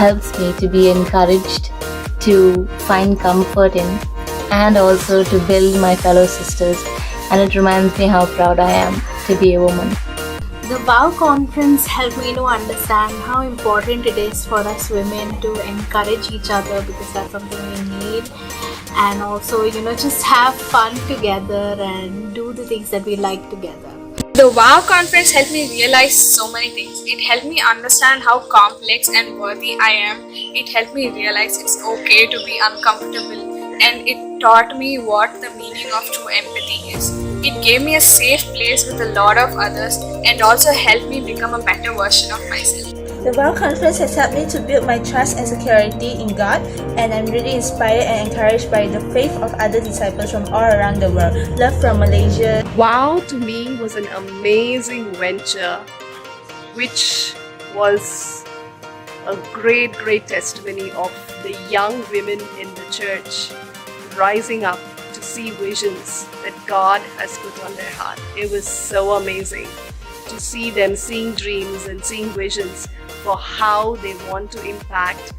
helps me to be encouraged, to find comfort in, and also to build my fellow sisters, and it reminds me how proud I am to be a woman. The WOW conference helped me to understand how important it is for us women to encourage each other, because that's something we need, and also just have fun together and do the things that we like together. The WOW conference helped me realize so many things. It helped me understand how complex and worthy I am. It helped me realize it's okay to be uncomfortable, and it taught me what the meaning of true empathy is. It gave me a safe place with a lot of others and also helped me become a better version of myself. The WOW conference has helped me to build my trust and security in God, and I'm really inspired and encouraged by the faith of other disciples from all around the world. Love from Malaysia. WOW to me was an amazing venture, which was a great testimony of the young women in the church rising up to see visions that God has put on their heart. It was so amazing to see them seeing dreams and seeing visions for how they want to impact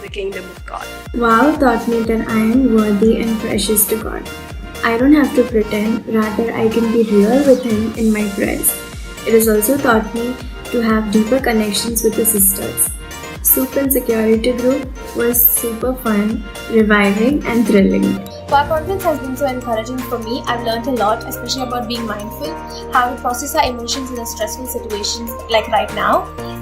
the kingdom of God. WOW taught me that I am worthy and precious to God. I don't have to pretend, rather I can be real with Him in my prayers. It has also taught me to have deeper connections with the sisters. Soup and Security Group was super fun, reviving and thrilling. WOW conference has been so encouraging for me. I've learned a lot, especially about being mindful, how to process our emotions in a stressful situations like right now,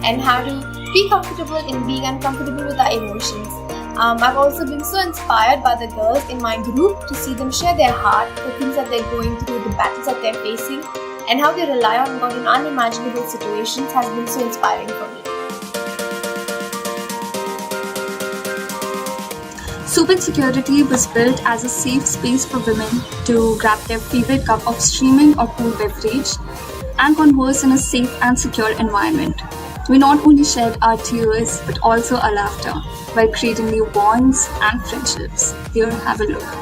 and how to be comfortable in being uncomfortable with our emotions. I've also been so inspired by the girls in my group to see them share their heart, the things that they're going through, the battles that they're facing, and how they rely on God in unimaginable situations has been so inspiring for me. Soap and Security was built as a safe space for women to grab their favorite cup of steaming or cool beverage and converse in a safe and secure environment. We not only shared our tears but also our laughter while creating new bonds and friendships. Here, have a look.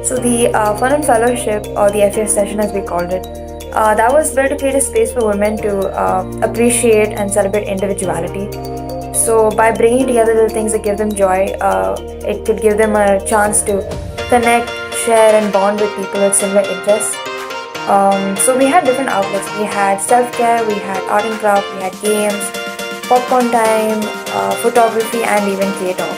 So the Fun and Fellowship, or the FF session as we called it, that was built to create a space for women to appreciate and celebrate individuality. So by bringing together the things that give them joy, it could give them a chance to connect, share and bond with people with similar interests. So we had different outlets. We had self-care, we had art and craft, we had games, popcorn time, photography and even theatre.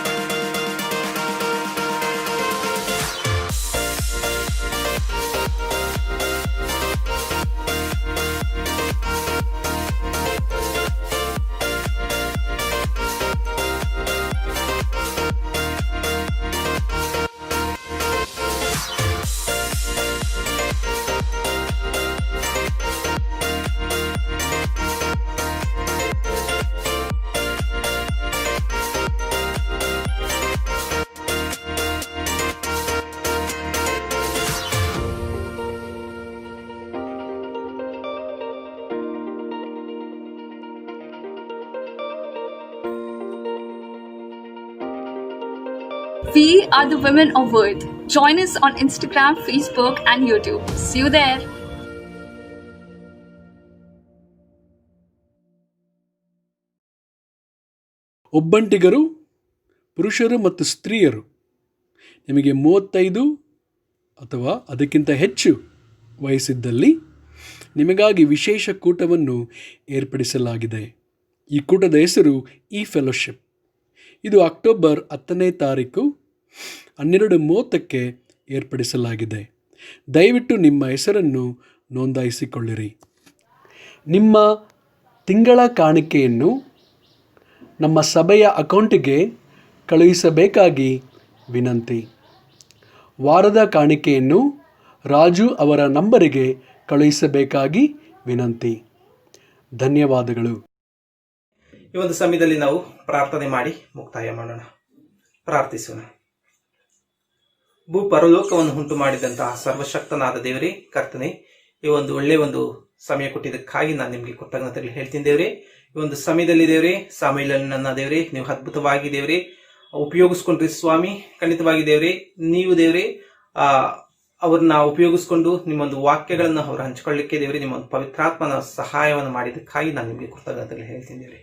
We are the Women of Worth. Join us on Instagram, Facebook and YouTube. See you there. ಒಬ್ಬಂಟಿಗರು ಪುರುಷರು ಮತ್ತು ಸ್ತ್ರೀಯರು ನಿಮಗೆ 35 ಅಥವಾ ಅದಕ್ಕಿಂತ ಹೆಚ್ಚು ವಯಸ್ಸಿದ್ದಲ್ಲಿ ನಿಮಗಾಗಿ ವಿಶೇಷ ಕೂಟವನ್ನು ಏರ್ಪಡಿಸಲಾಗಿದೆ. ಈ ಕೂಟದ ಹೆಸರು ಫೆಲೋಶಿಪ್. ಇದು ಅಕ್ಟೋಬರ್ 10ನೇ ತಾರೀಕು 12:30ಕ್ಕೆ ಏರ್ಪಡಿಸಲಾಗಿದೆ. ದಯವಿಟ್ಟು ನಿಮ್ಮ ಹೆಸರನ್ನು ನೋಂದಾಯಿಸಿಕೊಳ್ಳಿರಿ. ನಿಮ್ಮ ತಿಂಗಳ ಕಾಣಿಕೆಯನ್ನು ನಮ್ಮ ಸಭೆಯ ಅಕೌಂಟಿಗೆ ಕಳುಹಿಸಬೇಕಾಗಿ ವಿನಂತಿ. ವಾರದ ಕಾಣಿಕೆಯನ್ನು ರಾಜು ಅವರ ನಂಬರಿಗೆ ಕಳುಹಿಸಬೇಕಾಗಿ ವಿನಂತಿ. ಧನ್ಯವಾದಗಳು. ಈ ಒಂದು ಸಮಯದಲ್ಲಿ ನಾವು ಪ್ರಾರ್ಥನೆ ಮಾಡಿ ಮುಕ್ತಾಯ ಮಾಡೋಣ. ಪ್ರಾರ್ಥಿಸೋಣ. ಭೂ ಪರಲೋಕವನ್ನು ಉಂಟು ಮಾಡಿದಂತಹ ಸರ್ವಶಕ್ತನಾದ ದೇವರೇ, ಕರ್ತನೆ, ಈ ಒಂದು ಒಳ್ಳೆ ಒಂದು ಸಮಯ ಕೊಟ್ಟಿದ್ದಕ್ಕಾಗಿ ನಾನು ನಿಮಗೆ ಕೃತಜ್ಞತೆಗಳು ಹೇಳ್ತೀನಿ ದೇವರೇ. ಈ ಒಂದು ಸಮಯದಲ್ಲಿ ದೇವರೇ, ಸಾಮುವೇಲನನ್ನ ದೇವರೇ ನೀವು ಅದ್ಭುತವಾಗಿ ದೇವರೇ ಉಪಯೋಗಿಸ್ಕೊಂಡ್ರಿ ಸ್ವಾಮಿ. ಖಂಡಿತವಾಗಿ ದೇವರೇ, ನೀವು ದೇವರೇ ಅವ್ರನ್ನ ಉಪಯೋಗಿಸ್ಕೊಂಡು ನಿಮ್ಮೊಂದು ವಾಕ್ಯಗಳನ್ನು ಅವ್ರು ಹಂಚಿಕೊಳ್ಳಿಕ್ಕೆ ದೇವರೇ ನಿಮ್ಮೊಂದು ಪವಿತ್ರಾತ್ಮನ ಸಹಾಯವನ್ನು ಮಾಡಿದ್ದಕ್ಕಾಗಿ ನಾನು ನಿಮಗೆ ಕೃತಜ್ಞತೆಗಳು ಹೇಳ್ತೀನಿ ದೇವರೇ.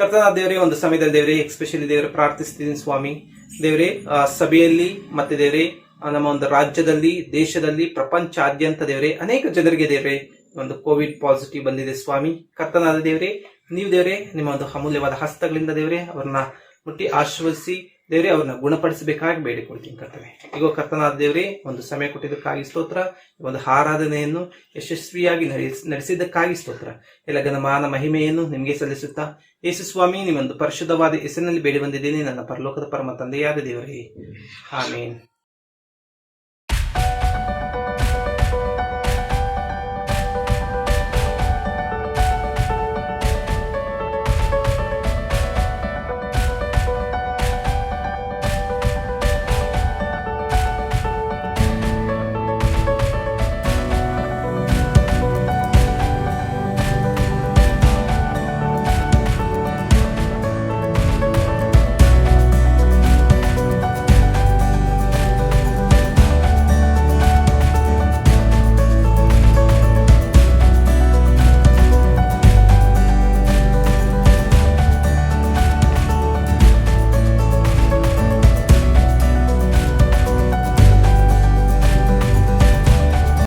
ಕರ್ತನಾದ ದೇವರೇ, ಒಂದು ಸಮಯದಲ್ಲಿ ದೇವರೇ ಎಸ್ಪೆಷಲಿ ದೇವರೇ ಪ್ರಾರ್ಥಿಸ್ತೀನಿ ಸ್ವಾಮಿ. ದೇವರೇ, ಸಭೆಯಲ್ಲಿ ಮತ್ತೆ ದೇವರೇ ನಮ್ಮ ಒಂದು ರಾಜ್ಯದಲ್ಲಿ, ದೇಶದಲ್ಲಿ, ಪ್ರಪಂಚಾದ್ಯಂತ ದೇವರೇ ಅನೇಕ ಜನರಿಗೆ ದೇವರೇ ಒಂದು ಕೋವಿಡ್ ಪಾಸಿಟಿವ್ ಬಂದಿದೆ ಸ್ವಾಮಿ. ಕರ್ತನಾದ ದೇವರೇ, ನೀವು ದೇವರೇ ನಿಮ್ಮ ಒಂದು ಅಮೂಲ್ಯವಾದ ಹಸ್ತಗಳಿಂದ ದೇವರೇ ಅವ್ರನ್ನ ಮುಟ್ಟಿ ಆಶೀರ್ವದಿಸಿ ದೇವರೇ ಅವ್ರನ್ನ ಗುಣಪಡಿಸಬೇಕಾಗಿ ಬೇಡಿಕೊಳ್ತೀನಿ ಕರ್ತನೆ. ಈಗ ಕರ್ತನಾದ ದೇವರೇ, ಒಂದು ಸಮಯ ಕೊಟ್ಟಿದ್ದಕ್ಕಾಗಿ ಸ್ತೋತ್ರ. ಒಂದು ಆರಾಧನೆಯನ್ನು ಯಶಸ್ವಿಯಾಗಿ ನಡೆಸಿದ್ದಕ್ಕಾಗಿ ಸ್ತೋತ್ರ. ಎಲ್ಲ ಘನಮಾನ ಮಹಿಮೆಯನ್ನು ನಿಮಗೆ ಸಲ್ಲಿಸುತ್ತಾ ಯೇಸು ಸ್ವಾಮಿ ನಿಮ್ಮೊಂದು ಪರಿಶುದ್ಧವಾದ ಹೆಸರಿನಲ್ಲಿ ಬೇಡಿ ಬಂದಿದ್ದೀನಿ ನನ್ನ ಪರಲೋಕದ ಪರಮ ತಂದೆಯಾದ ದೇವರೇ, ಆಮೇನ್.